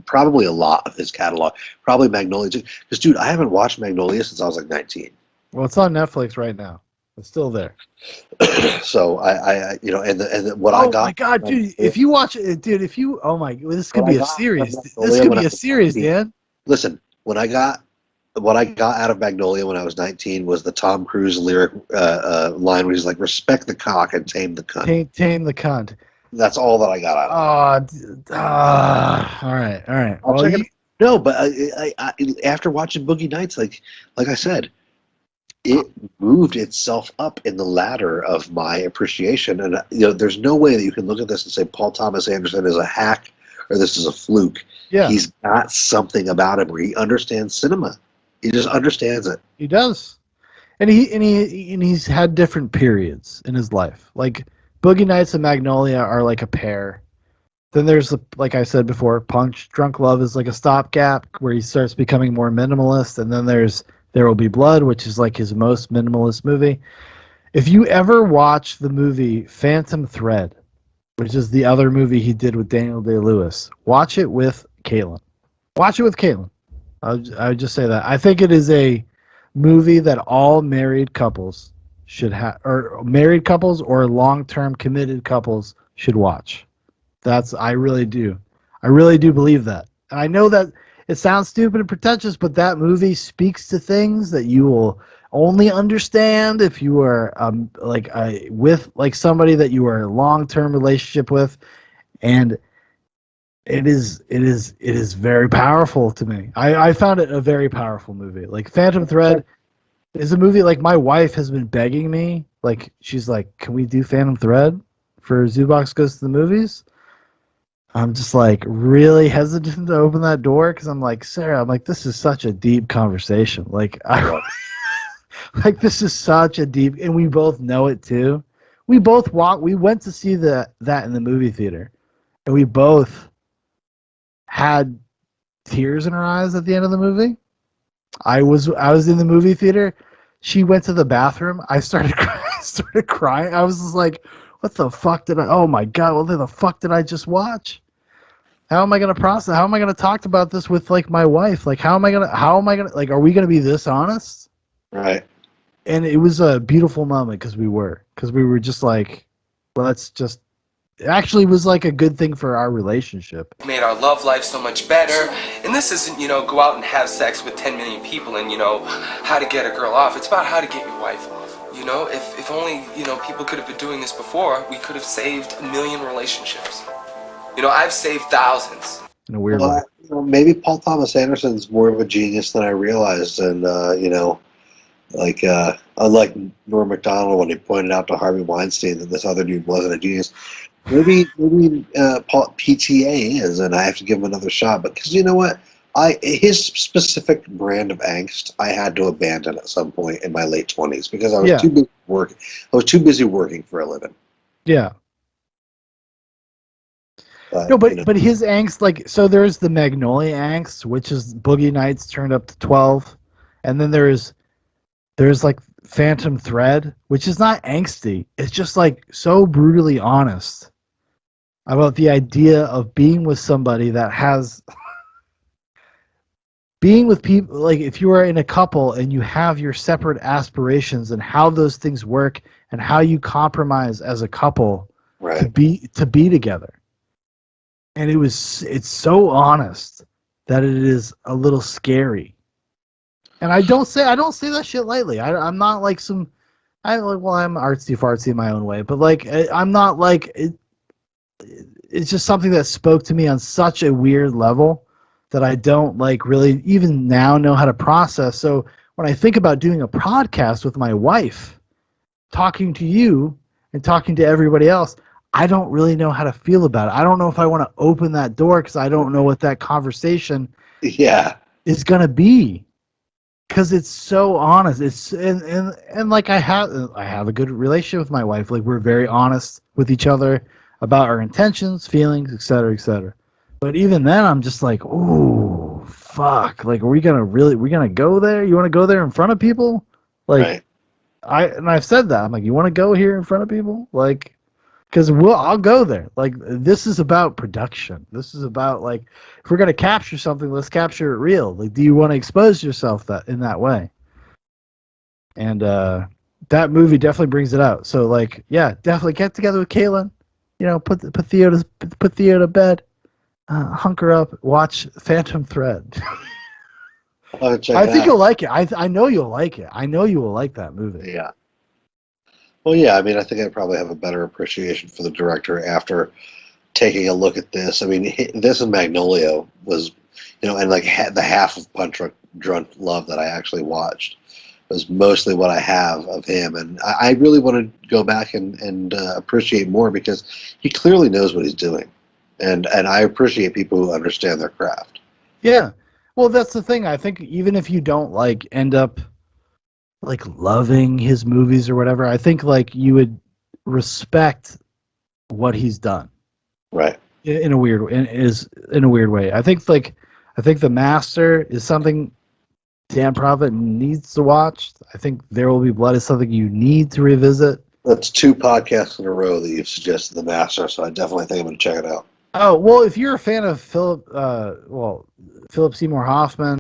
probably a lot of his catalog, probably Magnolia, because dude, I haven't watched Magnolia since I was like 19. Well, it's on Netflix right now. It's still there. So I what I got. Oh my god, dude! If you watch it, dude, this could be a series. This could be a series, Dan. Listen, what I got out of Magnolia when I was 19 was the Tom Cruise lyric line where he's like, "Respect the cock and tame the cunt." Tame the cunt. That's all that I got out of it. All right. I'll check it. No, but I after watching Boogie Nights, like I said, it moved itself up in the ladder of my appreciation. And there's no way that you can look at this and say Paul Thomas Anderson is a hack or this is a fluke. Yeah. He's got something about him where he understands cinema. He just understands it. He does, and he's had different periods in his life. Like Boogie Nights and Magnolia are like a pair. Then there's, like I said before, Punch Drunk Love is like a stopgap where he starts becoming more minimalist. And then there's There Will Be Blood, which is like his most minimalist movie. If you ever watch the movie Phantom Thread, which is the other movie he did with Daniel Day-Lewis, watch it with Caitlin. Watch it with Caitlin. I would just say that. I think it is a movie that all married couples should have, or married couples or long-term committed couples should watch. I really do. I really do believe that. And I know that it sounds stupid and pretentious, but that movie speaks to things that you will only understand if you are with somebody that you are in a long-term relationship with, and it is very powerful to me. I found it a very powerful movie. Like Phantom Thread is a movie like my wife has been begging me. Like she's like, "Can we do Phantom Thread for Zoobox Goes to the Movies?" I'm just like really hesitant to open that door because I'm like, Sarah, this is such a deep conversation. Like this is such a deep, and we both know it too. We went to see that in the movie theater, and we both had tears in our eyes at the end of the movie. I was in the movie theater. She went to the bathroom. I started crying. I was just like, what the fuck oh my god, what the fuck did I just watch? How am I going to process? How am I going to talk about this with my wife? Like, how am I going to, are we going to be this honest? Right. And it was a beautiful moment because we were just like, it actually was like a good thing for our relationship. Made our love life so much better. And this isn't, go out and have sex with 10 million people and, how to get a girl off. It's about how to get your wife off. If only, people could have been doing this before, we could have saved 1 million relationships. I've saved thousands. In a weird way. Maybe Paul Thomas Anderson's more of a genius than I realized. And, unlike Norm Macdonald when he pointed out to Harvey Weinstein that this other dude wasn't a genius, maybe Paul PTA is, and I have to give him another shot. But because you know what? His specific brand of angst I had to abandon at some point in my late 20s because I was too busy working. I was too busy working for a living. Yeah. But his angst, so there's the Magnolia angst, which is Boogie Nights turned up to 12, and then there's like Phantom Thread, which is not angsty. It's just like so brutally honest about the idea of being with somebody that has being with people, like if you are in a couple and you have your separate aspirations and how those things work and how you compromise as a couple to be together. And it's so honest that it is a little scary. And I don't say that shit lightly. I'm not like I'm artsy fartsy in my own way, but I'm not like it. It's just something that spoke to me on such a weird level that I don't really even now know how to process. So when I think about doing a podcast with my wife, talking to you and talking to everybody else, I don't really know how to feel about it. I don't know if I want to open that door because I don't know what that conversation is going to be. Because it's so honest. It's and I have a good relationship with my wife. Like we're very honest with each other about our intentions, feelings, etc., etc. But even then, I'm just like, ooh, fuck, like, we're gonna go there? You want to go there in front of people? Like, right. I've said that. I'm like, you want to go here in front of people? Like, because I'll go there. Like, this is about production. This is about, like, if we're gonna capture something, let's capture it real. Like, do you want to expose yourself in that way? And that movie definitely brings it out. So, like, yeah, definitely get together with Kaylin. You know, put Theo to bed. Hunker up. Watch Phantom Thread. I think you'll like it. I know you'll like it. I know you will like that movie. Yeah. Well, yeah. I mean, I think I probably have a better appreciation for the director after taking a look at this. I mean, this and Magnolia was, and like the half of Punch Drunk Love that I actually watched was mostly what I have of him, and I really want to go back and appreciate more because he clearly knows what he's doing, and I appreciate people who understand their craft. Yeah, well, that's the thing. I think even if you don't end up like loving his movies or whatever, I think like you would respect what he's done, right? In a weird way. I think The Master is something Dan Profitt needs to watch. I think There Will Be Blood is something you need to revisit. That's 2 podcasts in a row that you've suggested The Master, so I definitely think I'm going to check it out. Oh, well, if you're a fan of Philip Seymour Hoffman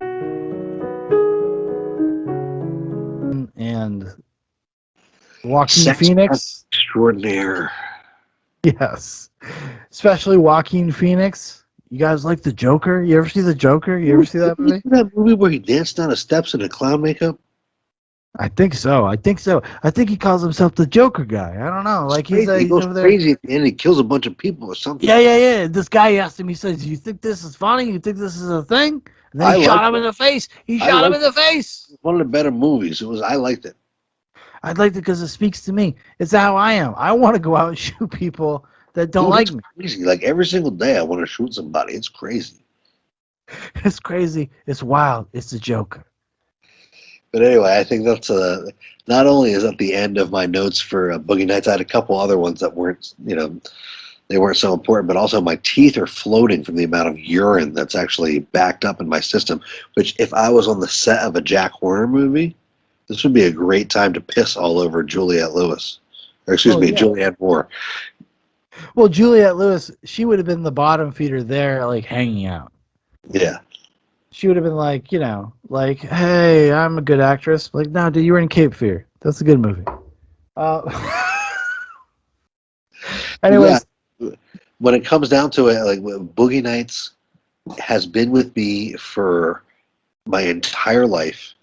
and Joaquin Phoenix. Extraordinaire. Yes. Especially Joaquin Phoenix. You guys like The Joker? You ever see The Joker? You ever see that movie? That movie where he danced down the steps in a clown makeup? I think so. I think he calls himself the Joker guy. I don't know. Like he goes over there. Crazy at the end. He kills a bunch of people or something. Yeah. This guy asked him. He says, "You think this is funny? You think this is a thing?" And then he shot him in the face. He shot him in the face. One of the better movies. I liked it. I liked it because it speaks to me. It's how I am. I want to go out and shoot people that don't like me. Crazy. Like every single day, I want to shoot somebody. It's crazy. It's crazy. It's wild. It's the Joker. But anyway, I think that's not only is that the end of my notes for Boogie Nights. I had a couple other ones that weren't, they weren't so important. But also, my teeth are floating from the amount of urine that's actually backed up in my system. Which, if I was on the set of a Jack Horner movie, this would be a great time to piss all over Juliette Lewis, or Julianne Moore. Well, Juliette Lewis, she would have been the bottom feeder there, like hanging out. Yeah. She would have been like, hey, I'm a good actress. Like, no, dude, you were in Cape Fear. That's a good movie. Anyways. Yeah. When it comes down to it, like Boogie Nights has been with me for my entire life.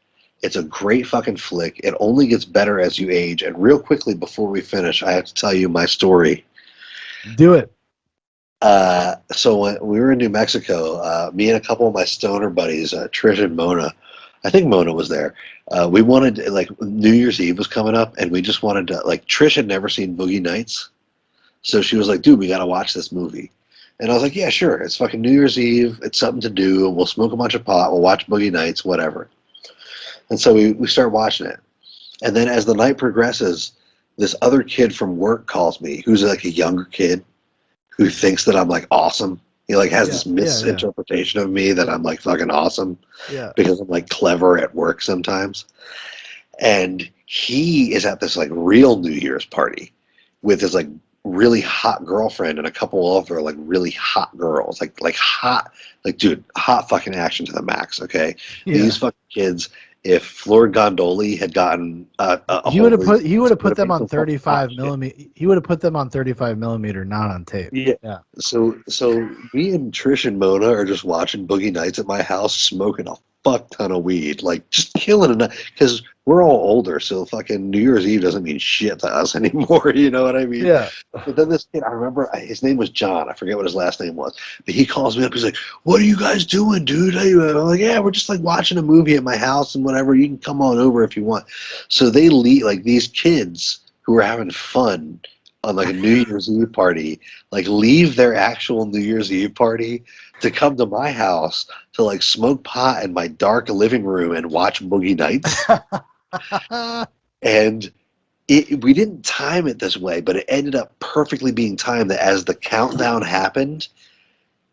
It's a great fucking flick. It only gets better as you age. And real quickly, before we finish, I have to tell you my story. Do it. So when we were in New Mexico, me and a couple of my stoner buddies, Trish and Mona, I think Mona was there. We wanted, New Year's Eve was coming up, and we just wanted to, Trish had never seen Boogie Nights. So she was like, dude, we got to watch this movie. And I was like, yeah, sure. It's fucking New Year's Eve. It's something to do. We'll smoke a bunch of pot. We'll watch Boogie Nights, whatever. And so we start watching it. And then as the night progresses, this other kid from work calls me, who's like a younger kid, who thinks that I'm like awesome. He has this misinterpretation of me that I'm like fucking awesome. Yeah. Because I'm like clever at work sometimes. And he is at this like real New Year's party with his like really hot girlfriend and a couple of other like really hot girls. Like hot, like dude, hot fucking action to the max, okay? Yeah. These fucking kids, if Floyd Gondoli had gotten he would have put them on 35 millimeter. He would have put them on 35 millimeter, not on tape. Yeah. So me and Trish and Mona are just watching Boogie Nights at my house, smoking a fuck ton of weed, like just killing it. Because we're all older, so fucking New Year's Eve doesn't mean shit to us anymore. You know what I mean? Yeah. But then this kid, I remember his name was John. I forget what his last name was. But he calls me up. He's like, "What are you guys doing, dude?" I'm like, "Yeah, we're just like watching a movie at my house and whatever. You can come on over if you want." So they leave, like these kids who are having fun on like a New Year's Eve party, like leave their actual New Year's Eve party to come to my house to like smoke pot in my dark living room and watch Boogie Nights. And we didn't time it this way, but it ended up perfectly being timed that as the countdown happened,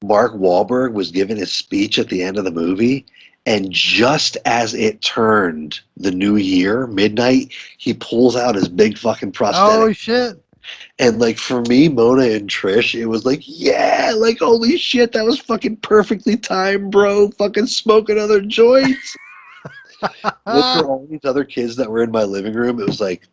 Mark Wahlberg was giving his speech at the end of the movie, and just as it turned the new year, midnight, he pulls out his big fucking prosthetic. Oh shit! And like for me, Mona and Trish, it was like, yeah, like holy shit, that was fucking perfectly timed, bro. Fucking smoking other joints. Look for all these other kids that were in my living room. It was like,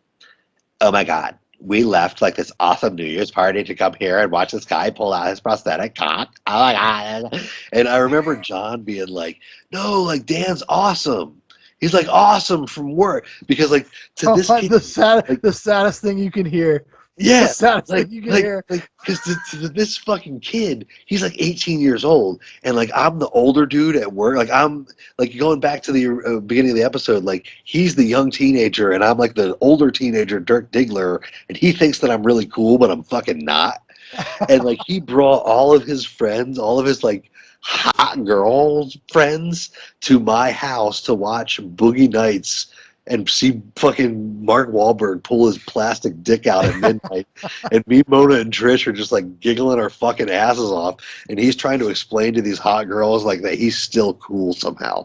oh my god, we left like this awesome New Year's party to come here and watch this guy pull out his prosthetic cock. Oh my god! And I remember John being like, no, like Dan's awesome. He's like awesome from work because like to this kid, the saddest thing you can hear. yeah, The saddest like, thing you can like, hear. like, because to this fucking kid, he's like 18 years old, and like I'm the older dude at work. Like I'm like going back to the beginning of the episode. Like he's the young teenager, and I'm like the older teenager, Dirk Diggler, and he thinks that I'm really cool, but I'm fucking not. And like he brought all of his friends, all of his like hot girls friends to my house to watch Boogie Nights and see fucking Mark Wahlberg pull his plastic dick out at midnight. And me, Mona, and Trish are just like giggling our fucking asses off. And he's trying to explain to these hot girls like that he's still cool somehow.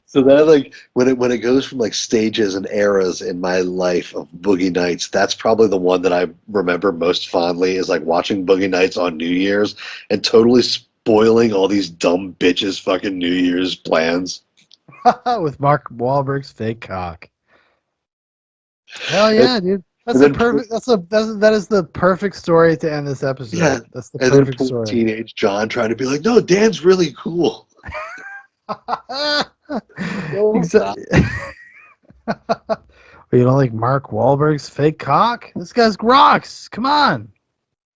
So that like when it goes from like stages and eras in my life of Boogie Nights, that's probably the one that I remember most fondly is like watching Boogie Nights on New Year's and totally spoiling all these dumb bitches fucking New Year's plans. With Mark Wahlberg's fake cock. Hell yeah, dude. That's and a perfect. That is the perfect story to end this episode. Yeah, That's the and perfect then story. teenage John trying to be like, no, Dan's really cool. Exactly. You don't like Mark Wahlberg's fake cock? This guy's rocks. Come on.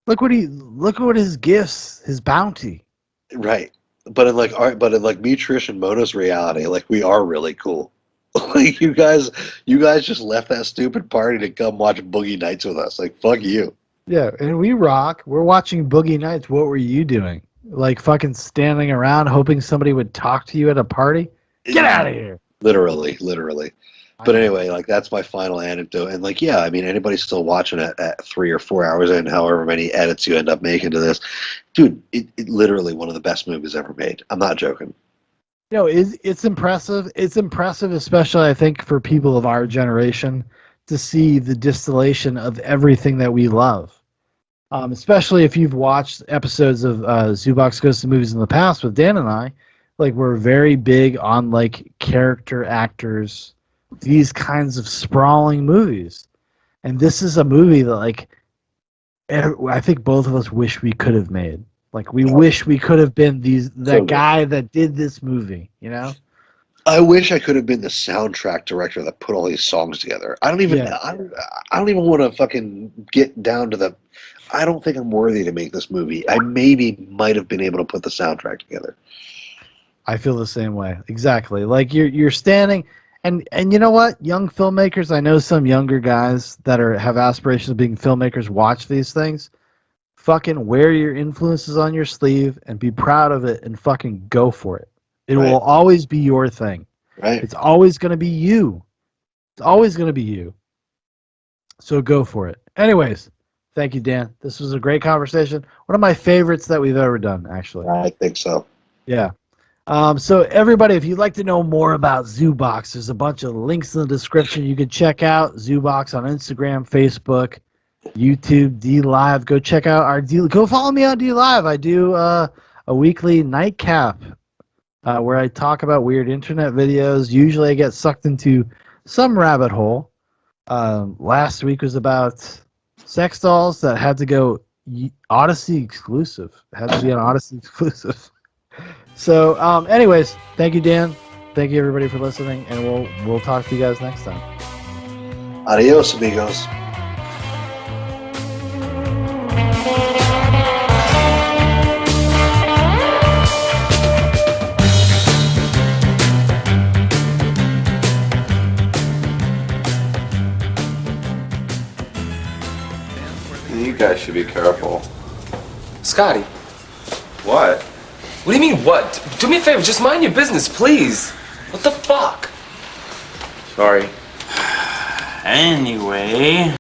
Look what his gifts, his bounty. Right. But in like me, Trish, and Mona's reality, like we are really cool. Like you guys just left that stupid party to come watch Boogie Nights with us. Like fuck you. Yeah, and we rock. We're watching Boogie Nights. What were you doing? Like fucking standing around hoping somebody would talk to you at a party? Get out of here. Literally. But anyway, like that's my final anecdote. And like, yeah, I mean, anybody's still watching it at 3 or 4 hours in, however many edits you end up making to this, dude. It literally one of the best movies ever made. I'm not joking. You know, it's impressive. It's impressive, especially I think for people of our generation, to see the distillation of everything that we love. Especially if you've watched episodes of Zoobox Goes to Movies in the past with Dan and I, like we're very big on like character actors, these kinds of sprawling movies. And this is a movie that like I think both of us wish we could have made. Like we wish we could have been that guy that did this movie, you know? I wish I could have been the soundtrack director that put all these songs together. I don't even want to fucking get down to the I don't think I'm worthy to make this movie. I might have been able to put the soundtrack together. I feel the same way. Exactly. Like you're standing and you know what? Young filmmakers, I know some younger guys that have aspirations of being filmmakers watch these things. Fucking wear your influences on your sleeve and be proud of it and fucking go for it. It will always be your thing. Right. It's always going to be you. It's always going to be you. So go for it. Anyways, thank you, Dan. This was a great conversation. One of my favorites that we've ever done, actually. I think so. Yeah. So everybody, if you'd like to know more about Zoobox, there's a bunch of links in the description. You can check out Zoobox on Instagram, Facebook, YouTube, DLive. Go check out our go follow me on DLive. I do a weekly nightcap where I talk about weird internet videos. Usually I get sucked into some rabbit hole. Last week was about sex dolls that had to go Odyssey exclusive. It had to be an Odyssey exclusive. So, anyways, thank you, Dan. Thank you, everybody, for listening, and we'll talk to you guys next time. Adios, amigos. You guys should be careful. Scotty. What? What do you mean, what? Do me a favor, just mind your business, please. What the fuck? Sorry. Anyway,